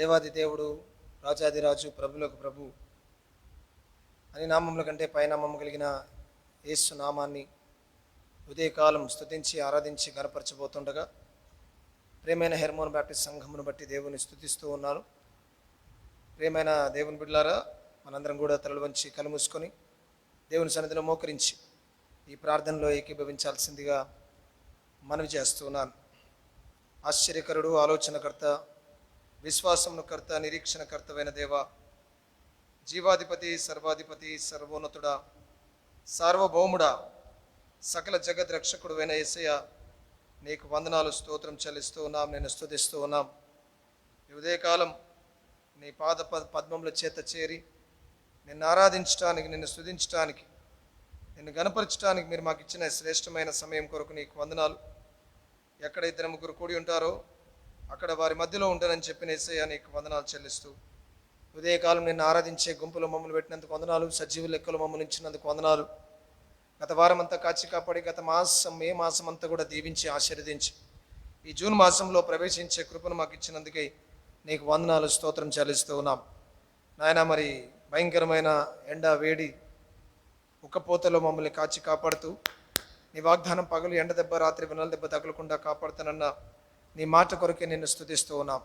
దేవాది దేవుడు, రాజాదిరాజు, ప్రభులకు ప్రభు అని నామముల కంటే పైనామం కలిగిన యేసు నామాన్ని ఉదయకాలం స్తుతించి ఆరాధించి గణపరచబోతుండగా ప్రియమైన హెర్మోన్ బ్యాప్టిస్ట్ సంఘమును బట్టి దేవుని స్తుతిస్తూ ఉన్నాను. ప్రియమైన దేవుని బిడ్డలారా, మనందరం కూడా తలలు వంచి కళ్ళు మూసుకొని దేవుని సన్నిధిలో మోకరించి ఈ ప్రార్థనలో ఏకీభవించాల్సిందిగా మనవి చేస్తూ ఉన్నాను. ఆశ్చర్యకరుడు, ఆలోచనకర్త, విశ్వాసమును కర్త, నిరీక్షణకర్తవైన దేవ, జీవాధిపతి, సర్వాధిపతి, సర్వోన్నతుడా, సార్వభౌముడా, సకల జగద్ రక్షకుడు అయిన యేసయ్య, నీకు వందనాలు, స్తోత్రం చెల్లిస్తూ ఉన్నాం. నేను స్తుతిస్తూ ఉన్నాం. ఈ ఉదయకాలం నీ పాద పద్మముల చేత చేరి నిన్ను ఆరాధించడానికి, నిన్ను స్తుతించడానికి, నిన్ను గణపరచడానికి మీరు మాకు ఇచ్చిన శ్రేష్టమైన సమయం కొరకు నీకు వందనాలు. ఎక్కడ ఇద్దరు ముగ్గురు కూడి ఉంటారో అక్కడ వారి మధ్యలో ఉంటానని చెప్పిన యేసయ్య, నీకు వందనాలు చెల్లిస్తూ ఉదయకాలం నిన్ను ఆరాధించే గుంపులో మమ్మల్ని పెట్టినందుకు వందనాలు. సజీవ లెక్కలు మమ్మల్ని ఇచ్చినందుకు వందనాలు. గత వారం అంతా కాచి కాపాడి గత మాసం, మే మాసం అంతా కూడా దీవించి ఆశీర్వదించి ఈ జూన్ మాసంలో ప్రవేశించే కృపను మాకు ఇచ్చినందుకే నీకు వందనాలు, స్తోత్రం చెల్లిస్తూ ఉన్నాం. నాయన, మరి భయంకరమైన ఎండ, వేడి, ఉక్కపోతలో మమ్మల్ని కాచి కాపాడుతూ నీ వాగ్దానం పగలు ఎండ దెబ్బ, రాత్రి వెన్నెల దెబ్బ తగలకుండా కాపాడుతానన్న నీ మాట కొరకే నిన్ను స్తుతిస్తూ ఉన్నాం.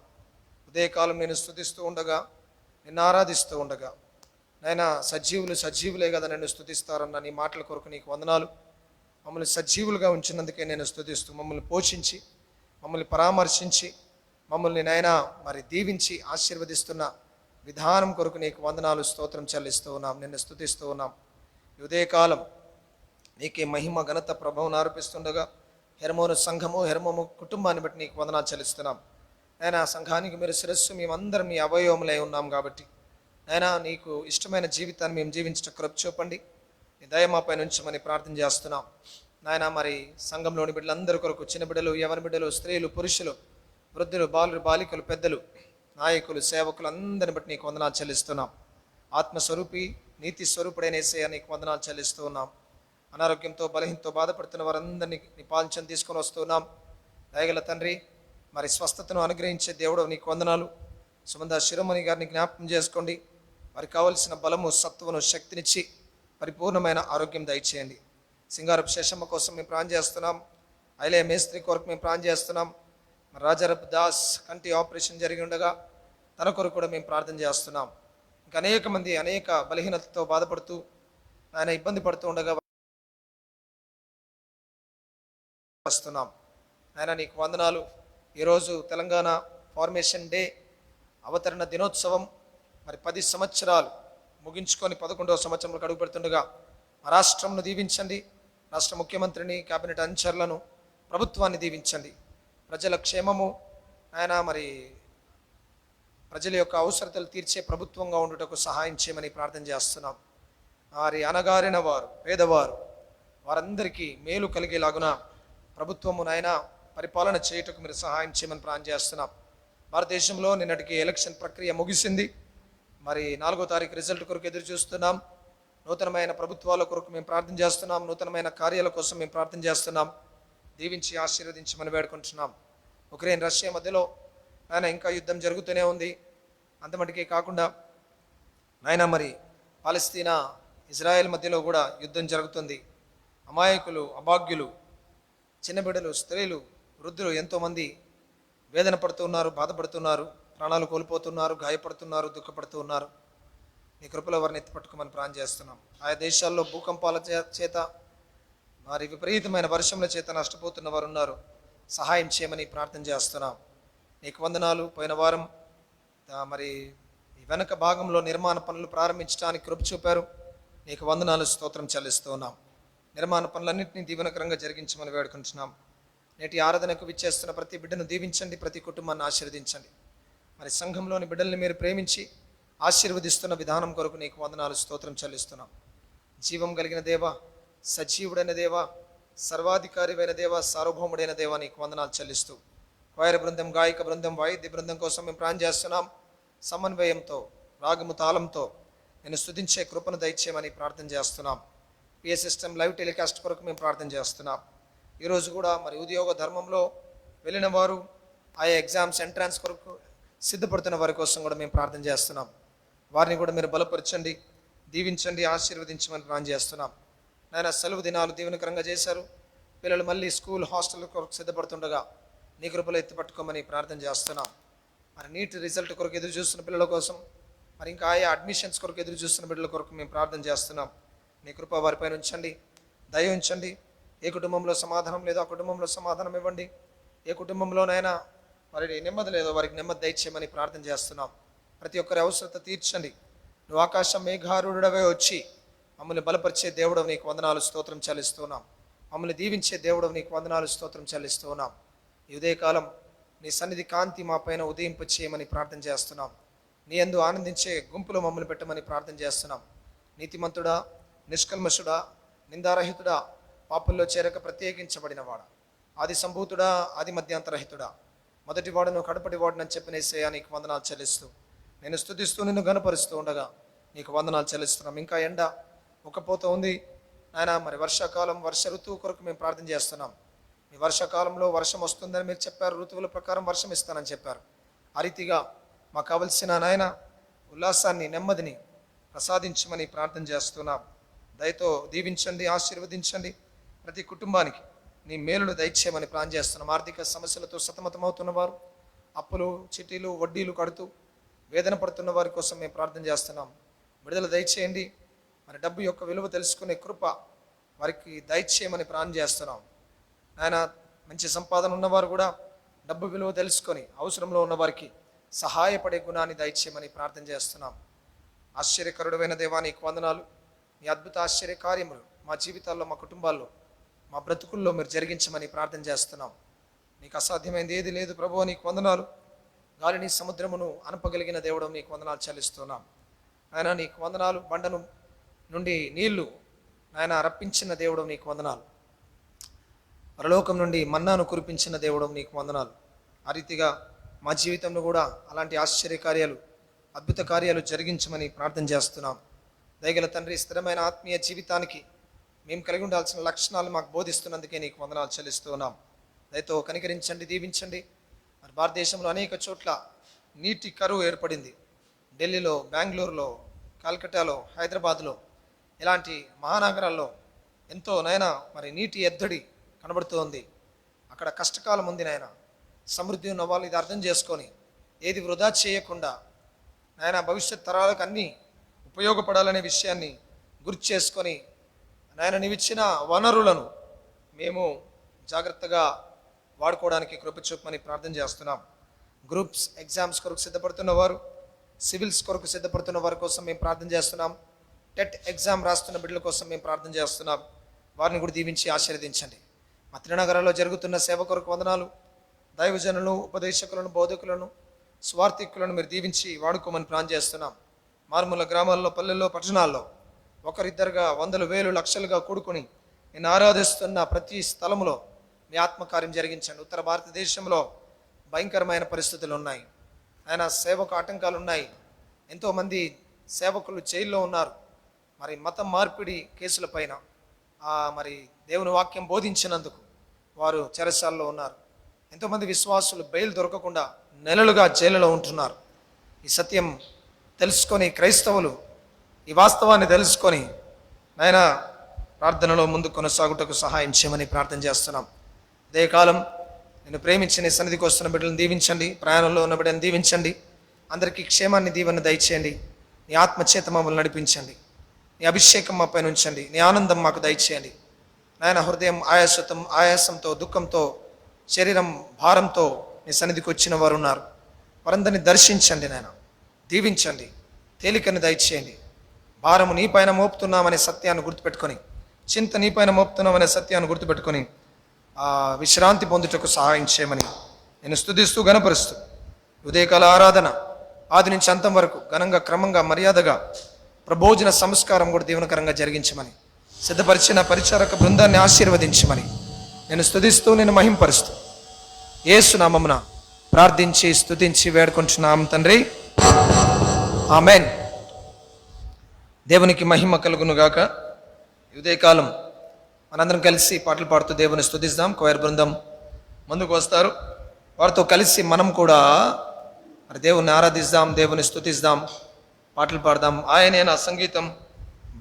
ఉదయకాలం నేను స్తుతిస్తూ ఉండగా, నిన్ను ఆరాధిస్తూ ఉండగా, నాయనా సజీవులే కదా నన్ను స్తుతిస్తారన్న నీ మాటల కొరకు నీకు వందనాలు. మమ్మల్ని సజీవులుగా ఉంచినందుకే నేను స్తుతిస్తూ, మమ్మల్ని పోషించి, మమ్మల్ని పరామర్శించి, మమ్మల్ని నాయనా మరి దీవించి ఆశీర్వదిస్తున్న విధానం కొరకు నీకు వందనాలు, స్తోత్రం చెల్లిస్తూ ఉన్నాం. నిన్ను స్తుతిస్తూ ఉన్నాం. ఈ ఉదయకాలం నీకే మహిమ, ఘనత, ప్రభావం ఆరోపిస్తుండగా హెర్మోను సంఘము, హెర్మోను కుటుంబాన్ని బట్టి నీకు వందనాలు చెల్లిస్తున్నాం. నాయనా, సంఘానికి మీరు శిరస్సు, మేమందరం మీ అవయవములై ఉన్నాం కాబట్టి నాయనా, నీకు ఇష్టమైన జీవితాన్ని మేము జీవించట కృప చూపండి. నీ దయ మా పైన ఉంచమని ప్రార్థన చేస్తున్నాం. నాయనా, మరి సంఘంలోని బిడ్డలందరి కొరకు, చిన్న బిడ్డలు, యవన బిడ్డలు, స్త్రీలు, పురుషులు, వృద్ధులు, బాలురు, బాలికలు, పెద్దలు, నాయకులు, సేవకులు అందరిని బట్టి నీకు వందనాలు చెల్లిస్తున్నాం. ఆత్మస్వరూపి, నీతి స్వరూపుడైన యేసయ్య, నీకు వందనాలు చెల్లిస్తూ ఉన్నాం. అనారోగ్యంతో, బలహీనతో బాధపడుతున్న వారందరినీ నీ పాలించని తీసుకొని వస్తున్నాం. దయగల తండ్రి, మరి స్వస్థతను అనుగ్రహించే దేవుడు నీకు వందనాలు. సుమంద శిరోమణి గారిని జ్ఞాపకం చేసుకోండి. వారికి కావలసిన బలము, సత్వను, శక్తినిచ్చి పరిపూర్ణమైన ఆరోగ్యం దయచేయండి. సింగారపు శేషమ్మ కోసం మేము ప్రార్థన చేస్తున్నాం. ఐలే మేస్త్రి కొరకు మేము ప్రార్థన చేస్తున్నాం. రాజారపు దాస్ కంటి ఆపరేషన్ జరిగి ఉండగా తన కొరకు కూడా మేము ప్రార్థన చేస్తున్నాం. ఇంకా అనేక మంది అనేక బలహీనతతో బాధపడుతూ ఆయన ఇబ్బంది పడుతూ ఉండగా వస్తున్నాం. ఆయన నీకు వందనాలు. ఈరోజు తెలంగాణ ఫార్మేషన్ డే, అవతరణ దినోత్సవం, మరి 10 సంవత్సరాలు ముగించుకొని 11వ సంవత్సరంలో అడుగు పెడుతుండగా మా రాష్ట్రంను దీవించండి. రాష్ట్ర ముఖ్యమంత్రిని, కేబినెట్ అనుచరులను, ప్రభుత్వాన్ని దీవించండి. ప్రజల క్షేమము ఆయన, మరి ప్రజల యొక్క అవసరతలు తీర్చే ప్రభుత్వంగా ఉండుటకు సహాయం చేయమని ప్రార్థన చేస్తున్నాం. వారి అనగారిన వారు, పేదవారు, వారందరికీ మేలు కలిగేలాగున ప్రభుత్వము నాయన పరిపాలన చేయుటకు మీరు సహాయం చేయమని ప్రార్థన చేస్తున్నాం. భారతదేశంలో నిన్నటికి ఎలక్షన్ ప్రక్రియ ముగిసింది. మరి 4వ తారీఖు రిజల్ట్ కొరకు ఎదురు చూస్తున్నాం. నూతనమైన ప్రభుత్వాల కొరకు మేము ప్రార్థన చేస్తున్నాం. నూతనమైన కార్యాల కోసం మేము ప్రార్థన చేస్తున్నాం. దీవించి ఆశీర్వదించమని వేడుకుంటున్నాం. ఉక్రెయిన్, రష్యా మధ్యలో ఆయన ఇంకా యుద్ధం జరుగుతూనే ఉంది. అంతమటికే కాకుండా నాయన మరి పాలస్తీనా, ఇజ్రాయెల్ మధ్యలో కూడా యుద్ధం జరుగుతుంది. అమాయకులు, అభాగ్యులు, చిన్న బిడ్డలు, స్త్రీలు, వృద్ధులు ఎంతోమంది వేదన పడుతున్నారు, బాధపడుతున్నారు, ప్రాణాలు కోల్పోతున్నారు, గాయపడుతున్నారు, దుఃఖపడుతూ ఉన్నారు. నీ కృపలో వారిని ఎత్తిపట్టుకోమని ప్రార్థన చేస్తున్నాం. ఆయా దేశాల్లో భూకంపాల చేత, మరి విపరీతమైన వర్షముల చేత నష్టపోతున్న వారు ఉన్నారు. సహాయం చేయమని ప్రార్థన చేస్తున్నాం. నీకు వందనాలు. పోయిన వారం మరి ఈ వెనక భాగంలో నిర్మాణ పనులు ప్రారంభించడానికి కృప చూపారు. నీకు వందనాలు, స్తోత్రం చెల్లిస్తూ ఉన్నాం. నిర్మాణ పనులన్నింటినీ దీవెనకరంగా జరిగించమని వేడుకుంటున్నాం. నేటి ఆరాధనకు విచ్చేస్తున్న ప్రతి బిడ్డను దీవించండి, ప్రతి కుటుంబాన్ని ఆశీర్వదించండి. మరి సంఘంలోని బిడ్డల్ని మీరు ప్రేమించి ఆశీర్వదిస్తున్న విధానం కొరకు నీకు వందనాలు, స్తోత్రం చెల్లిస్తున్నాం. జీవం కలిగిన దేవ, సజీవుడైన దేవ, సర్వాధికారివైన దేవ, సార్వభౌముడైన దేవ, నీకు వందనాలు చెల్లిస్తూ క్వైర్ బృందం, గాయక బృందం, వాయిద్య బృందం కోసం మేము ప్రార్థన చేస్తున్నాం. సమన్వయంతో, రాగము, తాళంతో నేను స్తుతించే కృపను దయచేయమని ప్రార్థన చేస్తున్నాం. పిఎస్ సిస్టమ్ లైవ్ టెలికాస్ట్ కొరకు మేము ప్రార్థన చేస్తున్నాం. ఈరోజు కూడా మరి ఉద్యోగ ధర్మంలో వెళ్ళిన వారు, ఆయా ఎగ్జామ్స్, ఎంట్రన్స్ కొరకు సిద్ధపడుతున్న వారి కోసం కూడా మేము ప్రార్థన చేస్తున్నాం. వారిని కూడా మీరు బలపరచండి, దీవించండి, ఆశీర్వదించమని ప్రార్థన చేస్తున్నాం. నాయన సెలవు దినాలు దీవెనకరంగా చేశారు. పిల్లలు మళ్ళీ స్కూల్ హాస్టల్ కొరకు సిద్ధపడుతుండగా నీ కృపలో ఎత్తిపట్టుకోమని ప్రార్థన చేస్తున్నాం. మరి నీట్ రిజల్ట్ కొరకు ఎదురు చూస్తున్న పిల్లల కోసం, మరి ఇంకా ఆయా అడ్మిషన్స్ కొరకు ఎదురు చూస్తున్న బిడ్డల కొరకు మేము ప్రార్థన చేస్తున్నాం. నీ కృప వారిపైన ఉంచండి, దయ ఉంచండి. ఏ కుటుంబంలో సమాధానం లేదో ఆ కుటుంబంలో సమాధానం ఇవ్వండి. ఏ కుటుంబంలోనైనా మరి నెమ్మది లేదో వారికి నెమ్మది దయచేయమని ప్రార్థన చేస్తున్నాం. ప్రతి ఒక్కరి అవసరత తీర్చండి. నువ్వు ఆకాశం మేఘారుడవే వచ్చి మమ్మల్ని బలపరిచే దేవుడవు నీకు వందనాలు స్తోత్రం చెల్లిస్తున్నాం. మమ్మల్ని దీవించే దేవుడవు నీకు వందనాలు స్తోత్రం చెల్లిస్తున్నాం. ఈ ఉదయకాలం నీ సన్నిధి కాంతి మా పైన ఉదయింప చేయమని ప్రార్థన చేస్తున్నాం. నీ యందు ఆనందించే గుంపులో మమ్మల్ని పెట్టమని ప్రార్థన చేస్తున్నాం. నీతిమంతుడా, నిష్కల్మషుడా, నిందారహితుడా, పాపుల్లో చేరక ప్రత్యేకించబడినవాడా, ఆది సంభూతుడా, ఆది మధ్యాంతరహితుడా, మొదటి వాడును కడపటి వాడునని చెప్పిన యేసయ్యా నీకు వందనాలు చెల్లిస్తూ నేను స్తుతిస్తూ నిన్ను గణపరుస్తూ ఉండగా నీకు వందనాలు చెల్లిస్తున్నాం. ఇంకా ఎండ ఉక్కపోత ఉంది నాయన. మరి వర్షాకాలం, వర్ష ఋతువు కొరకు మేము ప్రార్థన చేస్తున్నాం. మీ వర్షాకాలంలో వర్షం వస్తుందని మీరు చెప్పారు, ఋతువుల ప్రకారం వర్షం ఇస్తానని చెప్పారు. ఆ రీతిగా మాకు కావలసిన నాయన ఉల్లాసాన్ని, నెమ్మదిని ప్రసాదించమని ప్రార్థన చేస్తున్నాం. దయతో దీవించండి, ఆశీర్వదించండి. ప్రతి కుటుంబానికి నీ మేలును దయచేయమని ప్రార్థన చేస్తున్నాం. ఆర్థిక సమస్యలతో సతమతమవుతున్న వారు, అప్పులు, చిట్టీలు, వడ్డీలు కడుతూ వేదన పడుతున్న వారి కోసం మేము ప్రార్థన చేస్తున్నాం. విడుదల దయచేయండి. మరి డబ్బు యొక్క విలువ తెలుసుకునే కృప వారికి దయచేయమని ప్రార్థన చేస్తున్నాం. ఆయన మంచి సంపాదన ఉన్నవారు కూడా డబ్బు విలువ తెలుసుకొని అవసరంలో ఉన్న వారికి సహాయపడే గుణాన్ని దయచేయమని ప్రార్థన చేస్తున్నాం. ఆశ్చర్యకరుడైన దేవా నీకు వందనాలు. మీ అద్భుత ఆశ్చర్య కార్యములు మా జీవితాల్లో, మా కుటుంబాల్లో, మా బ్రతుకుల్లో మీరు జరిగించమని ప్రార్థన చేస్తున్నాం. నీకు అసాధ్యమైనది ఏది లేదు ప్రభువా, నీకు వందనాలు. గాలిని సముద్రమును అనపగలిగిన దేవుడు నీకు వందనాలు చెల్లిస్తున్నాం. ఆయన నీకు వందనాలు. బండను నుండి నీళ్లు ఆయన రప్పించిన దేవుడు నీకు వందనాలు. పరలోకం నుండి మన్నాను కురిపించిన దేవుడు నీకు వందనాలు. ఆ రీతిగా మా జీవితంలో కూడా అలాంటి ఆశ్చర్య కార్యాలు, అద్భుత కార్యాలు జరిగించమని ప్రార్థన చేస్తున్నాం. దయగల తండ్రి, స్థిరమైన ఆత్మీయ జీవితానికి మేము కలిగి ఉండాల్సిన లక్షణాలు మాకు బోధిస్తున్నందుకే నీకు వందనాలు చెల్లిస్తున్నాం. దయతో కనికరించండి, దీవించండి. మరి భారతదేశంలో అనేక చోట్ల నీటి కరువు ఏర్పడింది. ఢిల్లీలో, బెంగళూరులో, కల్కటాలో, హైదరాబాద్లో, ఇలాంటి మహానగరాల్లో ఎంతో నైనా మరి నీటి ఎద్దడి కనబడుతోంది. అక్కడ కష్టకాలం ఉంది నాయన. సమృద్ధి ఉన్న వాళ్ళు ఇది అర్థం చేసుకొని ఏది వృధా చేయకుండా నాయన భవిష్యత్ తరాలకు అన్నీ ఉపయోగపడాలనే విషయాన్ని గుర్తు చేసుకొని నాయన నీవిచ్చిన వనరులను మేము జాగ్రత్తగా వాడుకోవడానికి కృప చూపమని ప్రార్థన చేస్తున్నాం. గ్రూప్స్ ఎగ్జామ్స్ కొరకు సిద్ధపడుతున్న వారు, సివిల్స్ కొరకు సిద్ధపడుతున్న వారి కోసం మేము ప్రార్థన చేస్తున్నాం. టెట్ ఎగ్జామ్ రాస్తున్న బిడ్డల కోసం మేము ప్రార్థన చేస్తున్నాం. వారిని కూడా దీవించి ఆశీర్వదించండి. మా త్రినగరంలో జరుగుతున్న సేవ కొరకు వందనాలు. దైవజనులను, ఉపదేశకులను, బోధకులను, స్వార్థికులను మీరు దీవించి వాడుకోమని ప్రార్థన చేస్తున్నాం. మారుమూల గ్రామాల్లో, పల్లెల్లో, పట్టణాల్లో ఒకరిద్దరుగా, వందలు, వేలు, లక్షలుగా కూడుకొని నేను ఆరాధిస్తున్న ప్రతి స్థలంలో మీ ఆత్మకార్యం జరిగించండి. ఉత్తర భారతదేశంలో భయంకరమైన పరిస్థితులు ఉన్నాయి. ఆయన సేవకు ఆటంకాలు ఉన్నాయి. ఎంతోమంది సేవకులు జైల్లో ఉన్నారు. మరి మతం మార్పిడి కేసుల పైన మరి దేవుని వాక్యం బోధించినందుకు వారు చెరసాల్లో ఉన్నారు. ఎంతోమంది విశ్వాసులు బెయిల్ దొరకకుండా నెలలుగా జైలులో ఉంటున్నారు. ఈ సత్యం తెలుసుకొని క్రైస్తవులు ఈ వాస్తవాన్ని తెలుసుకొని నాయన ప్రార్థనలో ముందు కొనసాగుటకు సహాయం చేయమని ప్రార్థన చేస్తున్నాం. అదే కాలం నేను ప్రేమించి నీ సన్నిధికి వస్తున్న బిడ్డలను దీవించండి. ప్రయాణంలో ఉన్న బిడ్డలను దీవించండి. అందరికీ క్షేమాన్ని, దీవెన దయచేయండి. నీ ఆత్మచేత మమ్మల్ని నడిపించండి. నీ అభిషేకం మా పైన ఉంచండి. నీ ఆనందం మాకు దయచేయండి. నాయన హృదయం ఆయాసంతో, దుఃఖంతో, శరీరం భారంతో నీ సన్నిధికి వచ్చిన వారు ఉన్నారు. వారందరినీ దర్శించండి నాయన, దీవించండి. తేలికని దయచేయండి. భారము నీ పైన మోపుతున్నామనే సత్యాన్ని గుర్తుపెట్టుకొని, చింత నీ పైన మోపుతున్నామనే సత్యాన్ని గుర్తుపెట్టుకొని విశ్రాంతి పొందుటకు సహాయం చేయమని నేను స్తుతిస్తూ గణపరుస్తూ ఉదయకాల ఆరాధన ఆది నుంచి అంతం వరకు ఘనంగా, క్రమంగా, మర్యాదగా ప్రభోజన సంస్కారం కూడా దీవెనకరంగా జరిగించమని, సిద్ధపరిచిన పరిచారక బృందాన్ని ఆశీర్వదించమని నేను స్తుతిస్తూ, నేను మహింపరుస్తూ యేసు నామమున ప్రార్థించి స్తుతించి వేడుకుంటున్నాం తండ్రి, ఆమెన్. దేవునికి మహిమ కలుగునుగాక. ఉదయకాలం మనందరం కలిసి పాటలు పాడుతూ దేవుని స్తుతిస్తాం. కోయర్ బృందం ముందుకు వస్తారు. వారితో కలిసి మనం కూడా మరి దేవుణ్ణి ఆరాధిద్దాం, దేవుని స్తుతిద్దాం, పాటలు పాడదాం. ఆయనే నా సంగీతం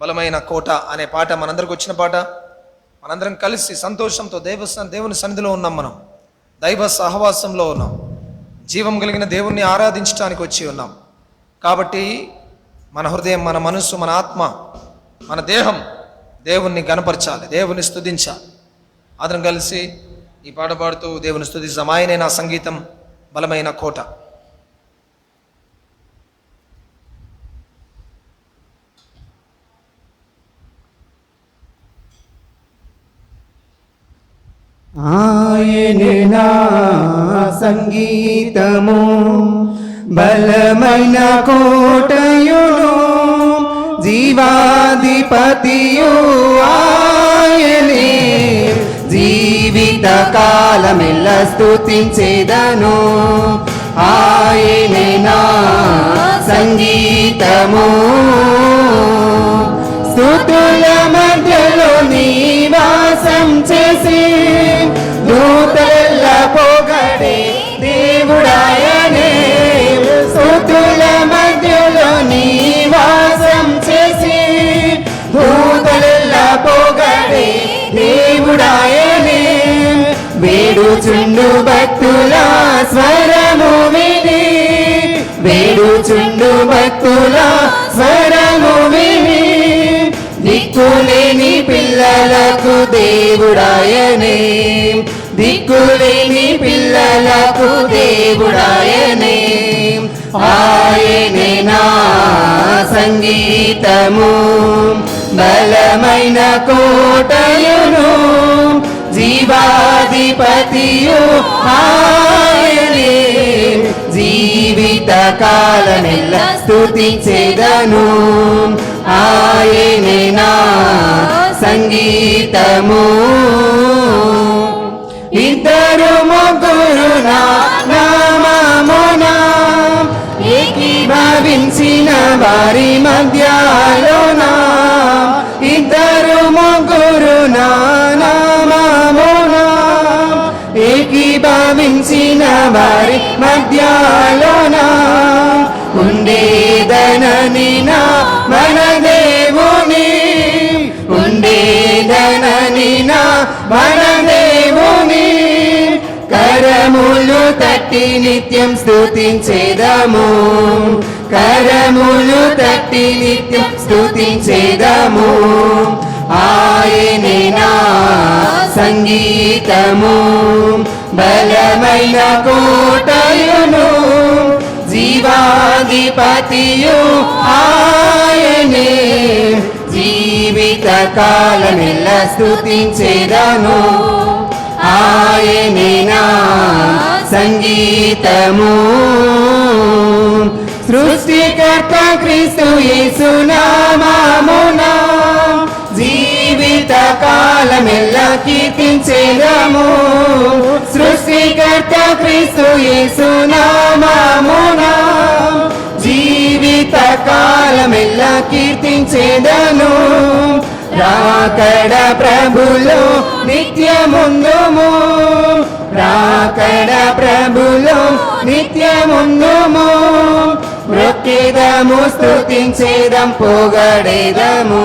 బలమైన కోట అనే పాట మనందరికి వచ్చిన పాట. మనందరం కలిసి సంతోషంతో దేవుని సన్నిధిలో ఉన్నాం. మనం దైవ సహవాసంలో ఉన్నాం. జీవం కలిగిన దేవుణ్ణి ఆరాధించడానికి వచ్చి ఉన్నాం. కాబట్టి మన హృదయం, మన మనస్సు, మన ఆత్మ, మన దేహం దేవుణ్ణి గణపరచాలి, దేవుని స్తుతించాలి. అందరం కలిసి ఈ పాట పాడుతూ దేవుని స్తుతిద్దాం. ఆయనే నా సంగీతం బలమైన కోట. ఆయనే నా సంగీతము బలమైన కోటయును, జీవాధిపతియు ఆయనే. జీవిత కాలమెల్ల స్తుతించేదను. ఆయనే నా సంగీతము, స్తుతుల మధ్యలో నివాసం చేసి దూతల పొగడే దేవుడాయనే. స్తుతుల మధ్యలో నివాసం చేసి దూతల పొగడే దేవుడాయనే. వేడుచుండు భక్తుల స్వరము విని, వేడుచుండు భక్తుల స్వరము విని, దిక్కులేని పిల్లలకు దేవుడాయనే. దిక్కులేని పిల్లలకు దేవుడాయనే. ఆయనే నా సంగీతము బలమైన కోటయును, జీవాధిపతియు ఆయనే. జీవిత కాలమెల్ల స్తుతించేదను. ఆయనే నా సంగీతము. ఇద్దరు ముగ్గురు నా నామమున ఏకీభవించిన వారి మధ్యలోన, ఇద్దరు ముగ్గురు నా నామమున ఏకీభవించిన వారి మధ్యలోన ఉండేదనని నా మన దేవుని, ఉండేదనని నా మన దేవుని. కరములు తట్టి నిత్యం స్తుతించేదము, కరములు తట్టి నిత్యం స్తుతించేదము. ఆయనే నా సంగీతము బలమైన కోటయును, జీవాధిపతియు ఆయనే. జీవిత కాలమెల్ల స్తుతించేదను. ఆయనే నా సంగీతము. సృష్టికర్త క్రీస్తు యేసు నామమున జీవిత కాలమెల్ల కీర్తించేదము. సృష్టికర్త క్రీస్తు యేసు నామమున జీవిత కాలమెల్ల కీర్తించేదను. రాకడ ప్రభులో నిత్యముందుము, రాకడ ప్రభులో నిత్యముందుము. మ్రొక్కేదము స్తుతించేదం పొగడేదము,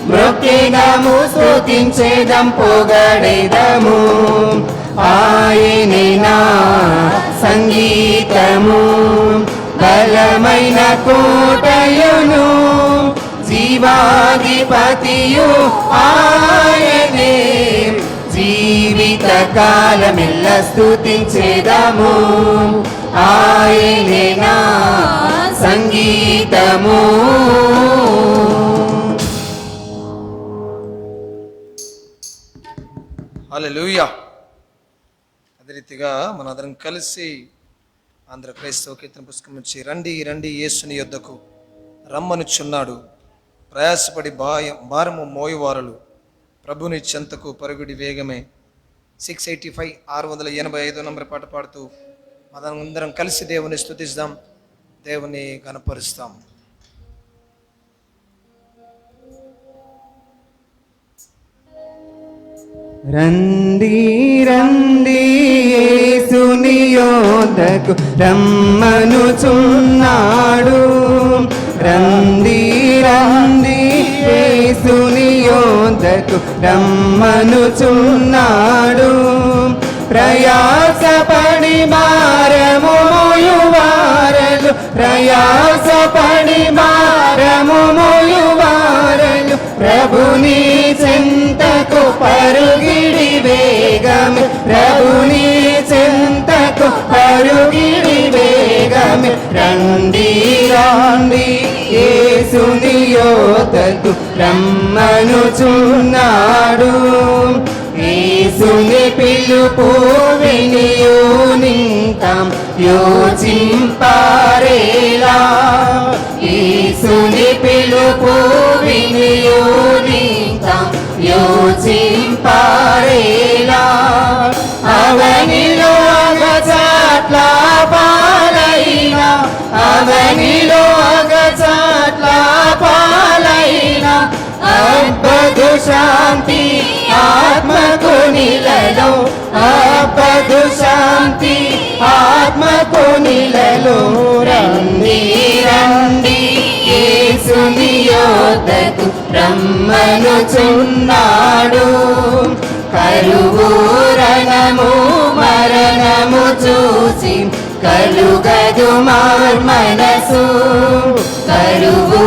మ్రొక్కేదము స్తుతించేదం పొగడేదము. ఆయనే నా సంగీతము బలమైన కోటయును, జీవాధిపతియు ఆయనే. జీవిత కాలమెల్ల స్తుతించేదము. ఆయనే నా సంగీతము. హల్లెలూయా. అదే రీతిగా మనందరం కలిసి ఆంధ్ర క్రైస్తవ కీర్తన పుస్తకం నుంచి రండి రండి యేసుని యొద్దకు రమ్మనుచున్నాడు, ప్రయాసపడి భారము మోయువారులు ప్రభుని చెంతకు పరుగుడి వేగమే. 685 685 నంబర్ పాట పాడుతూ మనందరం కలిసి దేవుని స్తుతిస్తాం, దేవుని గణపరుస్తాం. రండి రండి యేసుని యేసుని యోధకు రమ్మనుచున్నాడు. రండి రండి యేసుని యోధకు రమ్మనుచున్నాడు. ప్రయాసపడి భారము మోయువారలు, ప్రయాసపడి భారము మోయువారలు, ప్రభుని చెంతకు పరుగిడి వేగమే, ప్రభుని చెంతకు పరుగిడి వేగమే. రండి రండి యేసుని యోధకు రమ్మనుచున్నాడు. యేసుని పిలుపు వినియునింకాం యోచింపారేలా, యేసుని పిలుపు వినియునింకాం యోచింపారేలా. అవనిలో అగచాట్ల పాలైన, అవనిలో అగచాట్ల పాలైన, అబ్బదు శాంతి ఆత్మకు నిలలో, అబ్బదు శాంతి ఆత్మకు నిలలో. రండి రండి యేసుని యోధకు రమ్మనుచున్నాడు. కరువు రణము మరణము చూసి కలుగదు మార్మనసు, కరువు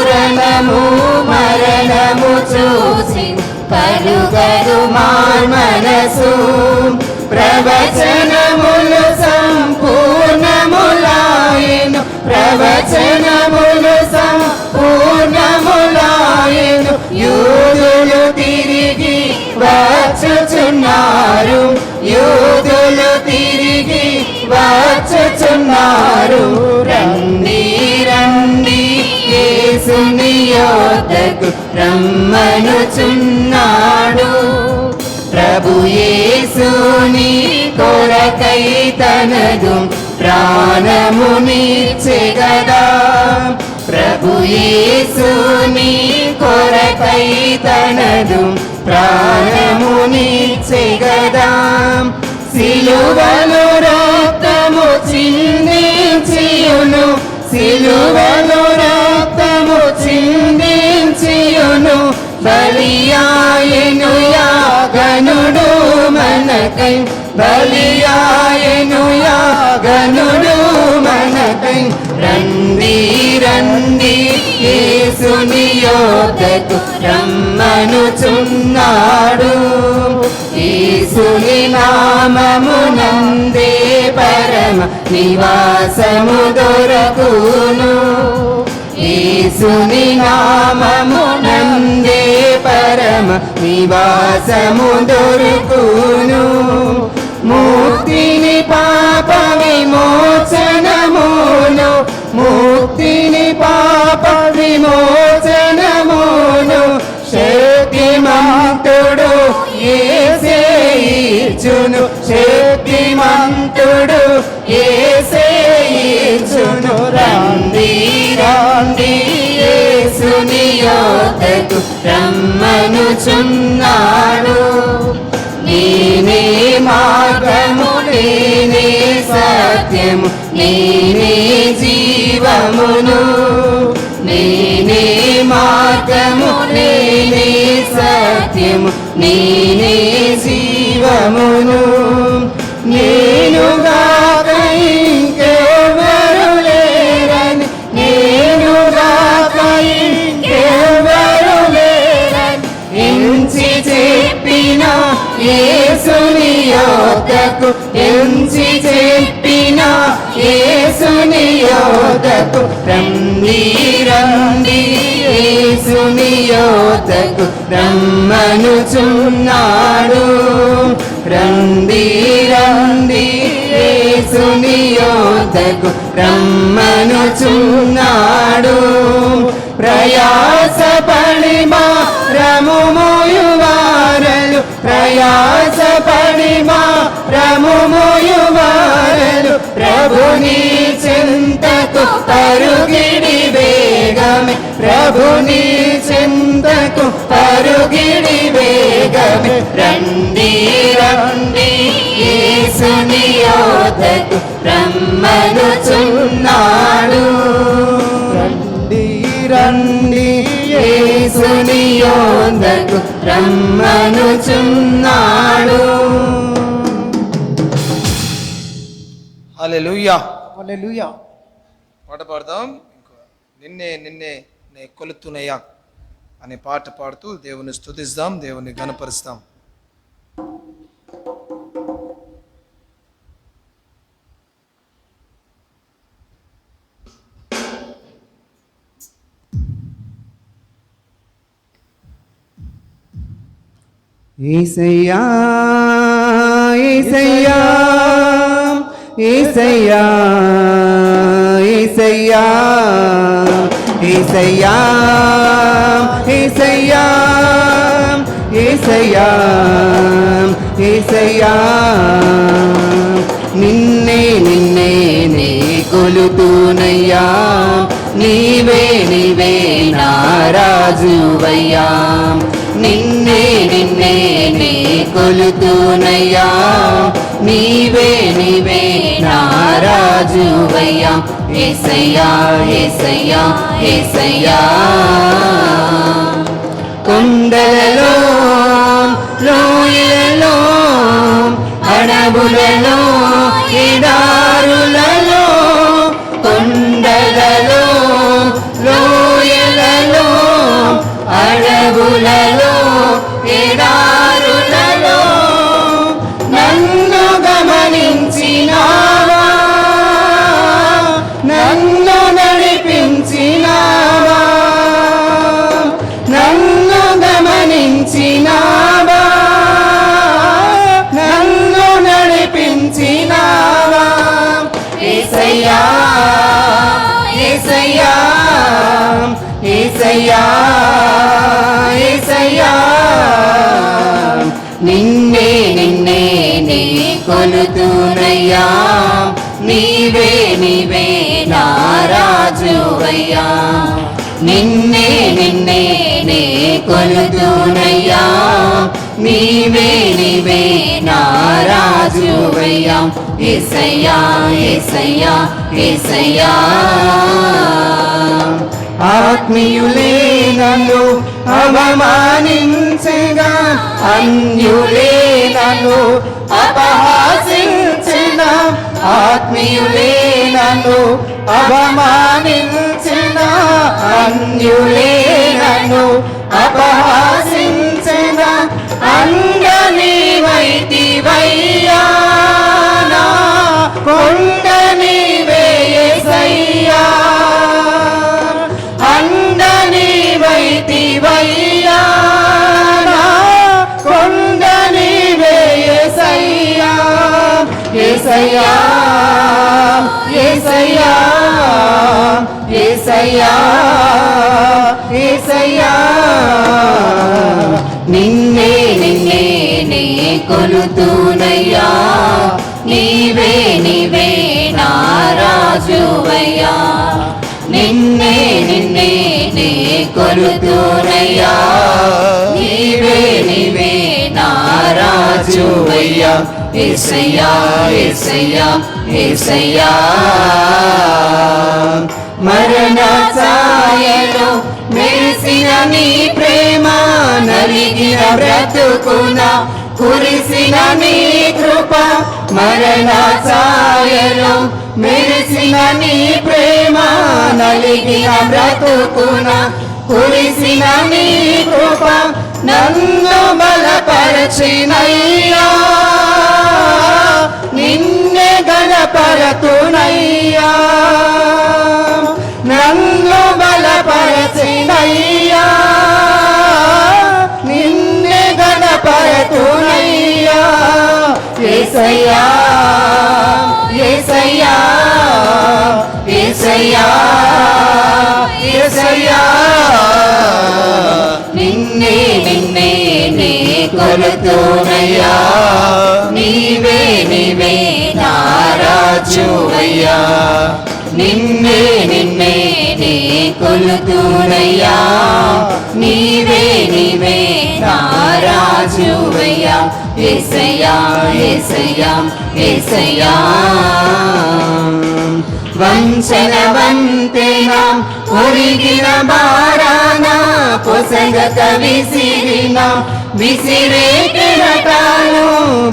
రణము మరణము చూసి కలుగదు మార్మనసు. ప్రవచనములు సంపూర్ణములాయెను, ప్రవచనములు సంపూర్ణములాయెను. యూదులు తిరిగి వచ్చుచున్నారు, యూదులు తిరిగి వచ్చుచున్నారు. రండి రండి యేసుని యోధకు రమ్మనుచున్నాడు. ప్రభు యేసుని కొరకై తనదు ప్రాణమునిచ్చెగదా, ప్రభు యేసుని కొరకై తనదు ప్రాణమునిచ్చెగదా. సిలువలో రక్తము చిందించియును, సిలువలో రక్తము చిందించియును, బలియాయెను యాగనుడు మనకై, బలియాయెను యాగనుడు మనకై. రండి రండి యేసుని యోధకు రమ్మనుచున్నాడు. యేసుని నామమునందే పరమ నివాసము దొరకును, యేసుని నామమునందే పరమ నివాసము దొరకును. ముక్తిని పాప విమోచనమును, ముక్తిని పాప విమోచనమును, శక్తిమంతుడు యేసే ఇచ్చును, శక్తిమంతుడు యేసే ఇచ్చును. రండి రండి యేసుని యోధకు రమ్మనుచున్నాడు. నేనే మార్గము, నేనే సత్యము, నేనే జీవమును, నేనే మార్గము, నేనే సత్యము, నేనే జీవమును. నేనుగాక ఇంకెవరు లేరని, నేనుగాక ఇంకెవరు లేరని ఎంచి చెప్పిన యేసుని యోధకు, ఎంచి చెప్పిన యేసుని యోధకు. రండి రండి యేసుని యోధకు రమ్మనుచున్నాడు. రండి రండి యేసుని యోధకు రమ్మనుచున్నాడు. ప్రయాసపడి భారము మోయువారలు, ప్రయాసపడి భారము మోయువారలు, ప్రభుని చెంతకు పరుగిడి వేగమే, ప్రభుని చెంతకు పరుగిడి వేగమే. రండి రండి యేసుని యొద్దకు రమ్మనుచున్నాడు. రండి రండి యేసుని యొద్దకు రమ్మనుచున్నాడు. హల్లెలూయా. హల్లెలూయా. పాట పాడదాం. నిన్నే నిన్నే నే కొలుతునయ్యా అనే పాట పాడుతూ దేవుని స్తుతిస్తాం, దేవుని గణపరుస్తాం. యేసయ్యా యేసయ్యా యేసయ్యా యేసయ్యా యేసయ్యా యేసయ్యా యేసయ్యా యేసయ్యా నిన్నే నిన్నే నే కొలుతునయ్యా, నీవే నీవే నా రాజువయ్యా. నిన్నే నిన్నే నే కొలుతునయ్యా, నీవే నీవే నా రాజువయ్యా. యేసయ్యా యేసయ్యా యేసయ్యా. కొండలలో లోయలలో అడవులలో ఎడారులలో, కొండలలో లోయలలో అడవులలో ఎడారులలో నన్ను గమనించినావా, నన్ను నడిపించినావా, నన్ను గమనించినావా, నన్ను నడిపించినావా. యేసయ్యా యేసయ్యా యేసయ్యా యేసయ్యా. నిన్నే నిన్నే నే కొలుతునయ్యా, నీవే నీవే నా రాజువయ్యా. నిన్నే నిన్నే నే కొలుతునయ్యా, నీవే నీవే నా రాజువయ్యా. యేసయ్యా యేసయ్యా యేసయ్యా. ఆత్మీయులే నన్ను అవమానించగా, అన్యులే నన్ను అపహాసించిన, ఆత్మీయులే నన్ను అవమానించిన, అన్యులే నన్ను అపహాసించిన, అంగని వైతివయ్యా, నా కొండ నీవే యేసయ్యా. అందని వైతివయ్యా, నా కొండ నీవే యేసయ్యా. యేసయ్యా యేసయ్యా యేసయ్యా యేసయ్యా. నిన్నే నిన్నే నే కొలుతునయ్యా, నీవే నీవే నా రాజువయ్యా. నిన్నే నిన్నే నే కొలుతునయ్యా, నీవే నీవే నా రాజువయ్యా. యేసయ్యా యేసయ్యా యేసయ్యా. మరణ ఛాయలో మెరిసిన నీ ప్రేమ, నలిగిన బ్రతుకున కురిసిన నీ కృప. మరణ ఛాయలో మెరిసిన నీ ప్రేమ, నలిగిన బ్రతుకున కురిసిన నీ కృప. నన్ను బలపరచినయ్యా, నిన్నే గణపరతునయ్యా. నన్ను బలపరచినయ్యా, నిన్నే గణపరతునయ్యా. యేసయ్యా యేసయ్యా యేసయ్యా యేసయ్యా. నిన్నే నిన్నే నే కొలుతునయ్యా, నీవే నీవే నా రాజువయ్యా. నిన్నే నిన్నే నే కొలుతునయ్యా, నీవే నీవే నా రాజువయ్యా. యేసయ్యా యేసయ్యా యేసయ్యా వంచన వంతెన ఒరిగిన బారాన పొసగక విసిరిన విసిరే కెరటాలు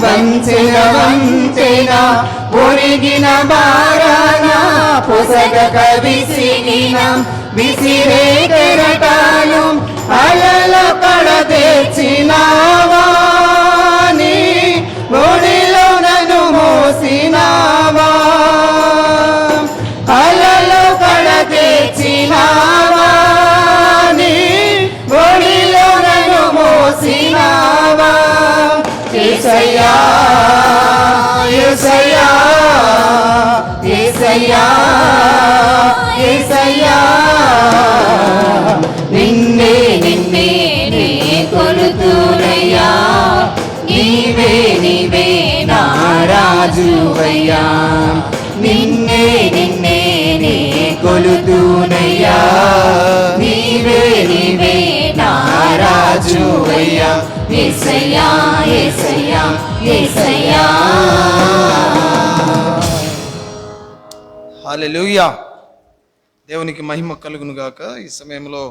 వంచన వంతెన ఒరిగిన బారాన పొసగక విసిరిన విసిరే కెరటాలు అలల కడ తెచ్చినావా నీ ఒడిలో నన్ను మోసినావా అలలు కడ తెచ్చినావా నీ ఒడిలో నన్ను మోసినావా యేసయ్యా యేసయ్యా యేసయ్యా యేసయ్యా నిన్నే నిన్నే నే కొలుతునయ్యా నీవే నీవే నా రాజువయ్యా నిన్నే నిన్నే నే కొలుతునయ్యా నీవే నీవే నా రాజువయ్యా యేసయ్యా యేసయ్యా యేసయ్యా హల్లెలూయా. దేవునికి మహిమ కలుగును గాక. ఈ సమయంలో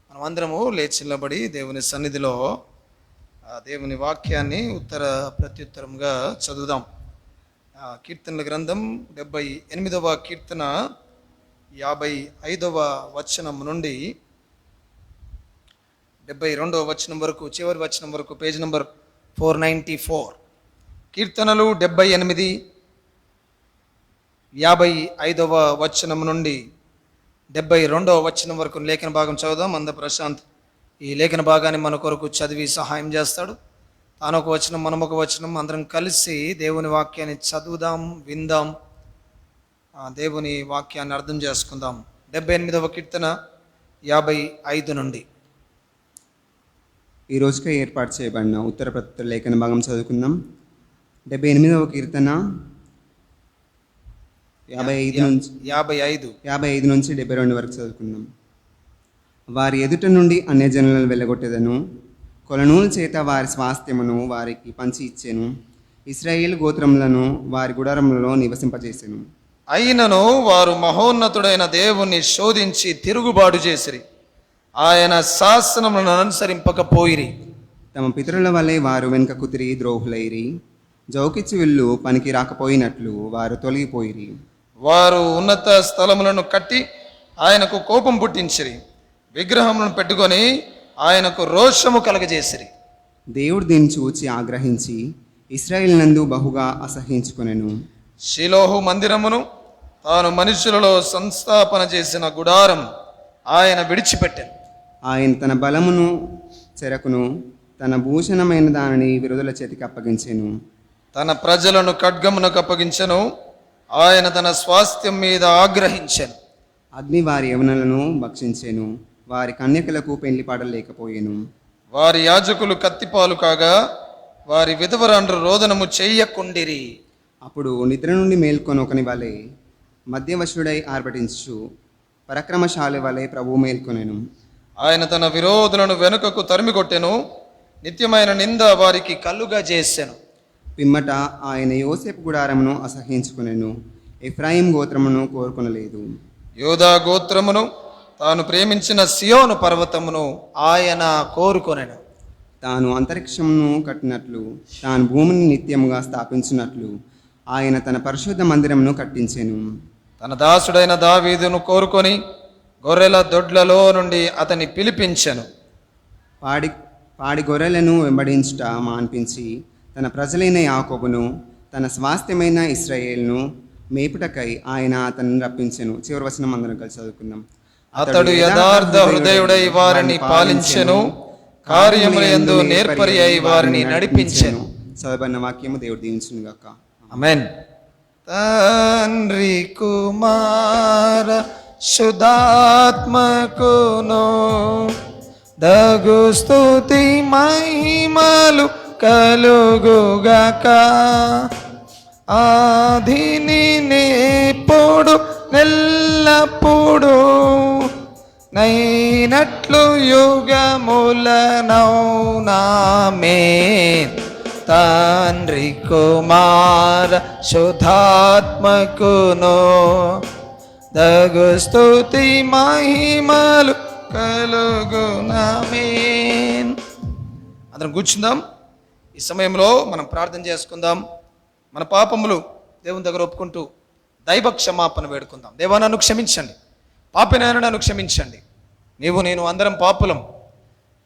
మనం అందరము లేచి నిలబడి దేవుని సన్నిధిలో దేవుని వాక్యాన్ని ఉత్తర ప్రత్యుత్తరంగా చదువుదాం. కీర్తనల గ్రంథం 78వ కీర్తన 55వ వచనం నుండి 72వ వచనం వరకు, చివరి వచనం వరకు, పేజ్ నంబర్ 494. కీర్తనలు 78 55వ వచనం నుండి 72వ వచనం వరకు లేఖన భాగం చదువుదాం. అంద ప్రశాంత్ ఈ లేఖన భాగాన్ని మన కొరకు చదివి సహాయం చేస్తాడు. తాను ఒక వచనం, మనం ఒక వచనం, అందరం కలిసి దేవుని వాక్యాన్ని చదువుదాం, విందాం, దేవుని వాక్యాన్ని అర్థం చేసుకుందాం. 78వ కీర్తన 55 నుండి. ఈ రోజుకై ఏర్పాటు చేయబడిన ఉత్తర ప్రత్యుత్తర లేఖన భాగం చదువుకుందాం. 78వ కీర్తన 55 నుంచి 72 వరకు చదువుకుందాం. వారి ఎదుట నుండి అన్యజనులను వెళ్ళగొట్టెదను, కొలనూలు చేత వారి స్వాస్థ్యమును వారికి పంచి ఇచ్చెను, ఇశ్రాయేలు గోత్రములను వారి గుడారములలో నివసింపజేసెను. అయినను వారు మహోన్నతుడైన దేవుణ్ణి శోధించి తిరుగుబాటు చేసిరి, ఆయన శాసనములను అనుసరింపకపోయిరి. తమ పితరుల వలె వారు వెనుకకు తిరిగి ద్రోహులైరి, జౌకిచ్చి విల్లు పనికి రాకపోయినట్లు వారు తొలగిపోయిరి. వారు ఉన్నత స్థలములను కట్టి ఆయనకు కోపం పుట్టించిరి, విగ్రహములను పెట్టుకొని ఆయనకు రోషము కలగజేసిరి. దేవుడు దీన్ని చూచి ఆగ్రహించి ఇశ్రాయేలు నందు బహుగా అసహ్యించుకొనెను. షిలోహు మందిరమును తాను మనుషులలో సంస్థాపన చేసిన గుడారం ఆయన విడిచిపెట్టాను. ఆయన తన బలమును చెరకును తన భూషణమైన దానిని విరోధుల చేతికి అప్పగించెను. తన ప్రజలను ఖడ్గమునకు అప్పగించెను, ఆయన తన స్వాస్థ్యం మీద ఆగ్రహించెను. అగ్ని వారి యవనులను భక్షించెను, వారి కన్యకలకు పెండ్లి పాటలు లేకపోయెను. వారి యాజకులు కత్తిపాలు కాగా వారి విధవరాండ్రు రోదనము చెయ్యకుండిరి. అప్పుడు నిద్ర నుండి మేల్కొని ఒకని వలె మధ్యవశుడై ఆర్భటించు పరాక్రమశాలి వలె ప్రభువు మేల్కొనెను. ఆయన తన విరోధులను వెనుకకు తరిమికొట్టెను, నిత్యమైన నింద వారికి కలుగా చేసెను. పిమ్మట ఆయన యోసేపు గుడారమును అసహ్యించుకొనెను, ఎఫ్రాయిం గోత్రమును కోరుకొనలేదు. యోధా గోత్రమును తాను ప్రేమించిన సియోను పర్వతమును ఆయన కోరుకొనెను. తాను అంతరిక్షమును కట్టినట్లు, తాను భూమిని నిత్యముగా స్థాపించినట్లు ఆయన తన పరిశుద్ధ మందిరమును కట్టించెను. తన దాసుడైన దావీదును కోరుకొని గొర్రెల దొడ్లలో నుండి అతని పిలిపించెను. పాడి గొర్రెలను వెంబడించుట మాన్పించి తన ప్రజలైన యాకోబును తన స్వాస్థ్యమైన ఇశ్రాయేలును మేపుటకై ఆయన అతన్ని రప్పించెను. చివరి వచనం అందరం కలిసి చదువుకుందాం. అతడు యథార్థ హృదయుడై వారిని పాలించెను, కార్యములందు నేర్పరి అయి వారిని నడిపించెను. చదవబడిన వాక్యము దేవుడు దీవించును గాక. ఆమేన్. తండ్రి కుమార శుద్ధాత్మకును దగు స్తుతి మహిమలు కలుగుగాక, ఆదిని నేప్పుడు నెల్లప్పుడు నైనట్లు యుగములనౌనామేన్. తండ్రి కుమార శుద్ధాత్మకును దగు స్తుతి మహిమలు కలుగునమేన్. అందరం కూర్చుందాం. ఈ సమయంలో మనం ప్రార్థన చేసుకుందాం. మన పాపములు దేవుని దగ్గర ఒప్పుకుంటూ దైవ క్షమాపణ వేడుకుందాం. దేవా, నన్ను క్షమించండి, పాపినైనా నన్ను క్షమించండి. నీవు నేను అందరం పాపులం,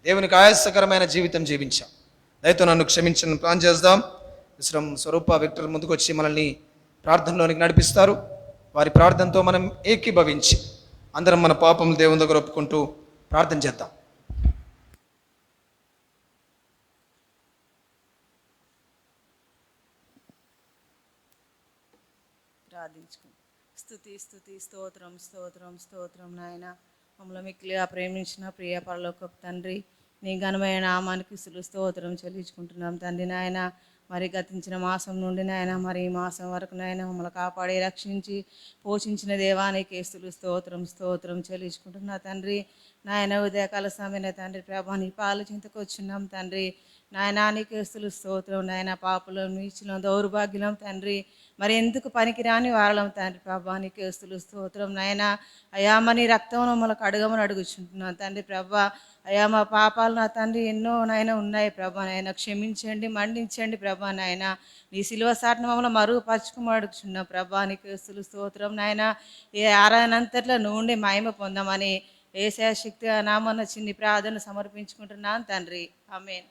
దేవునికి ఆయాసకరమైన జీవితం జీవించాం, దయతో నన్ను క్షమించండి. ప్రార్థన చేద్దాం. విశ్రం స్వరూప విక్టర్ ముందుకు వచ్చి మనల్ని ప్రార్థనలోనికి నడిపిస్తారు. వారి ప్రార్థనతో మనం ఏకీభవించి అందరం మన పాపములు దేవుని దగ్గర ఒప్పుకుంటూ ప్రార్థన చేద్దాం. ప్రార్థించుకుందాం. స్తుతి స్తుతి స్తోత్రం స్తోత్రం స్తోత్రం నాయన, మమ్మల్ని మిక్కిలిగా ప్రేమించిన ప్రియ పరలోకపు తండ్రి, నీ ఘనమైన నామానికి స్తోత్రం చెల్లించుకుంటున్నాం తండ్రి. నాయన, మరి గతించిన మాసం నుండి నాయన మరి ఈ మాసం వరకు నాయన మమ్మల్ని కాపాడి రక్షించి పోషించిన దేవానికి స్తోత్రం స్తోత్రం చెల్లించుకుంటున్నా తండ్రి. నాయన, ఉదయకాల సమయన తండ్రి ప్రభా నీ పాలు చింతకు వచ్చున్నాం తండ్రి. నాయన, నీకే స్తోత్రం నాయన. పాపులం, నీచులం, దౌర్భాగ్యులం తండ్రి, మరి ఎందుకు పనికిరాని వారలం తండ్రి ప్రభా నీకే స్తోత్రం నాయన. అయా మరి రక్తం మమ్మల్ని కడగమని అడుగుచుంటున్నాను తండ్రి ప్రభా. అయా మా పాపాలు నా తండ్రి ఎన్నో నాయన ఉన్నాయి ప్రభా. నాయన క్షమించండి, మండించండి ప్రభా. నాయన, నీ సిలువ సాటిని మమ్మల్ని మరుగుపరచుకోమని అడుగుచున్నాం ప్రభా నీకే స్తోత్రం నాయన. ఏ ఆరాధన అంతట్లో నుండి మహిమ పొందామని యేసయ్య శక్తి నామన్న చిన్ని ప్రార్థన సమర్పించుకుంటున్నాను తండ్రి. ఆమేన్.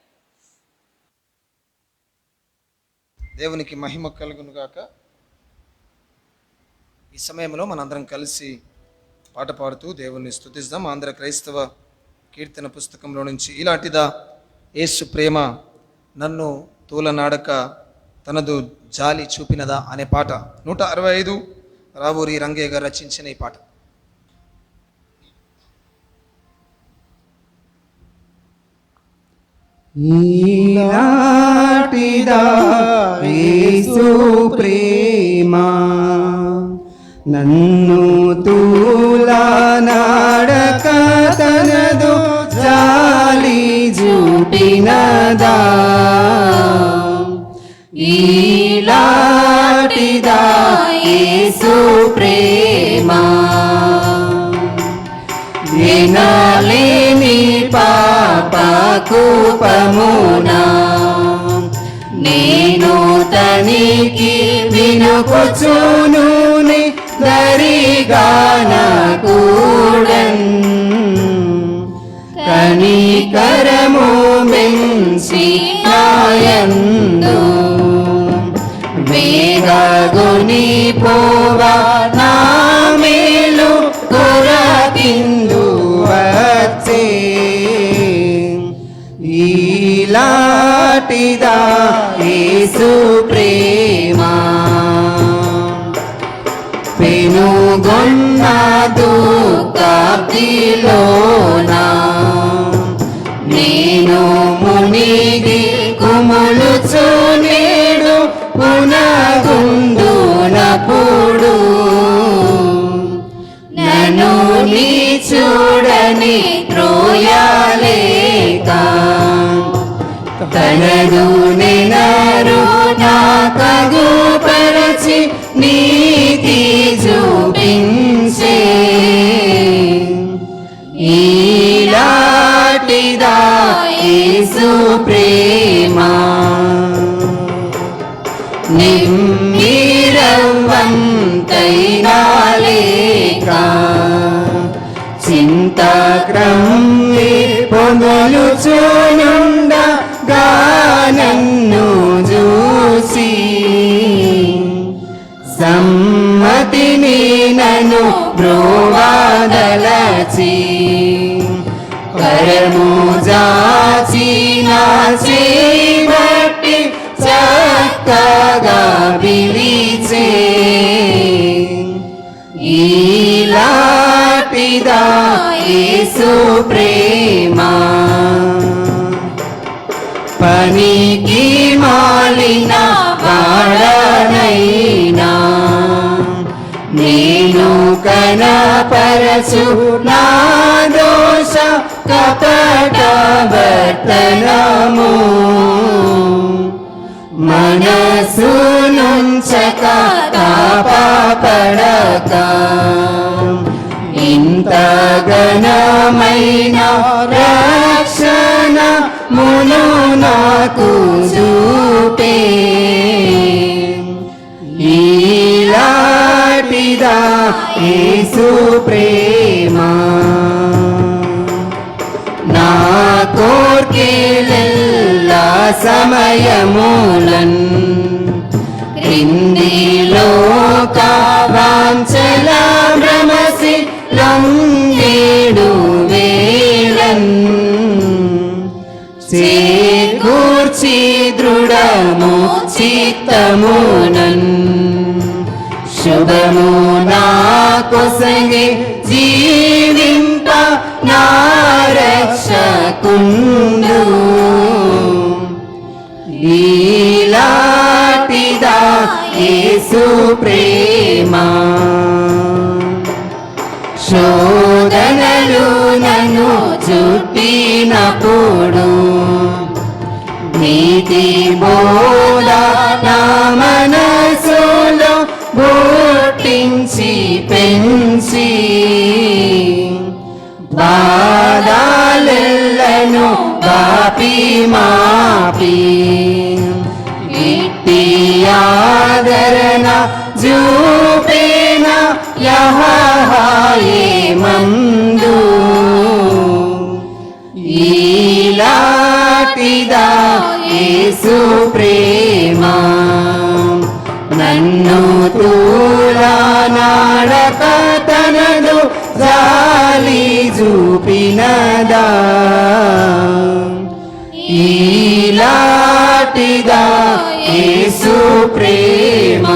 దేవునికి మహిమ కలుగును గాక. ఈ సమయంలో మనందరం కలిసి పాట పాడుతూ దేవుణ్ణి స్తుతిద్దాం. ఆంధ్ర క్రైస్తవ కీర్తన పుస్తకంలో నుంచి ఇలాంటిదా యేసు ప్రేమ నన్ను తూలనాడక తనదు జాలి చూపినదా అనే పాట 165 రావూరి రంగయ్య గారు రచించిన ఈ పాట. ఈనాటిదా యేసు ప్రేమ నన్ను తూలనాడక తనదు జాలి చూపినదా. ఈలాటిదా యేసు ప్రేమ వినలేని పాప కూపమునా నేను తనికి వినుకొచ్చును దరిగాన కూడన్ కనికరము మెంచి నాయందు వేగగుని పోవా నా మేలు కొరకిందు వచ్చే. ఈలాటిదా యేసు ప్రేమ పెనుగొన్న దుఃఖాబ్దిలోనా నేను మునిగి కుములుచు నేడు పునగుండునప్పుడు నన్ను నీ చూడని త్రోయాలేక తనదు నెనరు నా కగుపరచి నీతి చూపించే. ఈలాటిదా యేసు ప్రేమ నిమ్మిరవంతైనా లేక చింతక్రమ్మి పొందలుచునుండగా నన్ను చూసి సమ్మతిని నన్ను బ్రోవాదలచి కరము జాచి నా చేపట్టి చక్కగా పిలిచే. ఈలాటిదా యేసు ప్రేమ పనికి మాలిన వాడనైనా నేను కనపరచు నా దోష కపట వర్తనము మనసునుంచక తాపపడక ఇంత ఘనమైన రక్షణ మును నాకు చూపే ఈలాటిదా యేసు ప్రేమ నా కోర్కెలెల్లా సమయములన్ క్రిందిలోక వాంఛల భ్రమసి లంగేడు వేళన్ చేకూర్చి దృఢము చిత్తమునన్ శుభము నా కొసగే జీవింప నా రక్షకుండు ఈలాటిదా యేసు ప్రేమ శోధనలు నన్ను చుట్టినప్పుడు నీతి బోధ నా మనసులో బోటించి పెంచి బాధలెల్లను బాపి మాపి ఇట్టి ఆదరణ జూపేన యెహోవాయే మందు ఈలాటిదా యేసు ప్రేమ నన్ను తూలానాడక తనదు జాలి చూపినదా ఈలాటిదా యేసు ప్రేమ.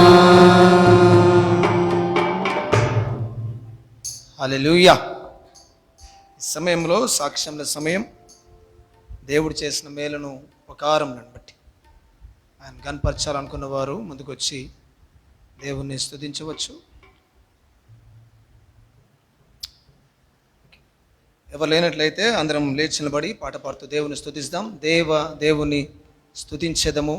హల్లెలూయా. ఈ సమయంలో సాక్ష్యముల సమయం. దేవుడు చేసిన మేలును ఉపకారములను బట్టి ఆయన కనపరచాలనుకున్న వారు ముందుకు వచ్చి దేవుణ్ణి స్తుతించవచ్చు. ఎవరు లేనట్లయితే అందరం లేచి నిలబడి పాట పాడుతూ దేవుని స్తుతిస్తాం. దేవుని స్తుతించేదము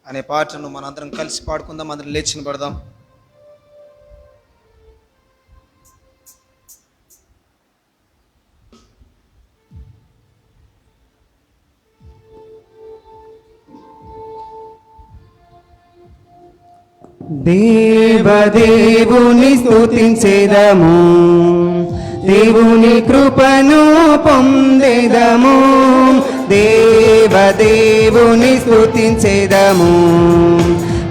అనే పాటను మనందరం కలిసి పాడుకుందాం. అందరం లేచి నిలబడదాం. దేవదేవుని స్తుతించెదము, దేవుని కృపను పొందెదము. దేవదేవుని స్తుతించెదము,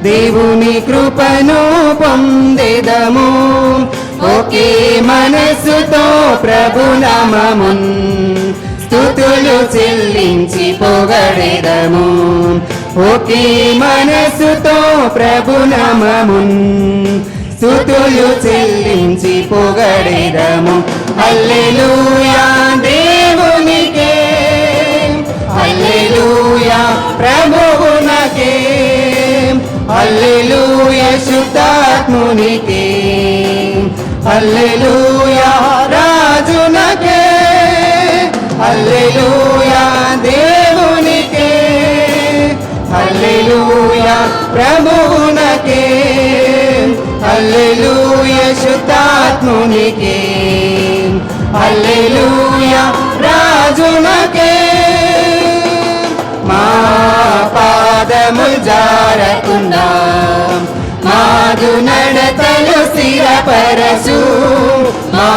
దేవుని కృపను పొందెదము. ఒకే మనసుతో ప్రభునామమున్ స్తుతులు చెల్లించి పొగడెదము. ఒకే మనసుతో ప్రభునామమున్ స్తుతులు చెల్లించి పొగడెదము. హల్లెలూయా దేవునికే, హల్లెలూయా ప్రభువునకే, హల్లెలూయా శుద్ధాత్మునికే, హల్లెలూయా రాజునకే, హల్లెలూయా దేవునికే, హల్లెలూయా ప్రభువునకే, హల్లెలూయా శుద్ధాత్మునికే, హల్లెలూయా రాజునకే. మా పాదములు జారకుండా మాదు నడతలు స్థిరపరచు. మా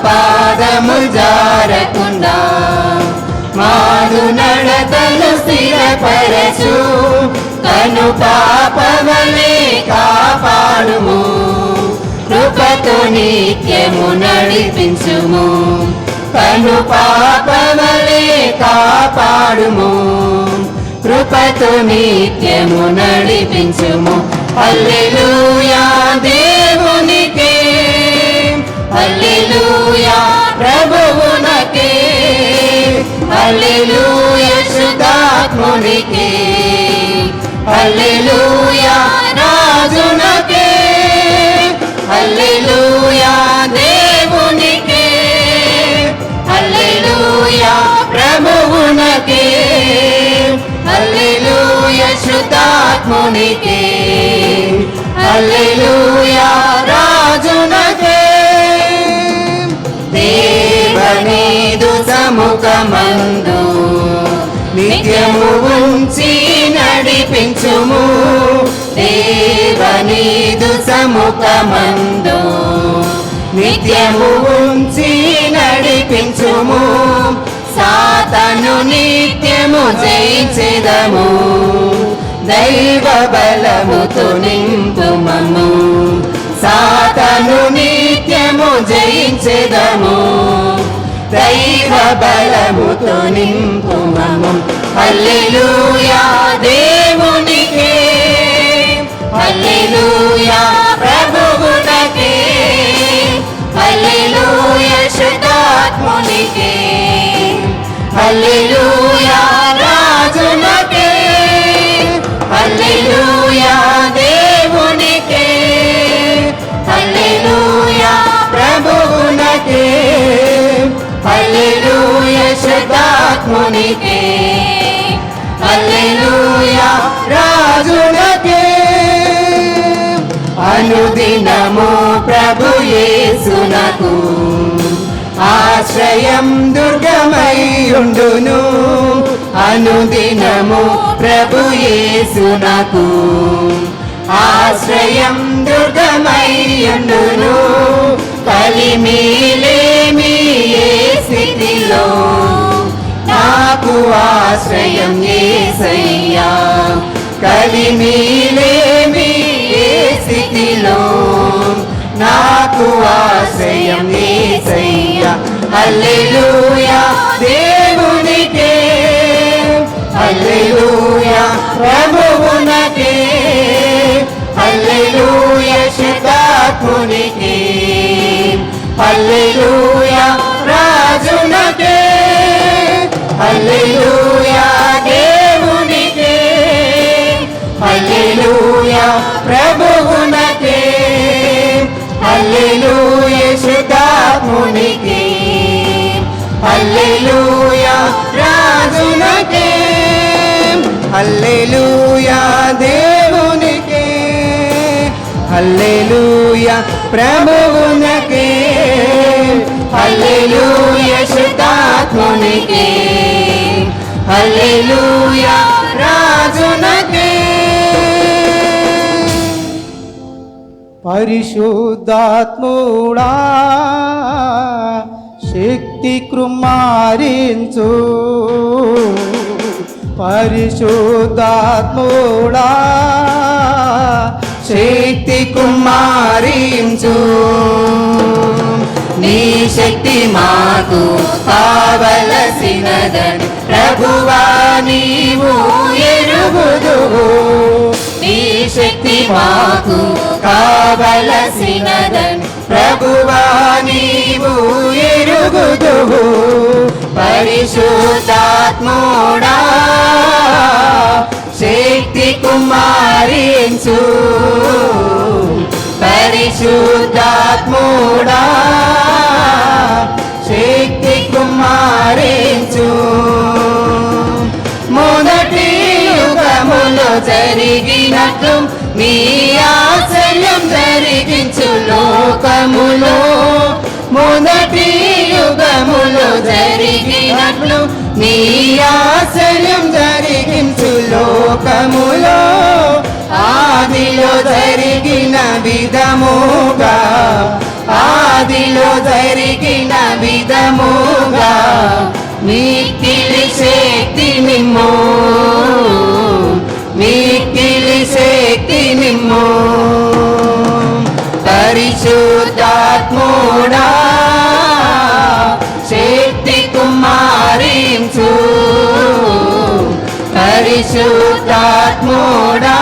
పాదములు జారకుండా మాదు నడతలు స్థిరపరచు. కను పాపవలే కాపాడుము, కృపతో నిత్యము నడిపించుము. కను పాపవలే కాపాడుము, కృపతో నిత్యము నడిపించుము. హల్లెలూయా దేవునికే, హల్లెలూయా ప్రభువునకే, హల్లెలూయా శుద్ధాత్మునికే, హల్లెలూయా రాజునకే, హల్లెలూయా దేవునికే, హల్లెలూయా ప్రభువునకే, హల్లెలూయా పరిశుద్ధాత్మునికే హల్లెలూయా రాజునకే దేవనీదు సముఖమందు నిత్యము ఉంచి నడిపించుము దేవనీదు సముఖమందు నిత్యము ఉంచి నడిపించుము సాతాను నిత్యము జయించెదము దైవ బలముతో నింపుమము సాతాను నిత్యము జయించెదము దైవ బలముతో నింపుమము హల్లెలూయా దేవునికే హల్లెలూయా ప్రభువునకే హల్లెలూయా శుద్ధాత్మునికే హల్లెలూయా రాజునకే హల్లెలూయా దేవునికే హల్లెలూయా ప్రభువునకే హల్లెలూయా శుద్ధాత్మునికే హల్లెలూయా రాజునకే అనుదినము ప్రభు యేసునకు ఆశ్రయం దుర్గమయ్యుండును అనుదినము ప్రభు యేసునకు ఆశ్రయం దుర్గమయ్యుండును కలిమిలేమి ఏ స్థితిలో నాకు ఆశ్రయం యేసయ్యా కలిమిలేమి ఏ స్థితిలో నాకు ఆశ్రయం యేసయ్యా హల్లెలూయా దేవునికే హల్లెలూయా ప్రభువునకే హల్లెలూయా శుద్ధాత్మునికే హల్లెలూయా రాజునకే హల్లెలూయా దేవునికే హల్లెలూయా ప్రభువునకే హల్లెలూయా శుద్ధాత్మునికే హల్లెలూయా రాజునకే హల్లెలూయా దేవునికే హల్లెలూయా ప్రభువునకే హల్లెలూయా శుద్ధాత్మునికే హల్లెలూయా రాజునకే పరిశుద్ధాత్ముడా శక్తి కృమారించు పరిశుద్ధాత్ముడా శక్తి కుమారించు నీ శక్తి మాకు కావలసినదని ప్రభువా నీవు ఎరుగుదువు నీ శక్తి మాకు కావలసినదని ప్రభువా నీవు ఎరుగుదువు పరిశుద్ధాత్ముడా శక్తి కుమారించు పరిశుద్ధాత్ముడా శక్తి కుమారించు మొదటి యుగములో జరిగినట్లు నీ ఆశ్చర్యం జరిగించు లోకములో మొదటి యుగములో జరిగినట్లు నీ ఆశ్చర్యం జరిగించు లోకములో ఆదిలో జరిగిన విధముగా ఆదిలో జరిగిన విధముగా మిక్కిలి శక్తి నిమ్ము మిక్కిలి శక్తి నిమ్ము పరిశుద్ధాత్ముడా శక్తి కుమారించు పరిశుద్ధాత్ముడా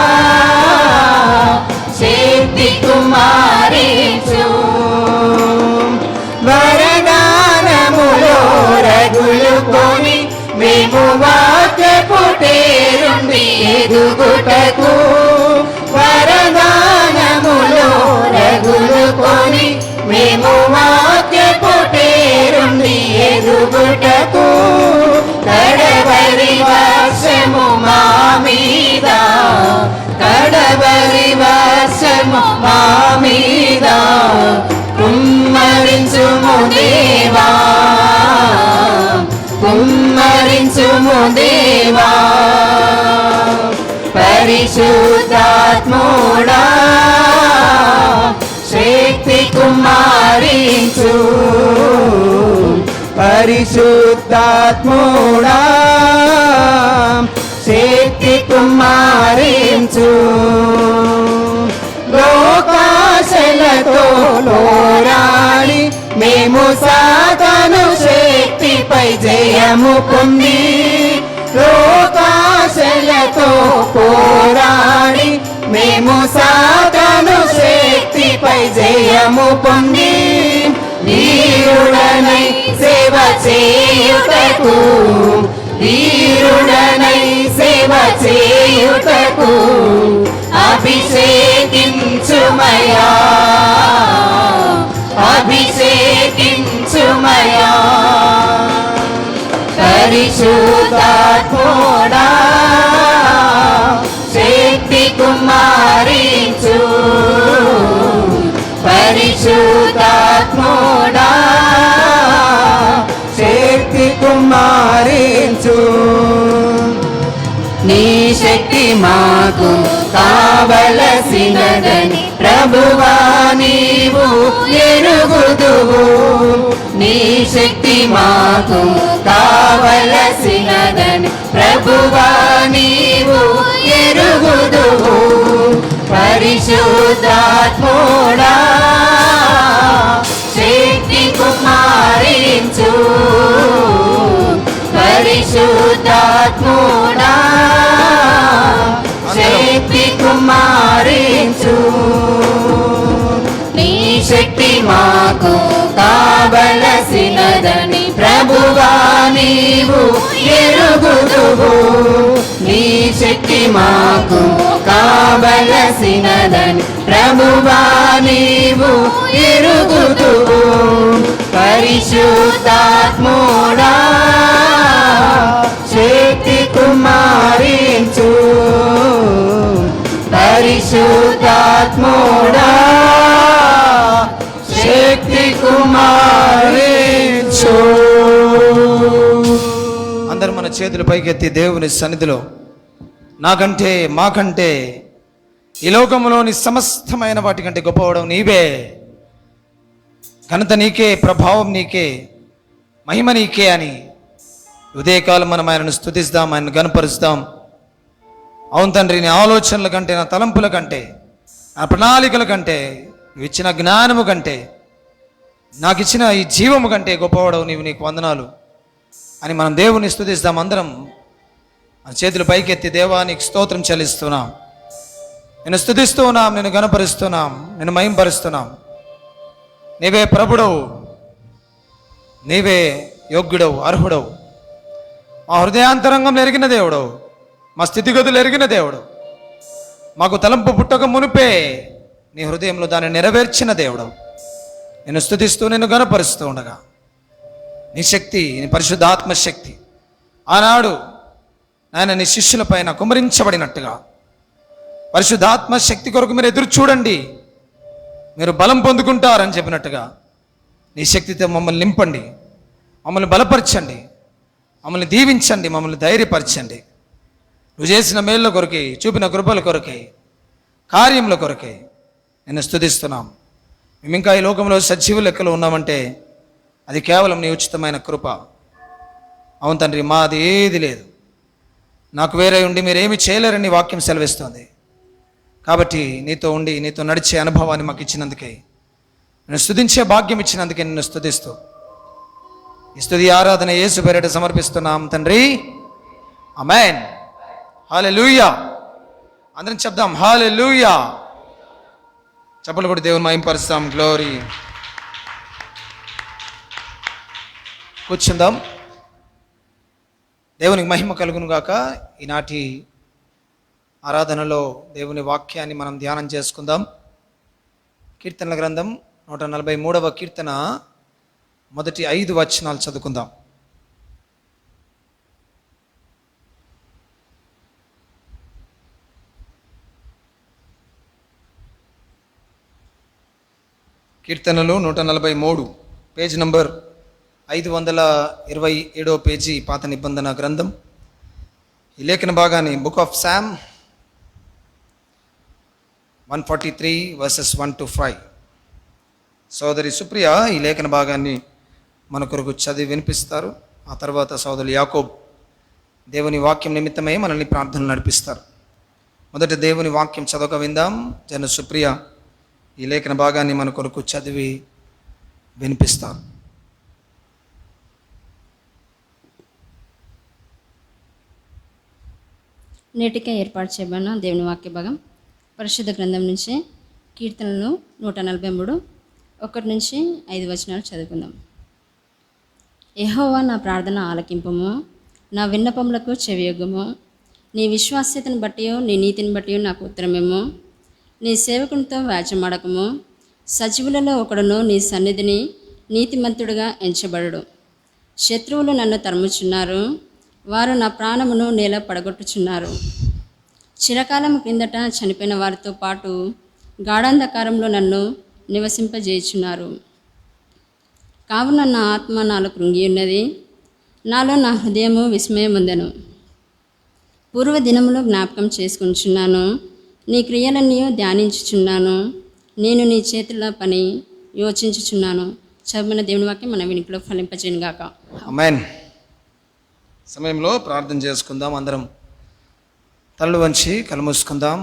శక్తి కుమారించు వరదానములో రగులుకొని మేము వాక్యపు తేరుండి ఎదుగుటకు వరదానములో రగులుకొని మేము వాక్యపు తేరుండి ఎదుగుటకు కడవరి వర్షము మా మీద పరిశుద్ధాత్ముడా శక్తి కుమారించు పరిశుద్ధాత్ముడా శక్తి కుమారించు లోకాశలతో పోరాడి మేము సాతాను శక్తిపై జయము పొంది లోకాశలతో పోరాడి మేము సాతాను శక్తిపై జయము పొంది వీరుడనై సేవ చేయుటకు వీరుడనై సేవ చేయుటకు అభిషేకించుమయా అభిషేకించుమయా పరిశుద్ధాత్ముడా శక్తి కుమారించు పరిశుద్ధాత్ముడా శక్తి కుమారించు నీ శక్తి మాకు కావలసినదని ప్రభువా నీవు ఎరుగుదువు నీ శక్తి మాకు కావలసినదని ప్రభువా నీవు ఎరుగుదువు పరిశుద్ధాత్ముడా శక్తి కుమారించు పరిశుద్ధాత్ముడా శక్తి కుమారించు నీ శక్తి మాకు కావలసినదని ప్రభువా నీవు ఎరుగుదువు నీ శక్తి మాకు కావలసినదని ప్రభువా నీవు ఎరుగుదువు పరిశుద్ధాత్ముడా శక్తి కుమారించు పరిశుద్ధాత్ముడా శక్తి కుమారించు అందరూ మన చేతులు పైకెత్తి దేవుని సన్నిధిలో నాకంటే మాకంటే ఈ లోకంలోని సమస్తమైన వాటికంటే గొప్పవడం నీవే, ఘనత నీకే, ప్రభావం నీకే, మహిమ నీకే అని ఉదయకాలం మనం ఆయనను స్తుతిస్తాం, ఆయనను గణపరుస్తాం. అవును తండ్రి, నీ ఆలోచనల కంటే, నా తలంపుల కంటే, నా ప్రణాళికల కంటే, నువ్వు ఇచ్చిన జ్ఞానము కంటే, నాకు ఇచ్చిన ఈ జీవము కంటే గొప్పవాడవు నీవు, నీకు వందనాలు అని మనం దేవుని స్తుతిస్తాం. అందరం మన చేతులు పైకెత్తి దేవా నీకు స్తోత్రం చెల్లిస్తున్నాం, నేను స్తుతిస్తూ ఉన్నాం, నేను గణపరుస్తున్నాం, నేను మహింపరుస్తున్నాం. నీవే ప్రభుడవు, నీవే యోగ్యుడవు, అర్హుడవు, మా హృదయాంతరంగం ఎరిగిన దేవుడవు, మా స్థితిగతులు ఎరిగిన దేవుడు, మాకు తలంపు పుట్టక మునిపే నీ హృదయంలో దాన్ని నెరవేర్చిన దేవుడు. నేను స్తుతిస్తూ నేను గణపరుస్తూ ఉండగా నీ శక్తి, నీ పరిశుద్ధాత్మ శక్తి ఆనాడు ఆయన నీ శిష్యుల పైన కుమ్మరించబడినట్టుగా పరిశుద్ధాత్మ శక్తి కొరకు మీరు ఎదురు చూడండి, మీరు బలం పొందుకుంటారని చెప్పినట్టుగా నీ శక్తితో మమ్మల్ని నింపండి, మమ్మల్ని బలపరచండి, మమ్మల్ని దీవించండి, మమ్మల్ని ధైర్యపరచండి. నువ్వు చేసిన మేళ్ళ కొరకే, చూపిన కృపల కొరకే, కార్యముల కొరకే నేను స్తుతిస్తున్నాం. మేము ఇంకా ఈ లోకంలో సజీవ లెక్కలో ఉన్నామంటే అది కేవలం నీ ఉచితమైన కృప. అవును తండ్రి, మాది ఏది లేదు, నాకు వేరే ఉండి మీరేమి చేయలేరని వాక్యం సెలవిస్తుంది. కాబట్టి నీతో ఉండి నీతో నడిచే అనుభవాన్ని మాకు ఇచ్చినందుకే, నేను స్తుతించే భాగ్యం ఇచ్చినందుకే నిన్ను స్తుతిస్తూ ఈ స్తుతి ఆరాధన యేసు పేరిట సమర్పిస్తున్నాం తండ్రి, ఆమేన్. హల్లెలూయా. అందరం చెప్దాం హల్లెలూయా. చప్పట్లు కొట్టి దేవుని మహింపరుస్తాం. గ్లోరీ. కూర్చుందాం. దేవునికి మహిమ కలుగును గాక. ఈనాటి ఆరాధనలో దేవుని వాక్యాన్ని మనం ధ్యానం చేసుకుందాం. కీర్తనల గ్రంథం 143వ కీర్తన మొదటి 5 వచనాలు చదువుకుందాం. కీర్తనలు 143, పేజ్ నంబర్ 527 పేజీ, పాత నిబంధన గ్రంథం. ఈ లేఖన భాగాన్ని book of Sam 143 verses 1 to 5. సోదరి సుప్రియ ఈ లేఖన భాగాన్ని మన కొరకు చదివి వినిపిస్తారు. ఆ తర్వాత సోదరులు యాకోబ్ దేవుని వాక్యం నిమిత్తమై మనల్ని ప్రార్థనలు నడిపిస్తారు. మొదట దేవుని వాక్యం చదవక విందాం. జన సుప్రియ ఈ లేఖన భాగాన్ని మన కొరకు చదివి వినిపిస్తారు. నేటికే ఏర్పాటు చేయబడిన దేవుని వాక్య భాగం పరిశుద్ధ గ్రంథం నుంచి కీర్తనలు 143 1 నుంచి 5 వచనాలు చదువుకుందాం. యెహోవా నా ప్రార్థన ఆలకింపుము, నా విన్నపములకు చెవియొగ్గుము. నీ విశ్వాస్యతను బట్టి నీ నీతిని బట్టి నాకు ఉత్తరమేమో. నీ సేవకునితో వ్యాజ్యమాడకము. సజీవులలో ఒకడును నీ సన్నిధిని నీతిమంతుడుగా ఎంచబడడు. శత్రువులు నన్ను తరుముచున్నారు, వారు నా ప్రాణమును నేల పడగొట్టుచున్నారు. చిరకాలం క్రిందట చనిపోయిన వారితో పాటు గాఢాంధకారంలో నన్ను నివసింపజేయుచున్నారు. కావున నా ఆత్మ నాలో కృంగి ఉన్నది, నాలో నా హృదయము విస్మయముందెను. పూర్వ దినములో జ్ఞాపకం చేసుకుంటున్నాను, నీ క్రియలన్నీ ధ్యానించుచున్నాను. నేను నీ చేతుల పని యోచించుచున్నాను. చదివిన దేవుని వాక్యం మన వినికిలో ఫలింపచేయను గాక. ఆమేన్. సమయంలో ప్రార్థన చేసుకుందాం. అందరం తలలు వంచి కళ్ళు మూసుకుందాం.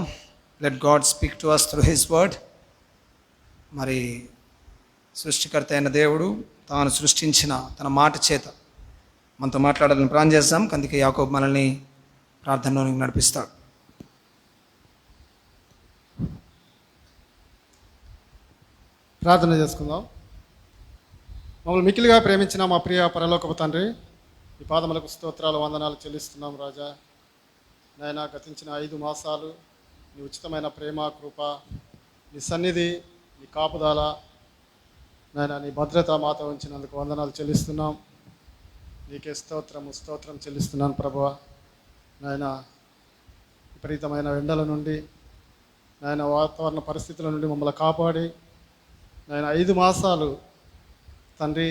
Let God speak to us through his word. మరి సృష్టికర్త అయిన దేవుడు తాను సృష్టించిన తన మాట చేత మనతో మాట్లాడాలని ప్రార్థన చేద్దాం. అందుకే యాకోబు మనల్ని ప్రార్థనలోనికి నడిపిస్తాడు. ప్రార్థన చేసుకుందాం. మమ్మల్ని మిక్కిలిగా ప్రేమించిన మా ప్రియ పరలోకపు తండ్రి, ఈ పాదములకు స్తోత్రాలు వందనాలు చెల్లిస్తున్నాం రాజా. నాయన గతించిన 5 మాసాలు నీ ఉచితమైన ప్రేమ కృప, నీ సన్నిధి, నీ కాపుదల, నాయన నీ భద్రత మాతో ఉంచినందుకు వందనాలు చెల్లిస్తున్నాం. నీకే స్తోత్రం చెల్లిస్తున్నాను ప్రభువా. నాయన విపరీతమైన ఎండల నుండి, నాయన వాతావరణ పరిస్థితుల నుండి మమ్మల్ని కాపాడి, నాయన 5 మాసాలు తండ్రి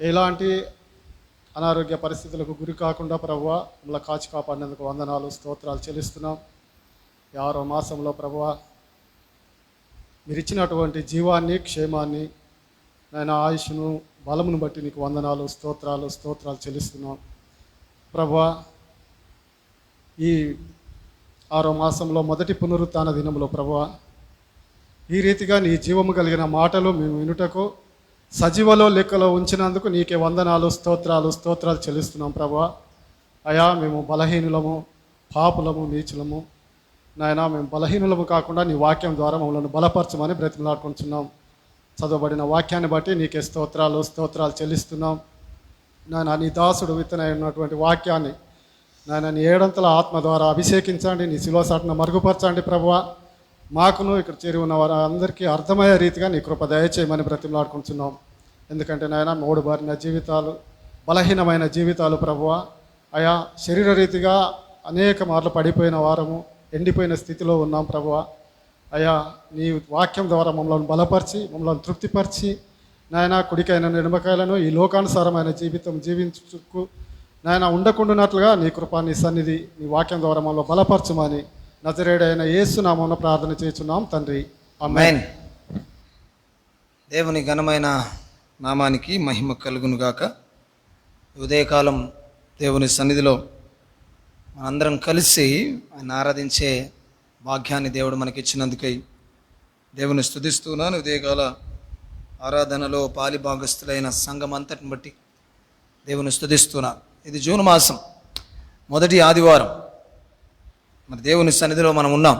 ఎలాంటి అనారోగ్య పరిస్థితులకు గురి కాకుండా ప్రభువా మమ్మల్ని కాచి కాపాడినందుకు వందనాలు స్తోత్రాలు చెల్లిస్తున్నాం. 6వ మాసంలో ప్రభువా మీరు ఇచ్చినటువంటి జీవాన్ని, క్షేమాన్ని, నాయన ఆయుష్ను, బలమును బట్టి నీకు వందనాలు స్తోత్రాలు చెల్లిస్తున్నాం ప్రభువా. ఈ 6వ మాసంలో మొదటి పునరుత్థాన దినంలో ప్రభువా ఈ రీతిగా నీ జీవము కలిగిన మాటలు మేము వినుటకు సజీవలో లెక్కలో ఉంచినందుకు నీకే వందనాలు స్తోత్రాలు చెల్లిస్తున్నాం ప్రభువా. అయా మేము బలహీనులము, పాపులము, నీచులము. నాయన మేము బలహీనులము కాకుండా నీ వాక్యం ద్వారా మమ్మల్ని బలపరచమని బ్రతిమలాడుకుంటున్నాం. చదవబడిన వాక్యాన్ని బట్టి నీకే స్తోత్రాలు చెల్లిస్తున్నాం. నాయన నీ దాసుడు విత్తనై ఉన్నటువంటి వాక్యాన్ని నాయన నీ 7 ఆత్మ ద్వారా అభిషేకించండి, నీ శిలువ సాటున మరుగుపరచండి ప్రభువా. మాకును ఇక్కడ చేరి ఉన్న వారు అందరికీ అర్థమయ్యే రీతిగా నీ కృప దయచేయమని బ్రతిమలాడుకుంటున్నాం. ఎందుకంటే నాయన మోడుబారిన జీవితాలు, బలహీనమైన జీవితాలు ప్రభువా. అయా శరీర రీతిగా అనేక మార్లు పడిపోయిన వారము, ఎండిపోయిన స్థితిలో ఉన్నాం ప్రభువా. అయా నీ వాక్యం ద్వారా మమ్మల్ని బలపరిచి, మమ్మల్ని తృప్తిపరిచి, నాయన కుడికైన నిమ్మకాయలను ఈ లోకానుసారమైన జీవితం జీవించుకు నాయన ఉండకుండానట్లుగా నీ కృప, నీ సన్నిధి, నీ వాక్యం ద్వారా మమ్మల్ని బలపరచమని నజరేయుడైన యేసు నామమున ప్రార్థన చేస్తున్నాం తండ్రి. ఆమేన్. దేవుని ఘనమైన నామానికి మహిమ కలుగునుగాక. ఉదయకాలం దేవుని సన్నిధిలో మనందరం కలిసి ఆయన ఆరాధించే భాగ్యాన్ని దేవుడు మనకిచ్చినందుకై దేవుని స్తుతిస్తున్నాను. ఉదయకాల ఆరాధనలో పాలిభాగస్తులైన సంఘం అంతటిని బట్టి దేవుని స్తుతిస్తున్నాను. ఇది జూన్ మాసం మొదటి ఆదివారం. మరి దేవుని సన్నిధిలో మనం ఉన్నాం.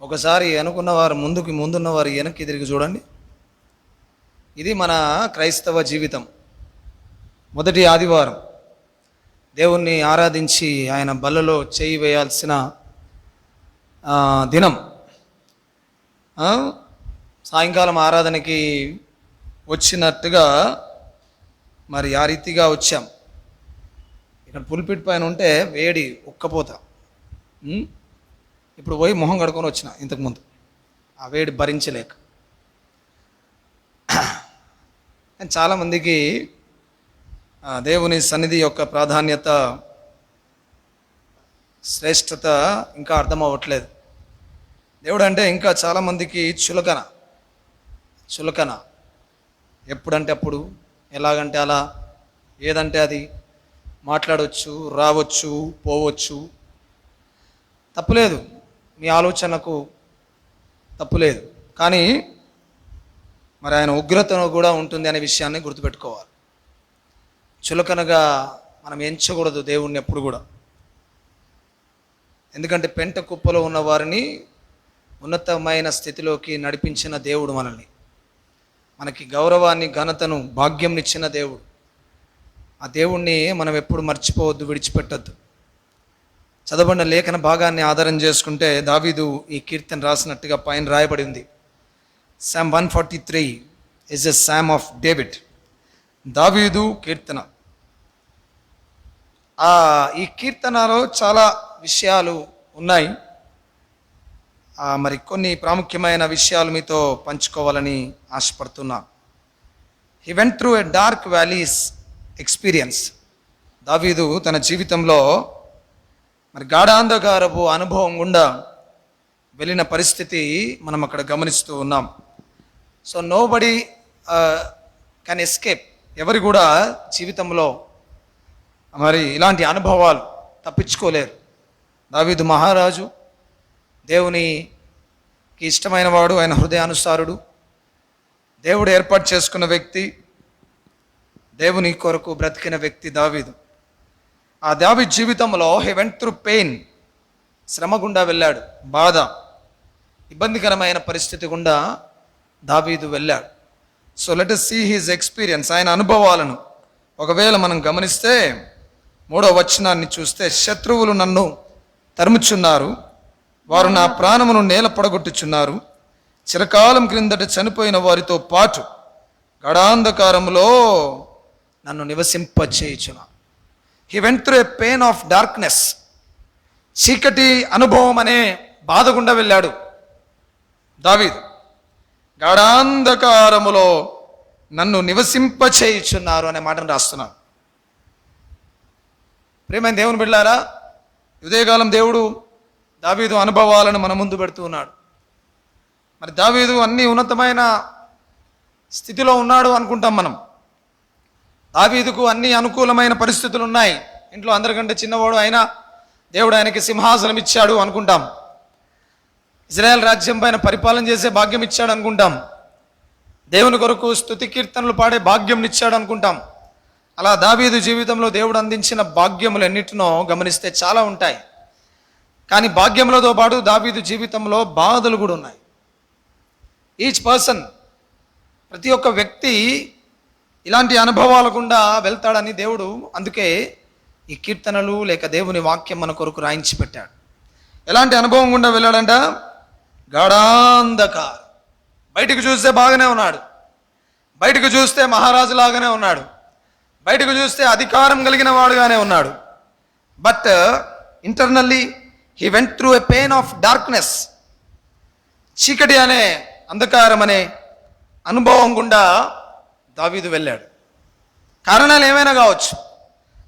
ఒకసారి అనుకున్న వారు ముందున్న వారు వెనక్కి తిరిగి చూడండి. ఇది మన క్రైస్తవ జీవితం. మొదటి ఆదివారం దేవుణ్ణి ఆరాధించి ఆయన బల్లలో చేయి వేయాల్సిన దినం. సాయంకాలం ఆరాధనకి వచ్చినట్టుగా మరి ఆ రీతిగా వచ్చాం. ఇక్కడ పుల్పిట్ పైన ఉంటే వేడి ఉక్కపోత. ఇప్పుడు పోయి మొహం కడుక్కొని వచ్చిన ఇంతకుముందు ఆ వేడి భరించలేక. చాలామందికి దేవుని సన్నిధి యొక్క ప్రాధాన్యత, శ్రేష్టత ఇంకా అర్థం అవ్వట్లేదు. దేవుడు అంటే ఇంకా చాలామందికి చులకన. ఎప్పుడంటే అప్పుడు, ఎలాగంటే అలా, ఏదంటే అది మాట్లాడవచ్చు, రావచ్చు, పోవచ్చు. తప్పులేదు, మీ ఆలోచనకు తప్పులేదు. కానీ మరి ఆయన ఉగ్రతను కూడా ఉంటుంది అనే విషయాన్ని గుర్తుపెట్టుకోవాలి. చులకనగా మనం ఎంచకూడదు దేవుణ్ణి ఎప్పుడు కూడా. ఎందుకంటే పెంట కుప్పలో ఉన్న వారిని ఉన్నతమైన స్థితిలోకి నడిపించిన దేవుడు మనకి గౌరవాన్ని, ఘనతను, భాగ్యంనిచ్చిన దేవుడు. ఆ దేవుణ్ణి మనం ఎప్పుడు మర్చిపోవద్దు, విడిచిపెట్టద్దు. చదవబడిన లేఖన భాగాన్ని ఆధారం చేసుకుంటే దావీదు ఈ కీర్తన రాసినట్టుగా పైన రాయబడి ఉంది. Psalm 143 is a psalm of David. దావీదు కీర్తన. ఈ కీర్తనలో చాలా విషయాలు ఉన్నాయి. మరి కొన్ని ప్రాముఖ్యమైన విషయాలు మీతో పంచుకోవాలని ఆశపడుతున్నా. He went through a dark valleys experience. Daveedu తన జీవితంలో మరి గాఢాంధకారపు అనుభవం గుండా వెళ్ళిన పరిస్థితి మనం అక్కడ గమనిస్తూ ఉన్నాం. So nobody can escape. ఎవరు కూడా జీవితంలో మరి ఇలాంటి అనుభవాలు తప్పించుకోలేరు. దావీదు మహారాజు, దేవునికి ఇష్టమైన వాడు, ఆయన హృదయానుసారుడు, దేవుడు ఏర్పాటు చేసుకున్న వ్యక్తి, దేవుని కొరకు బ్రతికిన వ్యక్తి దావీదు. ఆ దావీదు జీవితంలో హీ వెంట్ త్రూ పెయిన్, శ్రమ గుండా వెళ్ళాడు, బాధ, ఇబ్బందికరమైన పరిస్థితి గుండా దావీదు వెళ్ళాడు. So let us see his experience, ఆయన అనుభవాలను ఒకవేళ మనం గమనిస్తే 3వ వచనాన్ని చూస్తే, శత్రువులు నన్ను తరుముచున్నారు, వారు నా ప్రాణమును నేల పడగొట్టుచున్నారు, చిరకాలం క్రిందట చనిపోయిన వారితో పాటు గడాంధకారములో నన్ను నివసింపచేయుచున్నారు. He went through a pain of darkness. చీకటి అనుభవం అనే బాధ గుండా వెళ్ళాడు దావీదు. గాఢాంధకారములో నన్ను నివసింపచేయుచున్నారు అనే మాటను రాస్తున్నాను. ప్రియమైన దేవుని బిడ్డలారా, ఉదయకాలం దేవుడు దావీదు అనుభవాలను మన ముందు పెడుతూ ఉన్నాడు. మరి దావీదు అన్ని ఉన్నతమైన స్థితిలో ఉన్నాడు అనుకుంటాం మనం. దావీదుకు అన్ని అనుకూలమైన పరిస్థితులు ఉన్నాయి. ఇంట్లో అందరికంటే చిన్నవాడు అయినా దేవుడు ఆయనకి సింహాసనం ఇచ్చాడు అనుకుంటాం. ఇజ్రాయెల్ రాజ్యం పైన పరిపాలన చేసే భాగ్యం ఇచ్చాడు అనుకుంటాం. దేవుని కొరకు స్తుతి కీర్తనలు పాడే భాగ్యం ఇచ్చాడు అనుకుంటాం. అలా దావీదు జీవితంలో దేవుడు అందించిన భాగ్యములు ఎన్నిటినో గమనిస్తే చాలా ఉంటాయి. కానీ భాగ్యములతో పాటు దావీదు జీవితంలో బాధలు కూడా ఉన్నాయి. ఈచ్ పర్సన్, ప్రతి ఒక్క వ్యక్తి ఇలాంటి అనుభవాల గుండా వెళ్తాడని దేవుడు అందుకే ఈ కీర్తనలు లేక దేవుని వాక్యం మన కొరకు రాయించి పెట్టాడు. ఎలాంటి అనుభవం గుండా వెళ్ళాడంట? గాఢాంధకారం. బయటకు చూస్తే బాగానే ఉన్నాడు, బయటకు చూస్తే మహారాజు లాగానే ఉన్నాడు, బయటకు చూస్తే అధికారం కలిగిన వాడుగానే ఉన్నాడు. But internally he went through a pain of darkness. చీకటి అనే, అంధకారం అనే అనుభవం గుండా దావీదు వెళ్ళాడు. కారణాలు ఏమైనా కావచ్చు,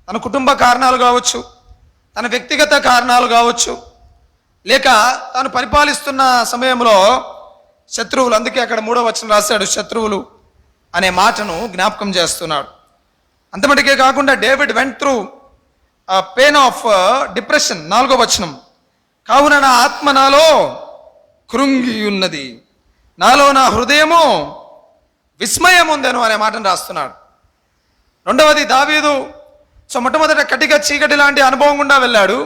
తన కుటుంబ కారణాలు కావచ్చు, తన వ్యక్తిగత కారణాలు కావచ్చు, లేక తాను పరిపాలిస్తున్న సమయంలో శత్రువులు, అందుకే అక్కడ 3వ వచనం రాశాడు, శత్రువులు అనే మాటను జ్ఞాపకం చేస్తున్నాడు. అంతమటికే కాకుండా David went through pain of depression. 4వ వచనం, కావున నా ఆత్మ నాలో కృంగి ఉన్నది, నాలో నా హృదయము విస్మయం ఉందను అనే మాటను రాస్తున్నాడు. రెండవది, దావీదు మొట్టమొదట కటిక చీకటి లాంటి అనుభవం గుండా వెళ్ళాడు.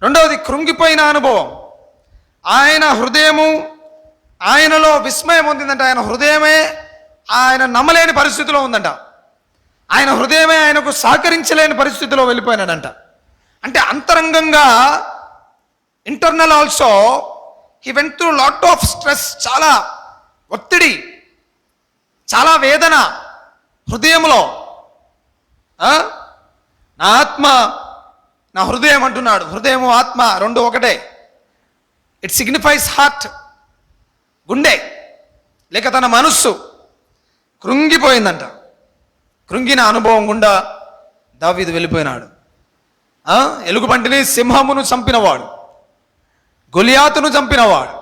రెండవది కృంగిపోయిన అనుభవం. ఆయన హృదయము, ఆయనలో విస్మయం ఉందంట. ఆయన హృదయమే ఆయన నమ్మలేని పరిస్థితిలో ఉందంట. ఆయన హృదయమే ఆయనకు సహకరించలేని పరిస్థితిలో వెళ్ళిపోయినాడంట. అంటే అంతరంగంగా, internal also he went through lot of stress. చాలా ఒత్తిడి, చాలా వేదన హృదయంలో. నా ఆత్మ, నా హృదయం అంటున్నాడు. హృదయము ఆత్మ రెండు ఒకటే. ఇట్ సిగ్నిఫైస్ హార్ట్, గుండె లేక తన మనస్సు కృంగిపోయిందంట. కృంగిన అనుభవం గుండా దావీదు వెళ్ళిపోయినాడు. ఎలుగుబంటిని, సింహమును చంపినవాడు, గొలియాతును చంపినవాడు,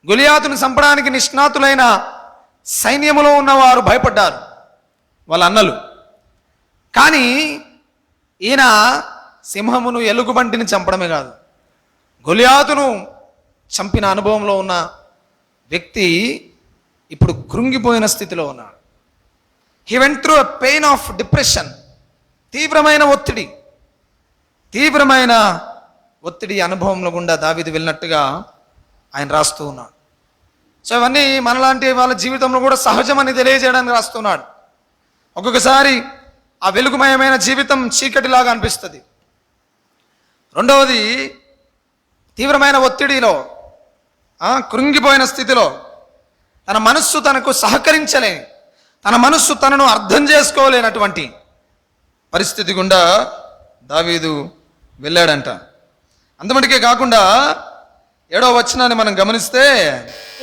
గొలియాతును చంపడానికి నిష్ణాతులైన సైన్యములో ఉన్నవారు భయపడ్డారు, వాళ్ళ అన్నలు. కానీ ఈయన సింహమును ఎలుగుబంటిని చంపడమే కాదు, గొలియాతును చంపిన అనుభవంలో ఉన్న వ్యక్తి ఇప్పుడు కృంగిపోయిన స్థితిలో ఉన్నాడు. He went through a pain of depression. తీవ్రమైన ఒత్తిడి అనుభవంలో గుండా దావీదు వెళ్ళినట్టుగా ఆయన రాస్తూ ఉన్నాడు. సో ఇవన్నీ మనలాంటి వాళ్ళ జీవితంలో కూడా సహజమని తెలియజేయడానికి రాస్తున్నాడు. ఒక్కొక్కసారి ఆ వెలుగుమయమైన జీవితం చీకటిలాగా అనిపిస్తుంది. రెండవది, తీవ్రమైన ఒత్తిడిలో కృంగిపోయిన స్థితిలో తన మనస్సు తనకు సహకరించలేని, తన మనస్సు తనను అర్థం చేసుకోలేనటువంటి పరిస్థితి గుండా దావీదు వెళ్ళాడంట. అంతమటికే కాకుండా 7వ వచనాన్ని మనం గమనిస్తే,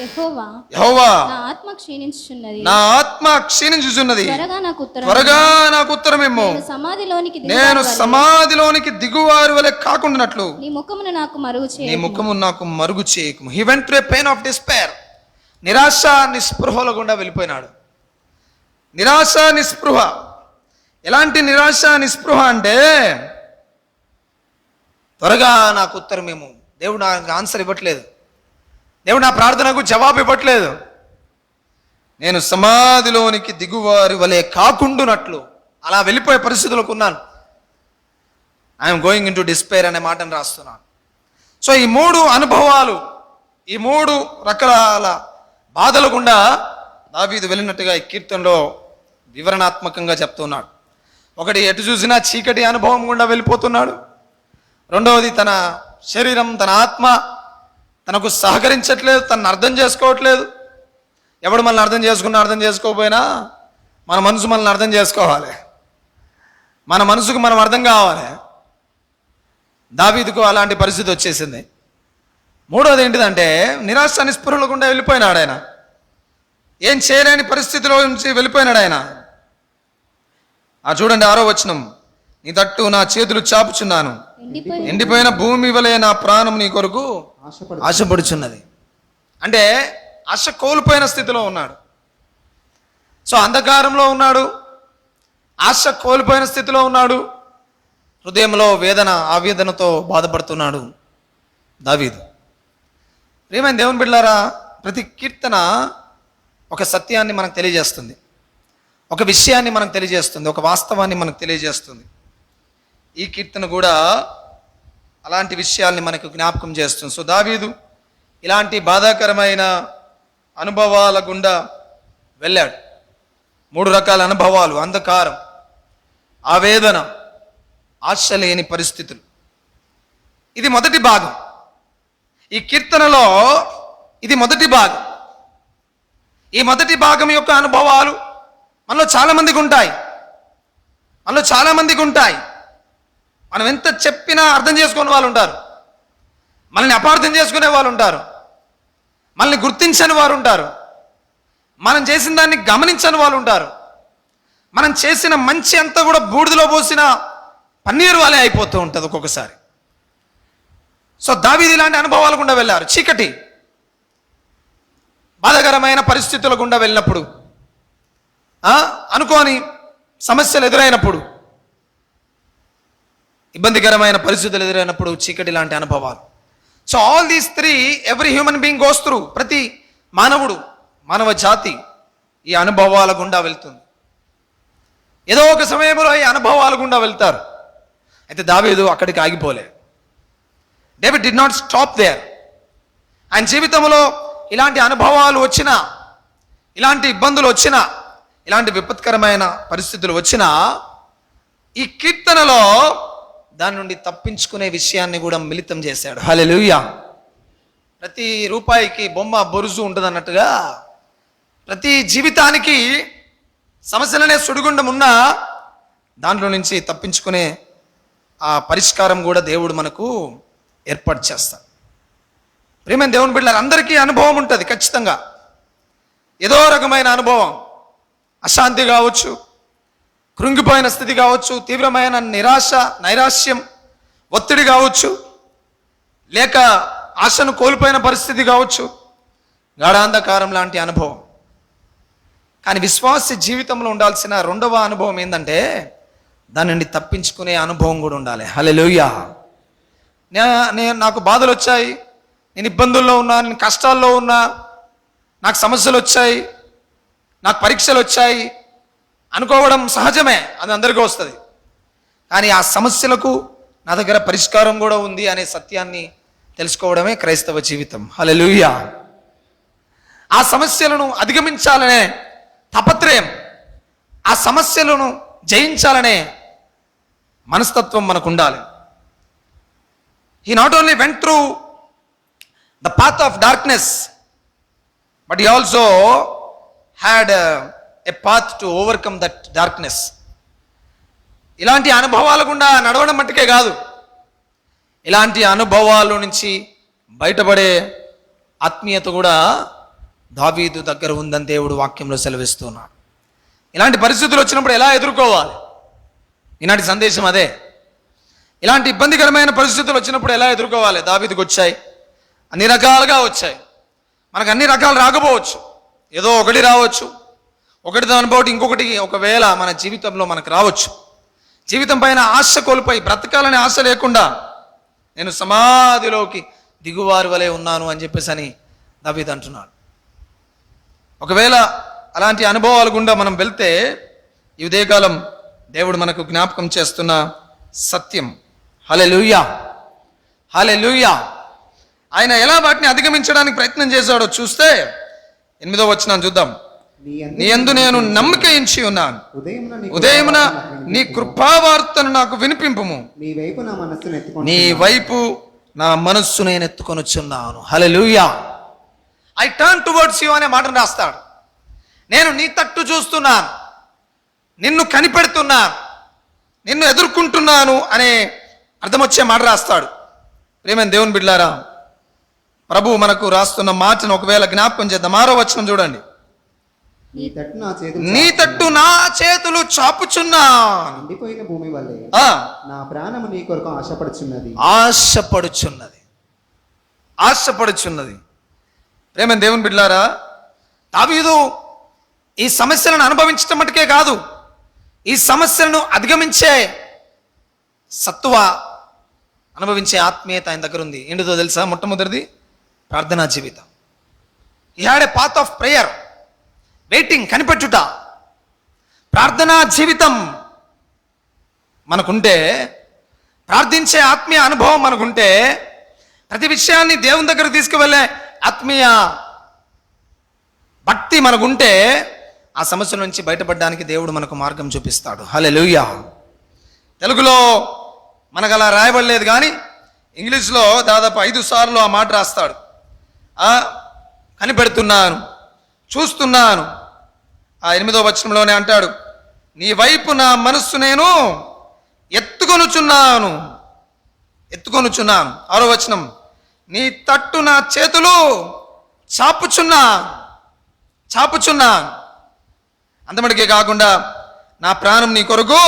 యెహోవా యెహోవా నా ఆత్మ క్షీణించుచున్నది, నా ఆత్మ క్షీణించుచున్నది, త్వరగా నాకు ఉత్తరమేమో, నేను సమాధిలోనికి దిగువారి వలె కాకుండానట్లు నీ ముఖమును నాకు మరుగు చేయి, నీ ముఖము నాకు మరుగు చేయకుము. He went through a pain of despair. నిరాశ నిస్పృహల గుండా వెళ్ళిపోయినాడు. నిరాశ నిస్పృహ. ఎలాంటి నిరాశ నిస్పృహ అంటే, త్వరగా నాకు ఉత్తరమేమో, దేవుడు నాకు ఆన్సర్ ఇవ్వట్లేదు, దేవుడు నా ప్రార్థనకు జవాబు ఇవ్వట్లేదు, నేను సమాధిలోనికి దిగువారి వలె కాకుండానట్లు అలా వెళ్ళిపోయే పరిస్థితులకు ఉన్నాను. I'm going in to despair అనే మాటను రాస్తున్నాను. సో ఈ 3 అనుభవాలు, ఈ 3 రకాల బాధల గుండా దావీదు వెళ్ళినట్టుగా ఈ కీర్తనలో వివరణాత్మకంగా చెప్తున్నాడు. ఒకటి, ఎటు చూసినా చీకటి అనుభవం గుండా వెళ్ళిపోతున్నాడు. రెండవది, తన శరీరం, తన ఆత్మ తనకు సహకరించట్లేదు, తనను అర్థం చేసుకోవట్లేదు. ఎవడు మనల్ని అర్థం చేసుకున్నా అర్థం చేసుకోకపోయినా మన మనసు మనల్ని అర్థం చేసుకోవాలి, మన మనసుకు మనం అర్థం కావాలి. దావీదుకు అలాంటి పరిస్థితి వచ్చేసింది. మూడవది ఏంటిదంటే, నిరాశ నిస్పృహల గుండా వెళ్ళిపోయినాడు ఆయన. ఏం చేయలేని పరిస్థితిలో నుంచి వెళ్ళిపోయినాడు ఆయన. చూడండి 6వ వచనం, నీ తట్టు నా చేతులు చాపుచున్నాను, ఎండిపోయిన భూమి వలె నా ప్రాణం నీ కొరకు ఆశపడుచున్నది. అంటే ఆశ కోల్పోయిన స్థితిలో ఉన్నాడు. సో అంధకారంలో ఉన్నాడు, ఆశ కోల్పోయిన స్థితిలో ఉన్నాడు, హృదయంలో వేదన, ఆవేదనతో బాధపడుతున్నాడు దావీదు. ప్రియమైన దేవుని బిడ్డలారా, ప్రతి కీర్తన ఒక సత్యాన్ని మనకు తెలియజేస్తుంది, ఒక విషయాన్ని మనకు తెలియజేస్తుంది, ఒక వాస్తవాన్ని మనకు తెలియజేస్తుంది. ఈ కీర్తన కూడా అలాంటి విషయాల్ని మనకు జ్ఞాపకం చేస్తుంది. సో దావీదు ఇలాంటి బాధాకరమైన అనుభవాల గుండా వెళ్ళాడు. 3 రకాల అనుభవాలు: అంధకారం, ఆవేదన, ఆశ లేని పరిస్థితులు. ఇది మొదటి భాగం. ఈ కీర్తనలో ఇది మొదటి భాగం. ఈ మొదటి భాగం యొక్క అనుభవాలు మనలో చాలామందికి ఉంటాయి. మనం ఎంత చెప్పినా అర్థం చేసుకునే వాళ్ళు ఉంటారు, మనల్ని అపార్థం చేసుకునే వాళ్ళు ఉంటారు, మనల్ని గుర్తించని వారు ఉంటారు, మనం చేసిన దాన్ని గమనించని వాళ్ళు ఉంటారు, మనం చేసిన మంచి అంతా కూడా బూడిదలో పోసిన పన్నీరు వాళ్ళే అయిపోతూ ఉంటుంది ఒక్కొక్కసారి. సో దావీదు ఇలాంటి అనుభవాల గుండా వెళ్ళారు. చీకటి, బాధాకరమైన పరిస్థితుల గుండా వెళ్ళినప్పుడు, అనుకోని సమస్యలు ఎదురైనప్పుడు, ఇబ్బందికరమైన పరిస్థితులు ఎదురైనప్పుడు, చీకటి లాంటి అనుభవాలు. So all these 3 every human being goes through. ప్రతి మానవుడు, మానవ జాతి ఈ అనుభవాల గుండా వెళ్తుంది. ఏదో ఒక సమయంలో ఈ అనుభవాల గుండా వెళ్తారు. అయితే దావీదు అక్కడికి ఆగిపోలే. David did not stop there. ఆయన జీవితంలో ఇలాంటి అనుభవాలు వచ్చినా, ఇలాంటి ఇబ్బందులు వచ్చినా, ఇలాంటి విపత్కరమైన పరిస్థితులు వచ్చినా, ఈ కీర్తనలో దాని నుండి తప్పించుకునే విషయాన్ని కూడా మిళితం చేశాడు. హల్లెలూయా. ప్రతి రూపాయికి బొమ్మ బొరుసు ఉంటుంది అన్నట్టుగా, ప్రతి జీవితానికి సమస్యలనే సుడిగుండం ఉన్నా దాంట్లో నుంచి తప్పించుకునే ఆ పరిష్కారం కూడా దేవుడు మనకు ఏర్పాటు చేస్తాడు. ప్రియమైన దేవుని బిడ్డలారా, అందరికీ అనుభవం ఉంటుంది ఖచ్చితంగా. ఏదో రకమైన అనుభవం, అశాంతి కావచ్చు, కృంగిపోయిన స్థితి కావచ్చు, తీవ్రమైన నిరాశ, నైరాశ్యం, ఒత్తిడి కావచ్చు, లేక ఆశను కోల్పోయిన పరిస్థితి కావచ్చు, గాఢాంధకారం లాంటి అనుభవం. కానీ విశ్వాస జీవితంలో ఉండాల్సిన రెండవ అనుభవం ఏంటంటే దాని నుండి తప్పించుకునే అనుభవం కూడా ఉండాలి. హల్లెలూయా. నాకు బాధలు వచ్చాయి, నేను ఇబ్బందుల్లో ఉన్నా, నేను కష్టాల్లో ఉన్నా, నాకు సమస్యలు వచ్చాయి, నాకు పరీక్షలు వచ్చాయి అనుకోవడం సహజమే, అది అందరికీ వస్తుంది. కానీ ఆ సమస్యలకు నా దగ్గర పరిష్కారం కూడా ఉంది అనే సత్యాన్ని తెలుసుకోవడమే క్రైస్తవ జీవితం. హల్లెలూయా. ఆ సమస్యలను అధిగమించాలనే తపత్రయం, ఆ సమస్యలను జయించాలనే మనస్తత్వం మనకు ఉండాలి. He not only went through the path of darkness, but he also had a path to overcome that darkness. ఇలాంటి అనుభవాల గుండా నడవడం మట్టుకే కాదు, ఇలాంటి అనుభవాల నుంచి బయటపడే ఆత్మీయత కూడా దావీదు దగ్గర ఉందని దేవుడు వాక్యంలో సెలవిస్తున్నాడు. ఇలాంటి పరిస్థితులు వచ్చినప్పుడు ఎలా ఎదుర్కోవాలి, ఈనాటి సందేశం అదే. ఇలాంటి ఇబ్బందికరమైన పరిస్థితులు వచ్చినప్పుడు ఎలా ఎదుర్కోవాలి. దావీదుకు వచ్చాయి, అన్ని రకాలుగా వచ్చాయి. మనకు అన్ని రకాలు రాకపోవచ్చు, ఏదో ఒకటి రావచ్చు. ఒకటి దానిపోటీ ఇంకొకటి ఒకవేళ మన జీవితంలో మనకు రావచ్చు. జీవితం పైన ఆశ కోల్పోయి బ్రతకాలనే ఆశ లేకుండా నేను సమాధిలోకి దిగువారి వలె ఉన్నాను అని చెప్పేసి అని దావీదు అంటున్నాడు. ఒకవేళ అలాంటి అనుభవాల గుండా మనం వెళ్తే ఈ ఉదయకాలం దేవుడు మనకు జ్ఞాపకం చేస్తున్న సత్యం. హల్లెలూయా, హల్లెలూయా. ఆయన ఎలా వాటిని అధిగమించడానికి ప్రయత్నం చేశాడో చూస్తే 8వ వచనం చూద్దాం. నీ యందు నేను నమ్మిక ఉంచి ఉన్నాను, ఉదయమున నీ కృపావార్తను నాకు వినిపింపుము, నీ వైపు నా మనస్సు నేను ఎత్తుకొనుచున్నాను. హల్లెలూయా. ఐ టర్న్ టువర్డ్స్ యూ అనే మాటను రాస్తాడు. నేను నీ తట్టు చూస్తున్నాను, నిన్ను కనిపెడుతున్నాను, నిన్ను ఎదుర్కొంటున్నాను అనే అర్థం వచ్చే మాట రాస్తాడు. ప్రియమైన దేవుని బిడ్డలారా, ప్రభు మనకు రాస్తున్న మాటను ఒకవేళ జ్ఞాపకం చేద్దాం. 6వ వచనం చూడండి. నీ తట్టు నా చేతులు చాపుచున్నాను, ఎండిపోయిన భూమి వల్లే నా ప్రాణము నీ కొరకు ఆశపడుచున్నది. ఆశపడుచున్నది, ఆశపడుచున్నది. ప్రేమ దేవుని బిడ్డలారా, దావీదు ఈ సమస్యలను అనుభవించటం మటుకే కాదు, ఈ సమస్యలను అధిగమించే సత్తువ, అనుభవించే ఆత్మీయత ఆయన దగ్గర ఉంది. ఏంటిదో తెలుసా? మొట్టమొదటిది ప్రార్థనా జీవితం. He had a path of prayer, waiting, కనిపెట్టుట. ప్రార్థనా జీవితం మనకుంటే, ప్రార్థించే ఆత్మీయ అనుభవం మనకుంటే, ప్రతి విషయాన్ని దేవుని దగ్గర తీసుకువెళ్ళే ఆత్మీయ భక్తి మనకుంటే ఆ సమస్యల నుంచి బయటపడడానికి దేవుడు మనకు మార్గం చూపిస్తాడు. హల్లెలూయా. తెలుగులో మనకు అలా రాయబడలేదు, కానీ ఇంగ్లీష్లో దాదాపు 5 సార్లు ఆ మాట రాస్తాడు. కనిపెడుతున్నాను, చూస్తున్నాను. ఆ 8వ వచనంలోనే అంటాడు, నీ వైపు నా మనస్సు నేను ఎత్తుకొనుచున్నాను, ఎత్తుకొనుచున్నాను. 6వ వచనం, నీ తట్టు నా చేతులు చాపుచున్నాను. అంతమటికే కాకుండా నా ప్రాణం నీ కొరకు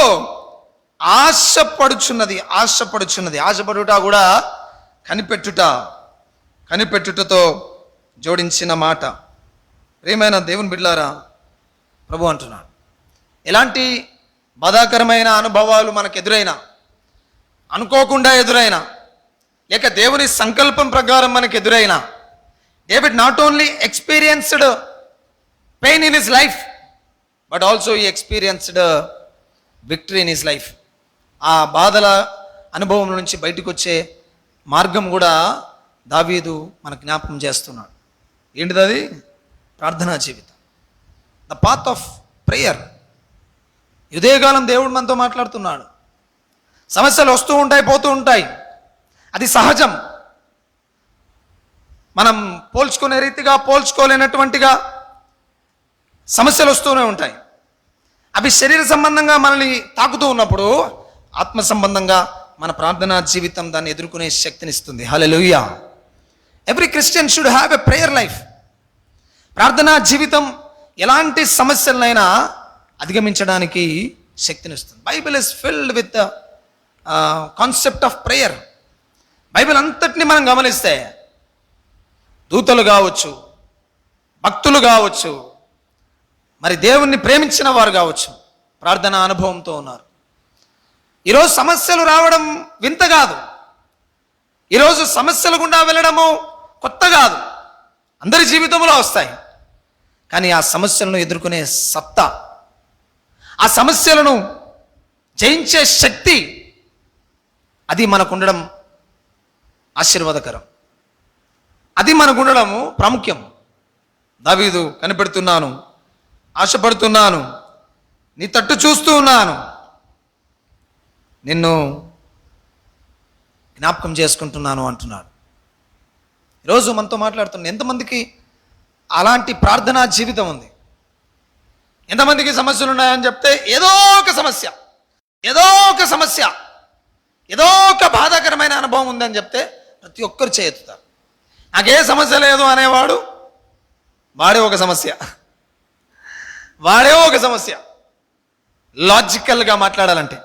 ఆశపడుచున్నది. ఆశపడుట కూడా కనిపెట్టుటతో జోడించిన మాట. ప్రియమైన దేవుని బిడ్డలారా, ప్రభు అంటున్నాడు, ఎలాంటి బాధాకరమైన అనుభవాలు మనకు ఎదురైనా, అనుకోకుండా ఎదురైనా, లేక దేవుని సంకల్పం ప్రకారం మనకు ఎదురైనా, David not only experienced pain in his life, but also he experienced victory in his life. ఆ బాధల అనుభవం నుంచి బయటకు వచ్చే మార్గం కూడా దావీదు మన జ్ఞాపకం చేస్తున్నాడు. ఏంటిది అది? ప్రార్థనా జీవితం, ద పాత్ ఆఫ్ ప్రేయర్. ఉదయకాలం దేవుడు మనతో మాట్లాడుతున్నాడు. సమస్యలు వస్తూ ఉంటాయి, పోతూ ఉంటాయి, అది సహజం. మనం పోల్చుకునే రీతిగా, పోల్చుకోలేనటువంటిగా సమస్యలు వస్తూనే ఉంటాయి. అవి శరీర సంబంధంగా మనల్ని తాకుతూ ఉన్నప్పుడు ఆత్మ సంబంధంగా మన ప్రార్థనా జీవితం దాన్ని ఎదుర్కొనే శక్తినిస్తుంది. Hallelujah. Every Christian should have a prayer life. ప్రార్థనా జీవితం ఎలాంటి సమస్యలనైనా అధిగమించడానికి శక్తినిస్తుంది. Bible is filled with concept of prayer. Bible అంతటిని మనం గమనిస్తే దూతలు కావచ్చు, భక్తులు కావచ్చు, మరి దేవుణ్ణి ప్రేమించిన వారు కావచ్చు, ప్రార్థన అనుభవంతో ఉన్నారు. ఈరోజు సమస్యలు రావడం వింత కాదు, ఈరోజు సమస్యల గుండా వెళ్ళడము కొత్త కాదు, అందరి జీవితంలో వస్తాయి. కానీ ఆ సమస్యలను ఎదుర్కొనే సత్తా, ఆ సమస్యలను జయించే శక్తి, అది మనకు ఉండడం ఆశీర్వాదకరం, అది మనకు ఉండడము ప్రాముఖ్యం. దావీదు, కనిపెడుతున్నాను, ఆశపడుతున్నాను, నీ తట్టు చూస్తూ ఉన్నాను, నిన్ను జ్ఞాపకం చేసుకుంటున్నాను అంటున్నాడు. ఈరోజు మనతో మాట్లాడుతున్న ఎంతమందికి అలాంటి ప్రార్థనా జీవితం ఉంది? ఎంతమందికి సమస్యలు ఉన్నాయని చెప్తే ఏదో ఒక సమస్య, ఏదో ఒక సమస్య, ఏదో ఒక బాధాకరమైన అనుభవం ఉందని చెప్తే ప్రతి ఒక్కరు చేయెత్తుతారు. నాకే సమస్య లేదు అనేవాడు వాడే ఒక సమస్య, వాడే ఒక సమస్య. లాజికల్గా మాట్లాడాలంటే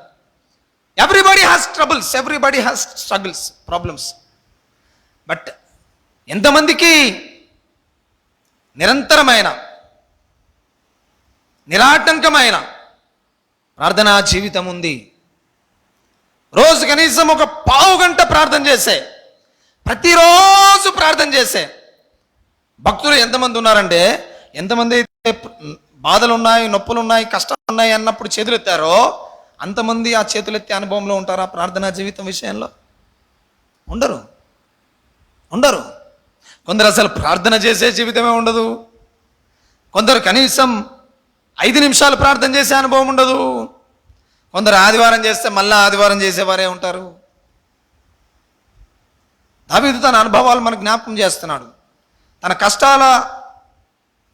everybody has troubles, everybody has struggles, problems. But ఎంతమందికి నిరంతరమైన నిరాటంకమైన ప్రార్థనా జీవితం ఉంది? రోజు కనీసం ఒక పావు గంట ప్రార్థన చేసే, ప్రతిరోజు ప్రార్థన చేసే భక్తులు ఎంతమంది ఉన్నారంటే, ఎంతమంది అయితే బాధలు ఉన్నాయి, నొప్పులు ఉన్నాయి, కష్టాలు ఉన్నాయి అన్నప్పుడు చేతులు ఎత్తారో అంతమంది ఆ చేతులు ఎత్తే అనుభవంలో ఉంటారా ప్రార్థనా జీవితం విషయంలో? ఉండరు, ఉండరు. కొందరు అసలు ప్రార్థన చేసే జీవితమే ఉండదు, కొందరు కనీసం 5 నిమిషాలు ప్రార్థన చేసే అనుభవం ఉండదు, కొందరు ఆదివారం చేస్తే మళ్ళీ ఆదివారం చేసేవారే ఉంటారు. దావీదు తన అనుభవాలు మనకు జ్ఞాపకం చేస్తున్నాడు. తన కష్టాల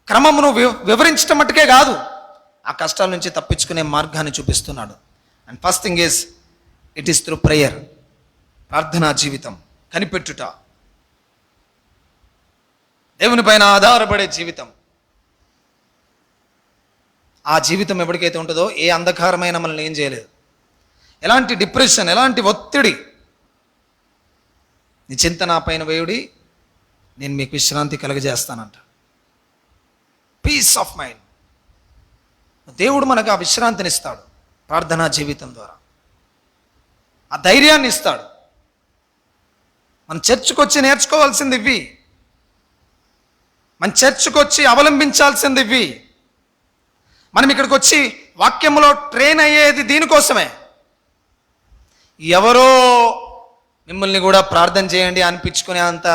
క్రమమును వివరించడం మట్టుకే కాదు, ఆ కష్టాల నుంచి తప్పించుకునే మార్గాన్ని చూపిస్తున్నాడు. And first thing is it is through prayer. ప్రార్థనా జీవితం, కనిపెట్టుట, దేవుని పైన ఆధారపడే జీవితం. ఆ జీవితం ఎప్పటికైతే ఉంటుందో ఏ అంధకారమైన మనల్ని ఏం చేయలేదు. ఎలాంటి డిప్రెషన్, ఎలాంటి ఒత్తిడి, నీ చింత నా పైన వేయుడి, నేను మీకు విశ్రాంతి కలుగజేస్తానంట. Piece of mind. దేవుడు మనకు ఆ విశ్రాంతిని ఇస్తాడు ప్రార్థనా జీవితం ద్వారా, ఆ ధైర్యాన్ని ఇస్తాడు. మన చర్చ్కి వచ్చి నేర్చుకోవాల్సింది ఇవి, మన చర్చ్కి వచ్చి అవలంబించాల్సింది ఇవి. మనం ఇక్కడికి వచ్చి వాక్యంలో ట్రైన్ అయ్యేది దీనికోసమే. ఎవరో మిమ్మల్ని కూడా ప్రార్థన చేయండి అనిపించుకునే అంత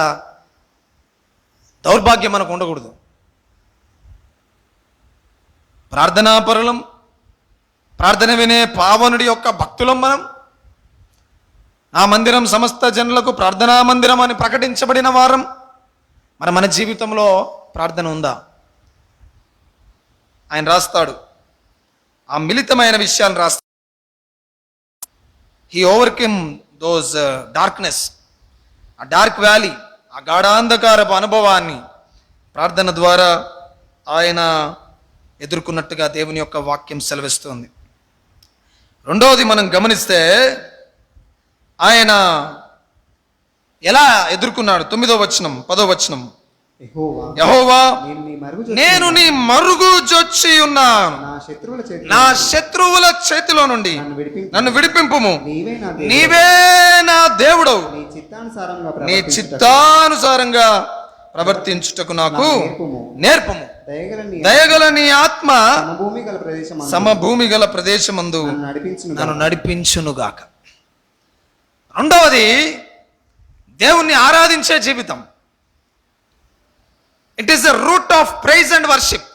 దౌర్భాగ్యం మనకు ఉండకూడదు. ప్రార్థనా పరులం, ప్రార్థన వినే పావనుడి యొక్క భక్తులం మనం. ఆ మందిరం సమస్త జనులకు ప్రార్థనా మందిరం అని ప్రకటించబడిన వారం. మన జీవితంలో ప్రార్థన ఉందా? ఆయన రాస్తాడు, ఆ మిళితమైన విషయాన్ని రాస్తాడు. హీ ఓవర్కమ్ దోస్ డార్క్నెస్, ఆ డార్క్ వ్యాలీ, ఆ గాఢాంధకారపు అనుభవాన్ని ప్రార్థన ద్వారా ఆయన ఎదుర్కొన్నట్టుగా దేవుని యొక్క వాక్యం సెలవిస్తుంది. రెండవది మనం గమనిస్తే ఆయన ఎలా ఎదుర్కొన్నాడు? 9వ వచనం, 10వ వచనం. యెహోవా, నేను నీ మరుగు జొచ్చి ఉన్నాను, నా శత్రువుల చేతిలో నుండి నన్ను విడిపింపుము. నీవే నా దేవుడవు, నీ చిత్తానుసారంగా ప్రవర్తించుటకు నాకు నేర్పము. దయగల నీ ఆత్మ సమభూమి గల ప్రదేశమందు నన్ను నడిపించునుగాక. రెండవది దేవుణ్ణి ఆరాధించే జీవితం. It is the root of praise and worship.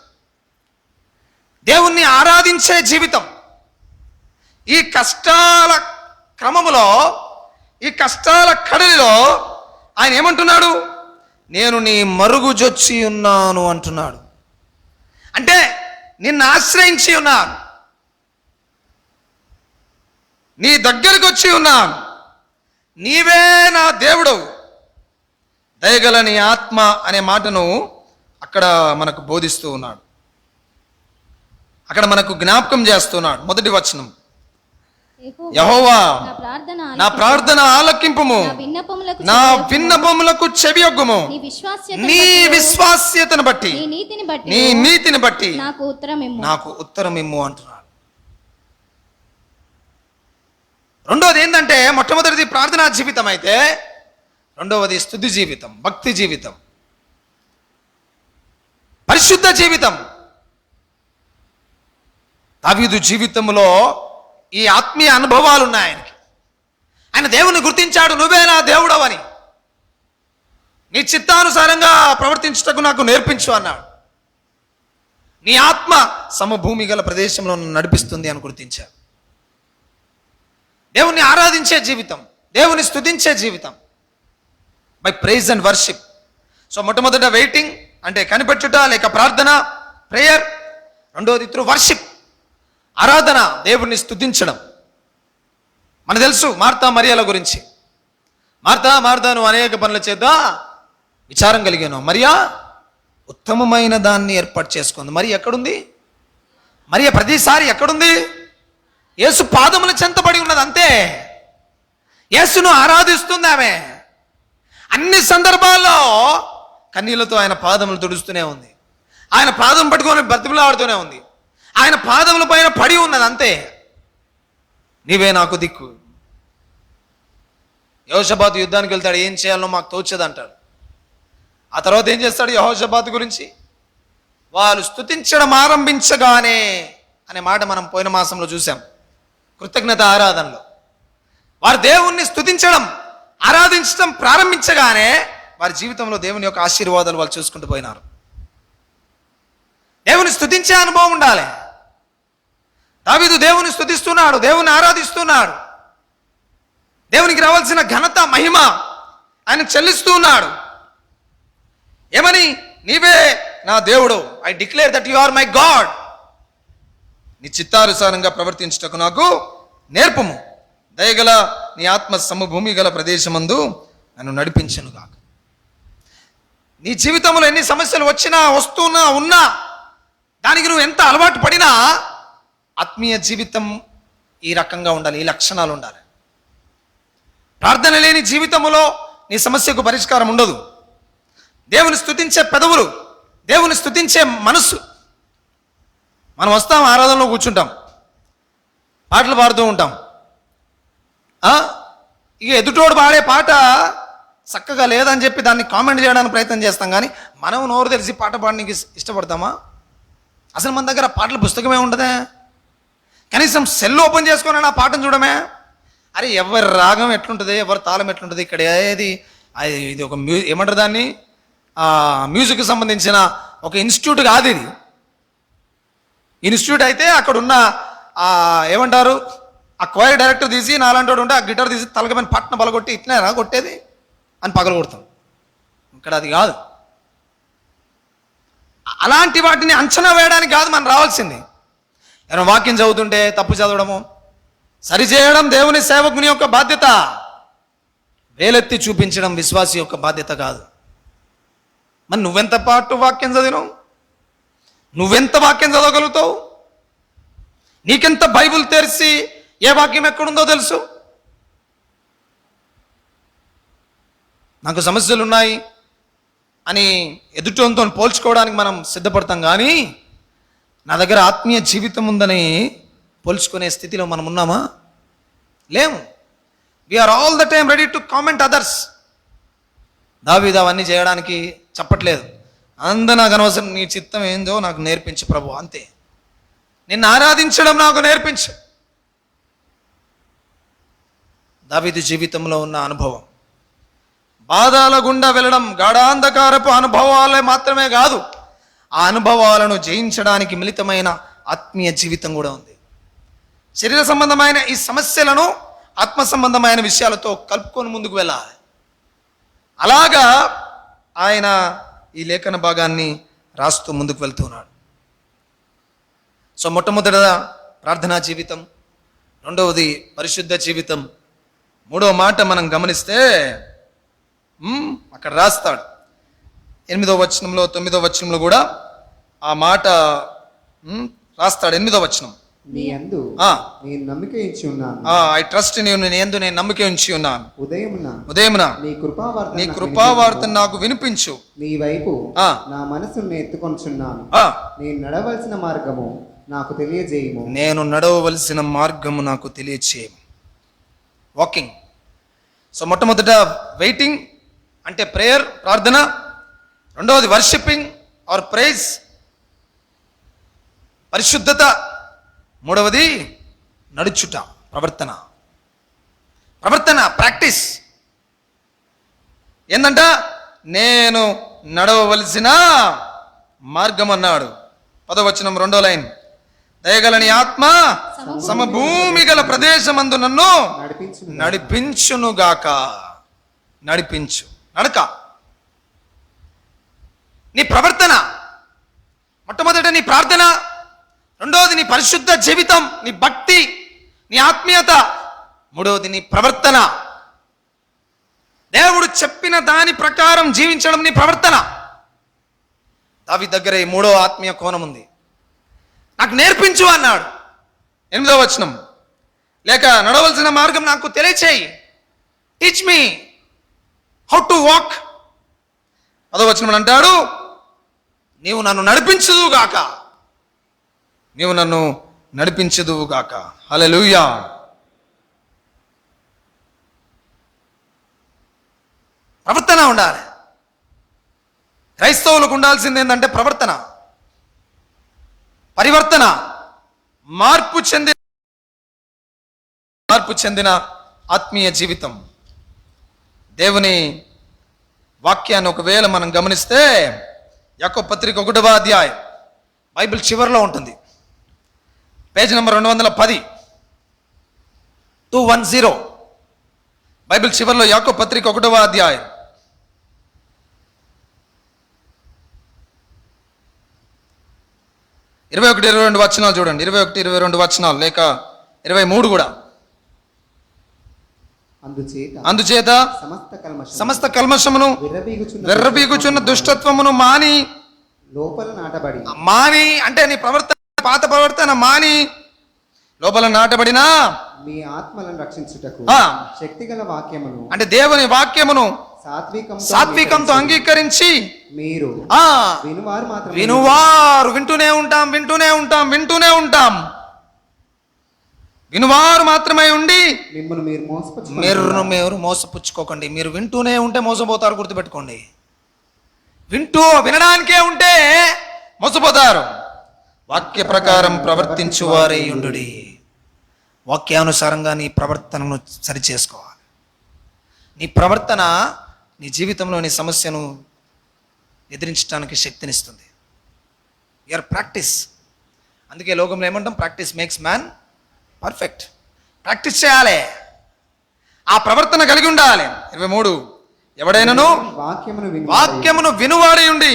దేవుణ్ణి ఆరాధించే జీవితం. ఈ కష్టాల క్రమములో, ఈ కష్టాల కడలిలో ఆయన ఏమంటున్నాడు? నేను నీ మరుగుజొచ్చి ఉన్నాను అంటున్నాడు. అంటే నిన్ను ఆశ్రయించి ఉన్నాను, నీ దగ్గరికి వచ్చి ఉన్నాను, నీవే నా దేవుడవు. దయగల నీ ఆత్మ అనే మాటను అక్కడ మనకు బోధిస్తూ ఉన్నాడు, అక్కడ మనకు జ్ఞాపకం చేస్తున్నాడు. మొదటి వచనం, యెహోవా నా ప్రార్థన నా ప్రార్థన ఆలకింపుము, విన్నపములకు నా విన్నపములకు చెవియొగ్గుము. నీ విశ్వాస్యత నీ విశ్వాస్యతను బట్టి, నీ నీతిని బట్టి నీ నీతిని బట్టి నాకు ఉత్తరమిమ్ము. నాకు ఉత్తరం ఇమ్ము అంటున్నాడు. రెండవది ఏంటంటే, మొట్టమొదటిది ప్రార్థనా జీవితం అయితే, రెండవది స్తుతి జీవితం, భక్తి జీవితం, పరిశుద్ధ జీవితం. దావీదు జీవితంలో ఈ ఆత్మీయ అనుభవాలు ఉన్నాయి ఆయనకి. ఆయన దేవుని గుర్తించాడు, నువ్వే నా దేవుడవని, నీ చిత్తానుసారంగా ప్రవర్తించుటకు నాకు నేర్పించు అన్నాడు. నీ ఆత్మ సమభూమి గల ప్రదేశంలో నన్ను నడిపిస్తుంది అని గుర్తించాడు. దేవుని ఆరాధించే జీవితం, దేవుని స్తుతించే జీవితం, by praise and worship. So మొట్టమొదట వెయిటింగ్ అంటే కనిపెట్టుట లేక ప్రార్థన, ప్రేయర్. రెండవది త్రూ వర్షిప్, ఆరాధన, దేవుణ్ణి స్తుతించడం. మనకు తెలుసు మార్తా మరియల గురించి. మార్తా నువ్వు అనేక పనుల చేత విచారం కలిగాను, మరియా ఉత్తమమైన దాన్ని ఏర్పాటు చేసుకుంది. మరి ఎక్కడుంది? మరియ ప్రతిసారి ఎక్కడుంది? యేసు పాదముల చెంతబడి ఉన్నది, అంతే. యేసును ఆరాధిస్తుంది ఆమె. అన్ని సందర్భాల్లో కన్నీళ్లతో ఆయన పాదములు తుడుస్తూనే ఉంది, ఆయన పాదం పట్టుకొని బ్రతిమలాడుతూనే ఉంది, ఆయన పాదముల పైన పడి ఉన్నది, అంతే. నీవే నాకు దిక్కు. యెహోషాబాతు యుద్ధానికి వెళ్తాడు, ఏం చేయాలో మాకు తోచదు అంటాడు. ఆ తర్వాత ఏం చేస్తాడు యెహోషాబాతు గురించి? వాళ్ళు స్తుతించడం ఆరంభించగానే అనే మాట మనం పోయిన మాసంలో చూసాం, కృతజ్ఞత ఆరాధనలో. వారు దేవుణ్ణి స్తుతించడం, ఆరాధించడం ప్రారంభించగానే వారి జీవితంలో దేవుని యొక్క ఆశీర్వాదాలు వాళ్ళు చూసుకుంటూ పోయినారు. దేవుని స్తుతించే అనుభవం ఉండాలి. దావీదు దేవుని స్తుతిస్తున్నాడు, దేవుని ఆరాధిస్తున్నాడు, దేవునికి రావాల్సిన ఘనత మహిమ ఆయన చెల్లిస్తున్నాడు. ఏమని? నీవే నా దేవుడు, I declare that you are my God. నీ చిత్తానుసారంగా ప్రవర్తించుటకు నాకు నేర్పము. దయగల నీ ఆత్మ సమభూమి గల ప్రదేశమందు నన్ను నడిపించను కాక. నీ జీవితంలో ఎన్ని సమస్యలు వచ్చినా, వస్తున్నా, ఉన్నా, దానికి నువ్వు ఎంత అలవాటు పడినా ఆత్మీయ జీవితం ఈ రకంగా ఉండాలి, ఈ లక్షణాలు ఉండాలి. ప్రార్థన లేని జీవితంలో నీ సమస్యకు పరిష్కారం ఉండదు. దేవుని స్తుతించే పెదవులు, దేవుని స్తుతించే మనస్సు. మనం వస్తాం, ఆరాధనలో కూర్చుంటాం, పాటలు పాడుతూ ఉంటాం. ఇక ఎదుటోడు పాడే పాట చక్కగా లేదని చెప్పి దాన్ని కామెంట్ చేయడానికి ప్రయత్నం చేస్తాం, కానీ మనం నోరు తెలిసి పాట పాడడానికి ఇష్టపడతామా? అసలు మన దగ్గర పాటల పుస్తకమే ఉండదే, కనీసం సెల్ ఓపెన్ చేసుకొని ఆ పాటను చూడమే. అరే ఎవరి రాగం ఎట్లుంటుంది, ఎవరి తాళం ఎట్లుంటుంది, ఇక్కడ ఏది ఇది ఒక ఏమంటారు దాన్ని, మ్యూజిక్కి సంబంధించిన ఒక ఇన్స్టిట్యూట్ కాదు ఇది. ఇన్స్టిట్యూట్ అయితే అక్కడ ఉన్న ఏమంటారు ఆ క్వైర్ డైరెక్టర్ తీసి నాలాంటి ఉంటే ఆ గిటార్ తీసి తలకమైన పట్న బలగొట్టి ఇట్లా కొట్టేది అని పగలు కొడతాం. ఇక్కడ అది కాదు. అలాంటి వాటిని అంచనా వేయడానికి కాదు మనం రావాల్సింది. ఏమైనా వాక్యం చదువుతుంటే తప్పు చదవడము, సరిచేయడం దేవుని సేవకుని యొక్క బాధ్యత. వేలెత్తి చూపించడం విశ్వాసి యొక్క బాధ్యత కాదు. మరి నువ్వెంత పాటు వాక్యం చదివినావు? నువ్వెంత వాక్యం చదవగలుగుతావు? నీకెంత బైబిల్ తెరిచి ఏ వాక్యం ఎక్కడుందో తెలుసు? నాకు సమస్యలు ఉన్నాయి అని ఎదుటితో పోల్చుకోవడానికి మనం సిద్ధపడతాం, కానీ నా దగ్గర ఆత్మీయ జీవితం ఉందని పోల్చుకునే స్థితిలో మనం ఉన్నామా? లేము. We are all the time ready to comment others. దావీదు అవన్నీ చేయడానికి చెప్పట్లేదు. నాకు అనవసరం, నీ చిత్తం ఏందో నాకు నేర్పించు ప్రభు, అంతే. నిన్ను ఆరాధించడం నాకు నేర్పించు. దావీదు జీవితంలో ఉన్న అనుభవం, బాధల గుండా వెళ్ళడం, గాఢాంధకారపు అనుభవాలే మాత్రమే కాదు, ఆ అనుభవాలను జయించడానికి మిళితమైన ఆత్మీయ జీవితం కూడా ఉంది. శరీర సంబంధమైన ఈ సమస్యలను ఆత్మ సంబంధమైన విషయాలతో కలుపుకొని ముందుకు వెళ్ళాలి. అలాగా ఆయన ఈ లేఖన భాగాన్ని రాస్తూ ముందుకు వెళ్తున్నాడు. సో మొట్టమొదట ప్రార్థనా జీవితం, రెండవది పరిశుద్ధ జీవితం, మూడవ మాట మనం గమనిస్తే అక్కడ రాస్తాడు 8వ వచనంలో 9వ వచనంలో కూడా ఆ మాట రాస్తాడు. 8వ వచనం నీ యందు ఆ, నేను నమ్మిక ఇచ్చి ఉన్నాను. ఐ ట్రస్ట్ నేను నమ్మిక ఉంచి ఉన్నాను. ఉదయమున నీ నీ కృపావార్త నాకు వినిపించు. నీ వైపు ఆ. నా మనసును ఎత్తుకొనుచున్నాను. ఆ, నేను నడవలసిన మార్గము నాకు తెలియజేయము. నేను నడవవలసిన మార్గము నాకు తెలియచేయము. వాకింగ్. సో మొట్టమొదట వెయిటింగ్ అంటే ప్రేయర్, ప్రార్థన. రెండవది వర్షిపింగ్ ఆర్ ప్రైజ్, పరిశుద్ధత. మూడవది నడుచుట, ప్రవర్తన. ప్రాక్టీస్ ఏందంట? నేను నడవవలసిన మార్గం అన్నాడు. 10వ వచనం 2వ లైన్. దయగలని ఆత్మ సమభూమి గల ప్రదేశమందు నన్ను నడిపించునుగాక. నడిపించు, నడక. నీ ప్రవర్తన, మొట్టమొదట నీ ప్రార్థన, రెండవది నీ పరిశుద్ధ జీవితం, నీ భక్తి, నీ ఆత్మీయత, మూడవది నీ ప్రవర్తన. దేవుడు చెప్పిన దాని ప్రకారం జీవించడం నీ ప్రవర్తన. దావీదు దగ్గర ఈ 3వ ఆత్మీయ కోణం ఉంది. నాకు నేర్పించు అన్నాడు 8వ వచనం. లేక నడవలసిన మార్గం నాకు తెలియచేయి, teach me how to walk. 10వ వచనం అంటాడు, నీవు నన్ను నడిపించుదువుగాక. నీవు నన్ను నడిపించుదువుగాక. హల్లెలూయా. ప్రవర్తన ఉండాలి. క్రైస్తవులకు ఉండాల్సింది ఏంటంటే ప్రవర్తన, పరివర్తన, మార్పు చెందిన ఆత్మీయ జీవితం. దేవుని వాక్యాన్ని ఒకవేళ మనం గమనిస్తే యాకోబు పత్రిక 1వ అధ్యాయం బైబిల్ చివరిలో ఉంటుంది. Page number 210, 210. బైబిల్ చివరిలో యాకోబు పత్రిక 1వ అధ్యాయం 21-22 వచనాలు చూడండి. 21-22 వచనాలు, లేక 23 కూడా. అందుచేత సమస్త కల్మషమును వెర్రబీగుచున్న దుష్టత్వమును మాని లోపల నాటబడి. మాని అంటే నీ ప్రవర్తన, పాత ప్రవర్తన మాని లోపల నాటబడిన మీ ఆత్మలను రక్షించుటకు శక్తిగల వాక్యమును అంటే దేవుని వాక్యమును సాత్వికంతో అంగీకరించి మీరు వినువారు వినువారు మాత్రమే ఉండి మీరు మోసపుచ్చుకోకండి. మీరు వింటూనే ఉంటే మోసపోతారు, గుర్తుపెట్టుకోండి. వినడానికే ఉంటే మోసపోతారు. వాక్య ప్రకారం ప్రవర్తించువారై ఉండుడి. వాక్యానుసారంగా నీ ప్రవర్తనను సరిచేసుకోవాలి. నీ ప్రవర్తన నీ జీవితంలో నీ సమస్యను ఎదిరించడానికి శక్తినిస్తుంది. Your practice. అందుకే లోకంలో ఏమంటాం? Practice makes man perfect. Practice చేయాలి, ఆ ప్రవర్తన కలిగి ఉండాలి. 23, ఎవడైనను వాక్యమును వినువాడై ఉండి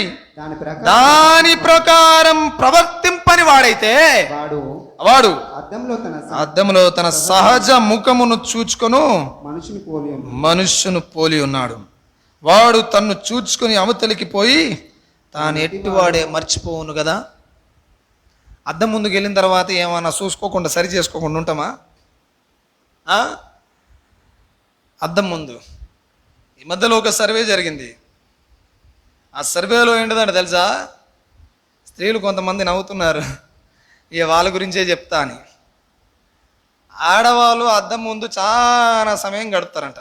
దాని ప్రకారం ప్రవర్తింపని వాడైతే వాడు అద్దంలో తన సహజ ముఖమును చూచుకొను మనుష్యును పోలి ఉన్నాడు. వాడు తన్ను చూచుకొని అవతలికి పోయి తాను ఎట్టివాడే మర్చిపోవును కదా. అద్దం ముందుకు వెళ్ళిన తర్వాత ఏమన్నా చూసుకోకుండా సరి చేసుకోకుండా ఉంటామా? అద్దం ముందు ఈ మధ్యలో ఒక సర్వే జరిగింది. ఆ సర్వేలో ఏంటిదంటే తెలుసా? స్త్రీలు కొంతమంది నవ్వుతున్నారు, ఇక వాళ్ళ గురించే చెప్తా అని. ఆడవాళ్ళు అద్దం ముందు చాలా సమయం గడుపుతారంట.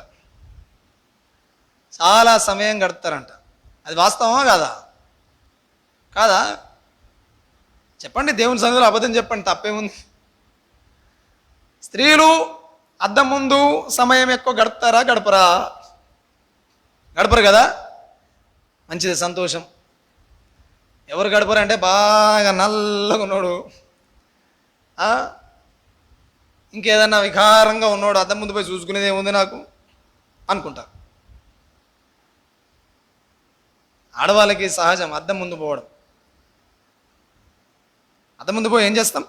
అది వాస్తవమా కాదా? చెప్పండి, దేవుని సన్నిధిలో అబద్ధం చెప్పండి, తప్పేముంది? స్త్రీలు అద్దం ముందు సమయం ఎక్కువ గడుపుతారా, గడపరు కదా. మంచిది, సంతోషం. ఎవరు గడపరంటే బాగా నల్లగా ఉన్నాడు, ఇంకేదన్నా వికారంగా ఉన్నాడు, అద్దం ముందు పోయి చూసుకునేది ఏముంది నాకు అనుకుంటారు. ఆడవాళ్ళకి సహజం అద్దం ముందు పోవడం. అద్దం ముందు పోయి ఏం చేస్తాం?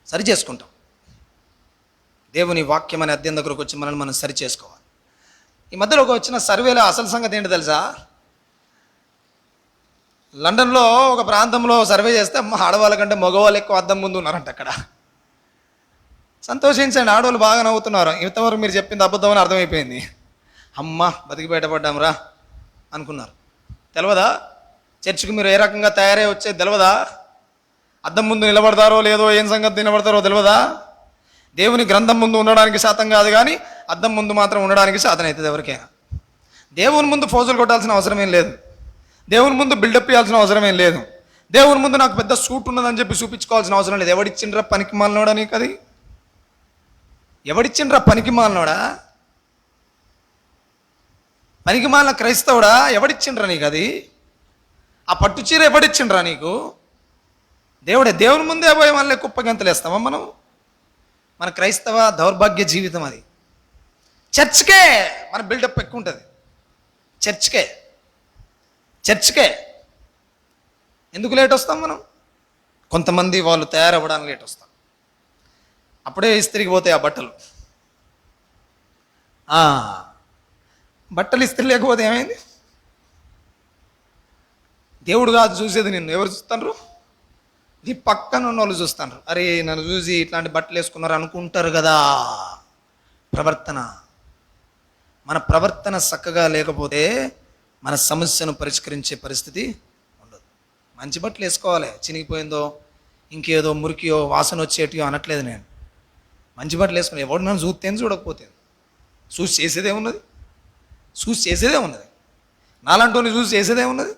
సరి చేసుకుంటాం. దేవుని వాక్యం అనే అద్దెం దగ్గరకు వచ్చి మనల్ని మనం సరి చేసుకోవాలి. ఈ మధ్యలో ఒక వచ్చిన సర్వేలో అసలు సంగతి ఏంటి తెలుసా? లండన్లో ఒక ప్రాంతంలో సర్వే చేస్తే ఆడవాళ్ళ కంటే మగవాళ్ళు ఎక్కువ అద్దం ముందు ఉన్నారంట అక్కడ. సంతోషించండి, ఆడవాళ్ళు బాగా నవ్వుతున్నారు. ఇంతవరకు మీరు చెప్పింది అబద్ధం అని అర్థమైపోయింది. అమ్మ బతికి బయటపడ్డాంరా అనుకున్నారు. తెలియదా చర్చికి మీరు ఏ రకంగా తయారై వచ్చేది తెలియదా? అద్దం ముందు నిలబడతారో లేదో, ఏం సంగతి నిలబడతారో తెలియదా? దేవుని గ్రంథం ముందు ఉండడానికి శాతం కాదు, కానీ అద్దం ముందు మాత్రం ఉండడానికి శాతం అవుతుంది ఎవరికైనా. దేవుని ముందు ఫోజులు కొట్టాల్సిన అవసరం ఏం లేదు, దేవుని ముందు బిల్డప్ ఇవ్వాల్సిన అవసరం ఏం లేదు, దేవుని ముందు నాకు పెద్ద సూట్ ఉన్నదని చెప్పి చూపించుకోవాల్సిన అవసరం లేదు. ఎవడిచ్చిండ్రా పనికి మాలినోడా నీకు అది? ఎవడిచ్చిండ్రా పనికి మాలినోడా? పనికి మాలిన క్రైస్తవుడా? ఎవడిచ్చిండ్రా నీకు అది? ఆ పట్టు చీర ఎవడిచ్చిండ్రా నీకు? దేవుడే. దేవుని ముందే పోయి మళ్ళీ కుప్పగంతలు వేస్తామా మనం? మన క్రైస్తవ దౌర్భాగ్య జీవితం అది. చర్చ్కే మన బిల్డప్ ఎక్కువ ఉంటుంది. చర్చ్కే ఎందుకు లేట్ వస్తాం మనం? కొంతమంది వాళ్ళు తయారవ్వడానికి లేట్ వస్తాం. అప్పుడే ఇస్త్రీకి పోతాయి ఆ బట్టలు. బట్టలు ఇస్త్రీ లేకపోతే ఏమైంది? దేవుడు కాదు చూసేది, నిన్ను ఎవరు చూస్తారు? నీ పక్కన ఉన్న వాళ్ళు చూస్తారు. అరే నన్ను చూసి ఇట్లాంటి బట్టలు వేసుకున్నారు అనుకుంటారు కదా. మన ప్రవర్తన చక్కగా లేకపోతే మన సమస్యను పరిష్కరించే పరిస్థితి ఉండదు. మంచి బట్టలు వేసుకోవాలి, చినిగిపోయిందో ఇంకేదో మురికియో వాసన వచ్చేటియో అనట్లేదు నేను. మంచి బట్టలు వేసుకుని ఎవడు నన్ను చూస్తేనే చూడకపోతే చూసి చేసేదే ఉన్నది. నాలాంటి వాళ్ళని చూసి చేసేదే ఉన్నది,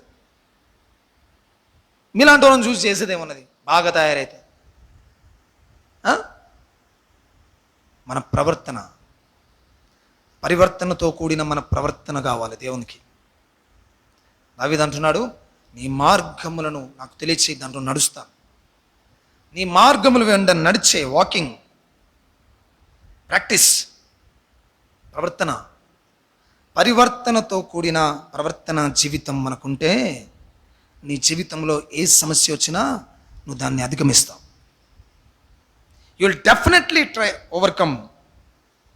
మీలాంటి వాళ్ళని చూసి చేసేదేమున్నది? బాగా తయారైతే మన పరివర్తనతో కూడిన మన ప్రవర్తన కావాలి దేవునికి. దావీదు అంటున్నాడు, నీ మార్గములను నాకు తెలియచేయి, దాంట్లో నడుస్తాను. నీ మార్గములు వెంట నడిచే వాకింగ్ ప్రాక్టీస్, పరివర్తనతో కూడిన ప్రవర్తన జీవితం మనకుంటే నీ జీవితంలో ఏ సమస్య వచ్చినా నువ్వు దాన్ని అధిగమిస్తావు. You will definitely try overcome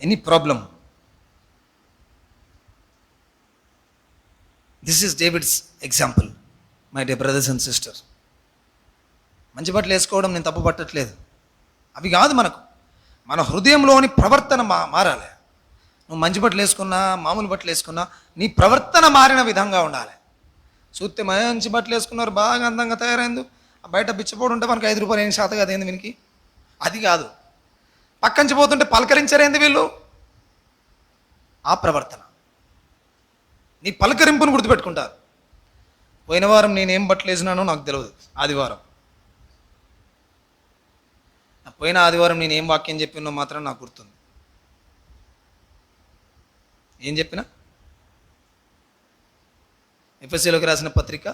any problem. This is David's example, my dear brothers and sisters. మంచి బట్టలు వేసుకోవడం నేను తప్పు పట్టట్లేదు, అవి కాదు. మన హృదయంలోని ప్రవర్తన మారాలి. నువ్వు మంచి బట్టలు వేసుకున్నా మామూలు బట్టలు వేసుకున్నా నీ ప్రవర్తన మారిన విధంగా ఉండాలి. చూస్తే మంచి బట్టలు వేసుకున్నారు, బాగా అందంగా తయారైంది, బయట బిచ్చపోడు ఉంటే మనకు 5 రూపాయలు ఏం శాతం కదేంది వీనికి? అది కాదు. పక్కంచి పోతుంటే పలకరించరేంది వీళ్ళు? ఆ ప్రవర్తన. నీ పలకరింపును గుర్తుపెట్టుకుంటారు. పోయిన వారం నేనేం బట్టలు వేసినానో నాకు తెలియదు. పోయిన ఆదివారం నేనేం వాక్యం చెప్పినో మాత్రం నాకు గుర్తుంది. ఏం చెప్పినా? ఎఫెసీయులకు రాసిన పత్రిక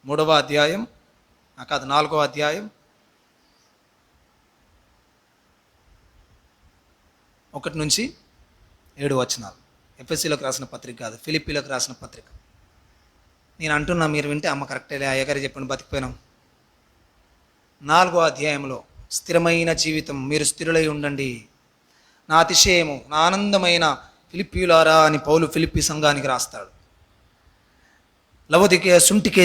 3వ అధ్యాయం, 4వ అధ్యాయం 1 నుంచి 7 వచనాలు. ఎఫెసీయులకు రాసిన పత్రిక కాదు, ఫిలిప్పీలకు రాసిన పత్రిక. నేను అంటున్నా, మీరు వింటే అమ్మ కరెక్టే, అయ్యగారు చెప్పండి బతికిపోయినాం. 4వ అధ్యాయంలో స్థిరమైన జీవితం, మీరు స్థిరులై ఉండండి, నా అతిశయము, నా ఆనందమైన ఫిలిప్పీయులారా అని పౌలు ఫిలిప్పీ సంఘానికి రాస్తాడు. లవోదికయ సుంటికే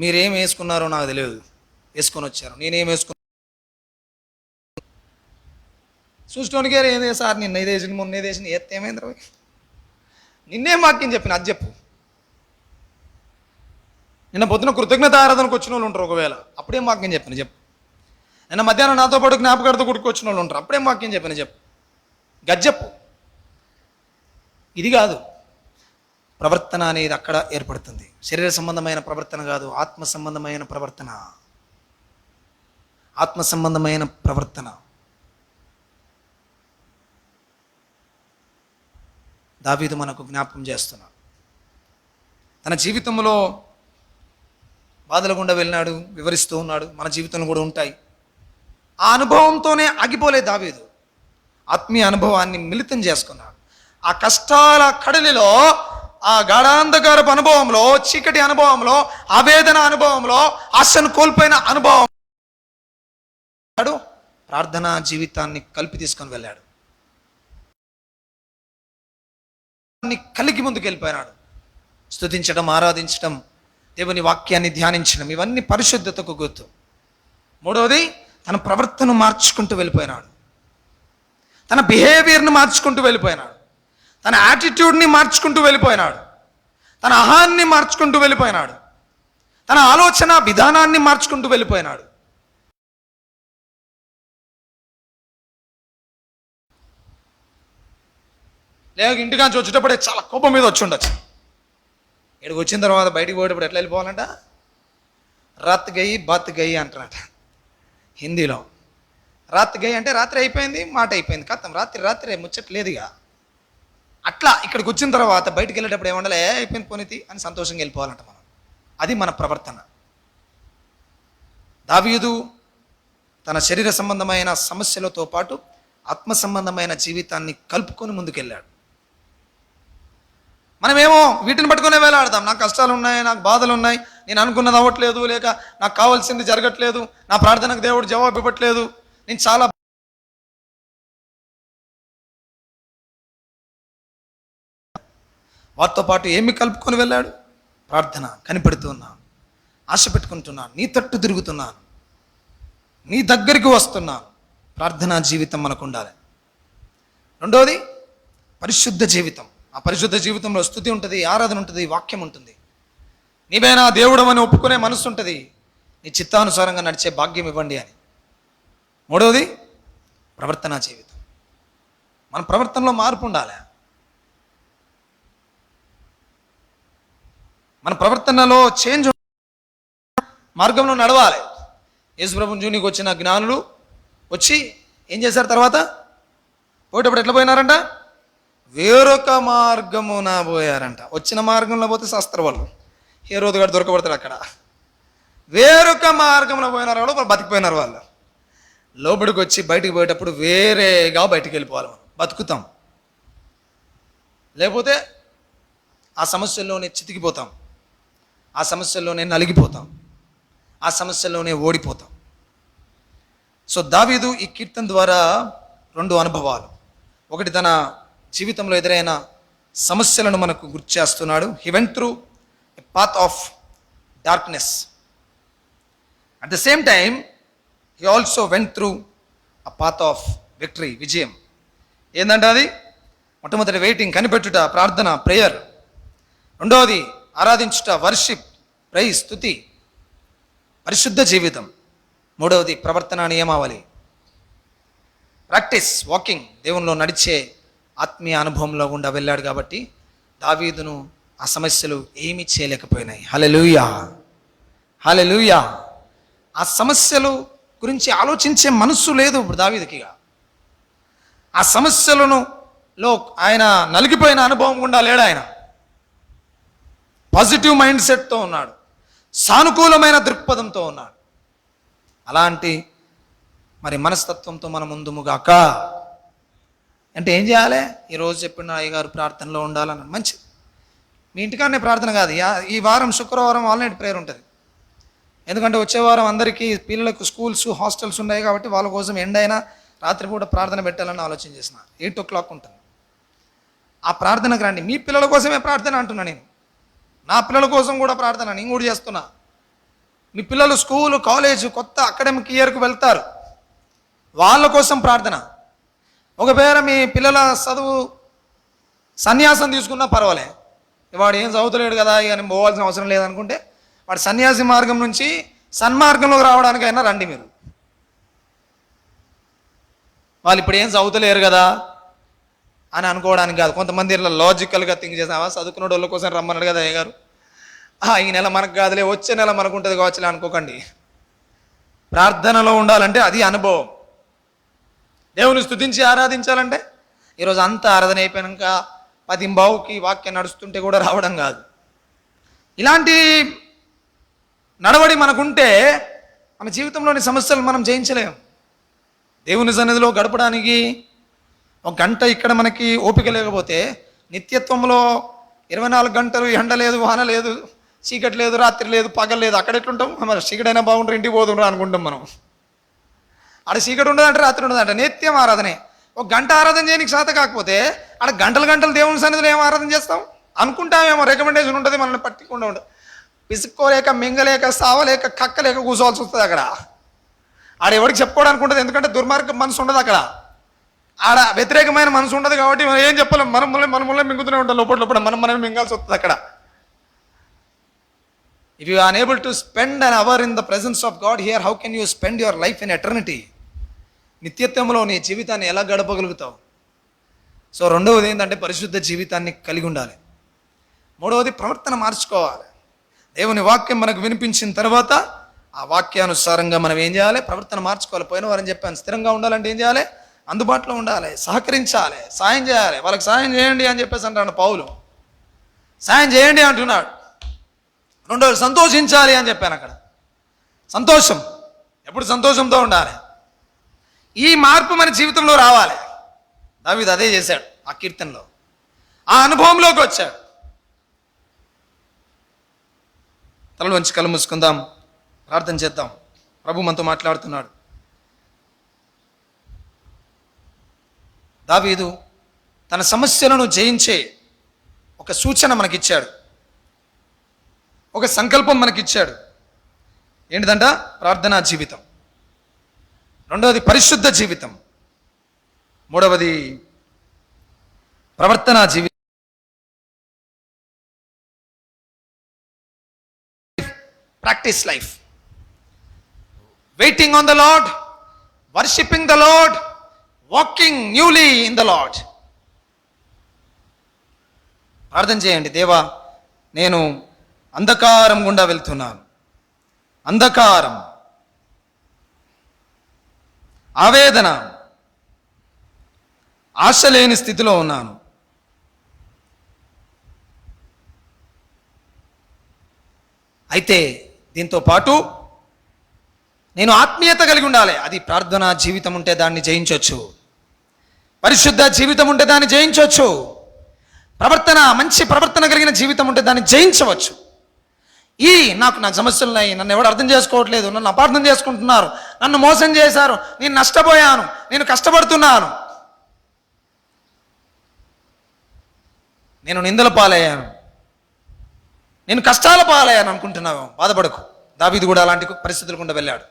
మీరేం వేసుకున్నారో నాకు తెలియదు, వేసుకొని వచ్చారు. నేనేం వేసుకున్నా చూసుకోనికే ఏదే సార్, నిన్న ఇదేసిన మొన్న ఇదేసిన ఎత్తే ఏమైంది? నిన్నేం వాక్యం చెప్పిన అది చెప్పు. నిన్న పొద్దున కృతజ్ఞత ఆరాధనకు వచ్చిన వాళ్ళు ఉంటారు, ఒకవేళ అప్పుడేం వాక్యం చెప్పిన చెప్పు. నిన్న మధ్యాహ్నం నాతో పాటు జ్ఞాపకార్థ గుడికి వచ్చిన వాళ్ళు ఉంటారు, అప్పుడేం వాక్యం చెప్పిన చెప్పు. గజ్జెప్పు. ఇది కాదు ప్రవర్తన అనేది, అక్కడ ఏర్పడుతుంది. శరీర సంబంధమైన ప్రవర్తన కాదు, ఆత్మ సంబంధమైన ప్రవర్తన. దావీదు మనకు జ్ఞాపకం చేస్తున్నాడు. తన జీవితంలో బాధల గుండా వెళ్ళినాడు, వివరిస్తూ ఉన్నాడు. మన జీవితంలో కూడా ఉంటాయి. ఆ అనుభవంతోనే ఆగిపోలేదు దావీదు, ఆత్మీయ అనుభవాన్ని మిళితం చేసుకున్నాడు. ఆ కష్టాల కడలిలో, ఆ గాఢాంధకారపు అనుభవంలో, చీకటి అనుభవంలో, ఆవేదన అనుభవంలో, ఆశను కోల్పోయిన అనుభవం ప్రార్థనా జీవితాన్ని కలిపి తీసుకొని వెళ్ళాడు. కలిగి ముందుకు వెళ్ళిపోయినాడు. స్తుతించడం, ఆరాధించడం, దేవుని వాక్యాన్ని ధ్యానించడం, ఇవన్నీ పరిశుద్ధతకు గుర్తు. మూడవది, తన ప్రవర్తన మార్చుకుంటూ వెళ్ళిపోయినాడు. తన బిహేవియర్ని మార్చుకుంటూ వెళ్ళిపోయినాడు. తన యాటిట్యూడ్ని మార్చుకుంటూ వెళ్ళిపోయినాడు. తన అహాన్ని మార్చుకుంటూ వెళ్ళిపోయినాడు. తన ఆలోచన విధానాన్ని మార్చుకుంటూ వెళ్ళిపోయినాడు. లేక ఇంటికాంచి వచ్చేటప్పుడే చాలా కోపం మీద వచ్చి ఉండొచ్చు. ఇక్కడికి వచ్చిన తర్వాత బయటికి పోయేటప్పుడు ఎట్లా వెళ్ళిపోవాలంట? రాత్ గయి బాత్ గయి అంటారట హిందీలో. రాత్ గయి అంటే రాత్రి అయిపోయింది, మాట అయిపోయింది, కథం, రాత్రి ముచ్చట్లేదుగా. అట్లా ఇక్కడికి వచ్చిన తర్వాత బయటికి వెళ్ళేటప్పుడు ఏమండాలి, అయిపోయింది పోనీతి అని సంతోషంగా వెళ్ళిపోవాలంట మనం. అది మన ప్రవర్తన. దావీదు తన శరీర సంబంధమైన సమస్యలతో పాటు ఆత్మ సంబంధమైన జీవితాన్ని కలుపుకొని ముందుకెళ్ళాడు. మనమేమో వీటిని పట్టుకునే వేలాడతాం. నాకు కష్టాలు ఉన్నాయి, నాకు బాధలు ఉన్నాయి, నేను అనుకున్నది అవ్వట్లేదు, లేక నాకు కావాల్సింది జరగట్లేదు, నా ప్రార్థనకు దేవుడు జవాబు ఇవ్వట్లేదు, నేను చాలా వాటితో పాటు ఏమి కలుపుకొని వెళ్ళాడు? ప్రార్థన. కనిపెడుతున్నాను, ఆశ పెట్టుకుంటున్నాను, నీ తట్టు తిరుగుతున్నాను, నీ దగ్గరికి వస్తున్నాను. ప్రార్థనా జీవితం మనకు ఉండాలి. రెండవది, పరిశుద్ధ జీవితం. ఆ పరిశుద్ధ జీవితంలో స్తుతి ఉంటుంది, ఆరాధన ఉంటుంది, వాక్యం ఉంటుంది. నీవే నా దేవుడు అని ఒప్పుకునే మనసు ఉంటుంది. నీ చిత్తానుసారంగా నడిచే భాగ్యం ఇవ్వండి అని. మూడవది, ప్రవర్తనా జీవితం. మన ప్రవర్తనలో మార్పు ఉండాలి. మన ప్రవర్తనలో చేంజ్, మార్గంలో నడవాలి. యేసుప్రభు జూనికి వచ్చిన జ్ఞానులు వచ్చి ఏం చేశారు? తర్వాత పోయేటప్పుడు ఎట్లా పోయినారంట? వేరొక మార్గమున పోయారంట. వచ్చిన మార్గంలో పోతే శాస్త్ర వాళ్ళు హేరోదు గారు దొరకబడతాడు అక్కడ. వేరొక మార్గంలో పోయినారు వాళ్ళు, బతికిపోయినారు వాళ్ళు. లోపలికి వచ్చి బయటికి పోయేటప్పుడు వేరేగా బయటికి వెళ్ళిపోవాలి. మనం బతుకుతాం, లేకపోతే ఆ సమస్యల్లోనే చితికిపోతాం, ఆ సమస్యల్లోనే నలిగిపోతాం, ఆ సమస్యల్లోనే ఓడిపోతాం. సో దావీదు ఈ కీర్తన ద్వారా 2 అనుభవాలు. ఒకటి, తన జీవితంలో ఎదురైన సమస్యలను మనకు గుర్తు చేస్తున్నాడు. He went through a path of darkness. At the same time he also went through a path of victory, విజయం. ఏంటంటే అది మొట్టమొదటి వెయిటింగ్, కనిపెట్టుట, ప్రార్థన, ప్రేయర్. రెండవది ఆరాధించుట, వర్షిప్, ప్రైజ్, స్తుతి, పరిశుద్ధ జీవితం. మూడవది ప్రవర్తన నియమావళి, ప్రాక్టీస్, వాకింగ్, దేవునిలో నడిచే ఆత్మీయ అనుభవంలో గుండా వెళ్ళాడు. కాబట్టి దావీదును ఆ సమస్యలు ఏమీ చేయలేకపోయినాయి. హల్లెలూయా, హల్లెలూయా. ఆ సమస్యలు గురించి ఆలోచించే మనస్సు లేదు ఇప్పుడు దావీదుకి. ఆ సమస్యలను ఆయన నలిగిపోయిన అనుభవం గుండా లేడు. ఆయన పాజిటివ్ మైండ్ సెట్తో ఉన్నాడు, సానుకూలమైన దృక్పథంతో ఉన్నాడు. అలాంటి మరి మనస్తత్వంతో మనం ముందుముగాక. అంటే ఏం చేయాలి? ఈరోజు చెప్పిన అయ్యగారు ప్రార్థనలో ఉండాలని మంచిది. మీ ఇంటికాడనే ప్రార్థన కాదు, ఈ వారం శుక్రవారం ఆల్నైట్ ప్రేయర్ ఉంటుంది. ఎందుకంటే వచ్చే వారం అందరికీ పిల్లలకు స్కూల్స్, హాస్టల్స్ ఉన్నాయి కాబట్టి వాళ్ళ కోసం ఎండైనా రాత్రిపూట ప్రార్థన పెట్టాలని ఆలోచన చేసిన. 8 o'clock ఉంటుంది. ఆ ప్రార్థనకు రండి. మీ పిల్లల కోసమే ప్రార్థన అంటున్నా నేను, నా పిల్లల కోసం కూడా ప్రార్థన నేను కూడా చేస్తున్నా. మీ పిల్లలు స్కూలు, కాలేజు, కొత్త అకాడమిక్ ఇయర్కు వెళ్తారు, వాళ్ళ కోసం ప్రార్థన. ఒకవేళ మీ పిల్లల చదువు సన్యాసం తీసుకున్నా పర్వాలే, వాడు ఏం చదువుతలేడు కదా ఇక నేను పోవాల్సిన అవసరం లేదనుకుంటే వాడు సన్యాసి మార్గం నుంచి సన్మార్గంలోకి రావడానికైనా రండి మీరు. వాళ్ళు ఇప్పుడు ఏం చదువుతలేరు కదా అని అనుకోవడానికి కాదు. కొంతమంది ఇట్లా లాజికల్గా థింక్ చేసావా, చదువుకున్న వాళ్ళ కోసం రమ్మన్నాడు కదా అయ్య గారు, ఈ నెల మనకు కాదులే వచ్చే నెల మనకు ఉంటుంది కావచ్చులే అనుకోకండి. ప్రార్థనలో ఉండాలంటే అది అనుభవం. దేవుని స్తుతించి ఆరాధించాలంటే ఈరోజు అంతా ఆరాధన అయిపోయాక 10:15కి వాక్యం నడుస్తుంటే కూడా రావడం కాదు. ఇలాంటి నడవడి మనకుంటే మన జీవితంలోని సమస్యలు మనం జయించలేము. దేవుని సన్నిధిలో గడపడానికి 1 గంట ఇక్కడ మనకి ఓపిక లేకపోతే నిత్యత్వంలో 24 గంటలు ఎండ లేదు, వాన లేదు, చీకటి లేదు, రాత్రి లేదు, పగలు లేదు, అక్కడ ఎట్లుంటాం? మరి చీకటైనా బాగుంటారు, ఇంటికి పోతుండ్రు అనుకుంటాం మనం. ఆడ చీకటి ఉండదంటే రాత్రి ఉండదంటే నిత్యం ఆరాధనే. ఒక గంట ఆరాధన చేయడానికి శాత కాకపోతే ఆడ గంటలు గంటలు దేవుని సన్నిధిలో ఏం ఆరాధన చేస్తాం అనుకుంటామేమో, రికమెండేషన్ ఉంటుంది, మనల్ని పట్టుకుండా ఉండదు. పిసుక్కోలేక మింగలేక సావలేక కక్కలేక కూర్చోవాల్సి వస్తుంది అక్కడ. ఆడ ఎవరికి చెప్పుకోవడానికి ఉంటుంది, ఎందుకంటే దుర్మార్గ మనసు ఉండదు అక్కడ. ఆడ వ్యతిరేకమైన మనసు ఉండదు కాబట్టి మనం ఏం చెప్పలేం, మనములే మింగుతూనే ఉంటాం లోపల మనం మింగాల్సి వస్తుంది అక్కడ. If you are unable to spend an hour in the presence of God here, how can you spend your life in eternity? నిత్యత్వంలో నీ జీవితాన్ని ఎలా గడపగలుగుతావు? సో రెండవది ఏంటంటే పరిశుద్ధ జీవితాన్ని కలిగి ఉండాలి. మూడవది ప్రవర్తన మార్చుకోవాలి. దేవుని వాక్యం మనకు వినిపించిన తర్వాత ఆ వాక్యానుసారంగా మనం ఏం చేయాలి? ప్రవర్తన మార్చుకోవాలి. పోయిన వారం చెప్పాను, స్థిరంగా ఉండాలంటే ఏం చేయాలి? అందుబాటులో ఉండాలి, సహకరించాలి, సాయం చేయాలి. వాళ్ళకి సాయం చేయండి అని చెప్పేసి అంటాడు పౌలు. సాయం చేయండి అంటున్నాడు. రెండోది సంతోషించాలి అని చెప్పాను అక్కడ. సంతోషం, ఎప్పుడు సంతోషంతో ఉండాలి. ఈ మార్పు మన జీవితంలో రావాలి. దావీదు అదే చేశాడు ఆ కీర్తనలో, ఆ అనుభవంలోకి వచ్చాడు. తలలు వంచి కళ్ళు మూసుకుందాం, ప్రార్థన చేద్దాం. ప్రభు మనతో మాట్లాడుతున్నాడు. దావీదు తన సమస్యలను జయించే ఒక సూచన మనకిచ్చాడు, ఒక సంకల్పం మనకిచ్చాడు. ఏంటిదంట? ప్రార్థనా జీవితం. రెండవది పరిశుద్ధ జీవితం. మూడవది ప్రవర్తనా జీవితం. Practice life, waiting on the lord, worshipping the lord, walking newly in the lord. ప్రార్థన చేయండి. దేవా, నేను అంధకారం గుండా వెళ్తున్నాను, అంధకారం, ఆవేదన, ఆశ లేని స్థితిలో ఉన్నాను. అయితే దీంతో పాటు నేను ఆత్మీయత కలిగి ఉండాలి. అది ప్రార్థనా జీవితం ఉంటే దాన్ని జయించవచ్చు, పరిశుద్ధ జీవితం ఉంటే దాన్ని జయించవచ్చు, ప్రవర్తన, మంచి ప్రవర్తన కలిగిన జీవితం ఉంటే దాన్ని జయించవచ్చు. నాకు సమస్యలు ఉన్నాయి, నన్ను ఎవరు అర్థం చేసుకోవట్లేదు, నన్ను అపార్థం చేసుకుంటున్నారు, నన్ను మోసం చేశారు, నేను నష్టపోయాను, నేను కష్టపడుతున్నాను, నేను నిందల పాలయ్యాను, నేను కష్టాల పాలయ్యాను అనుకుంటున్నావు, బాధపడకు. దావీదు కూడా అలాంటి పరిస్థితులు గుండా వెళ్ళాడు.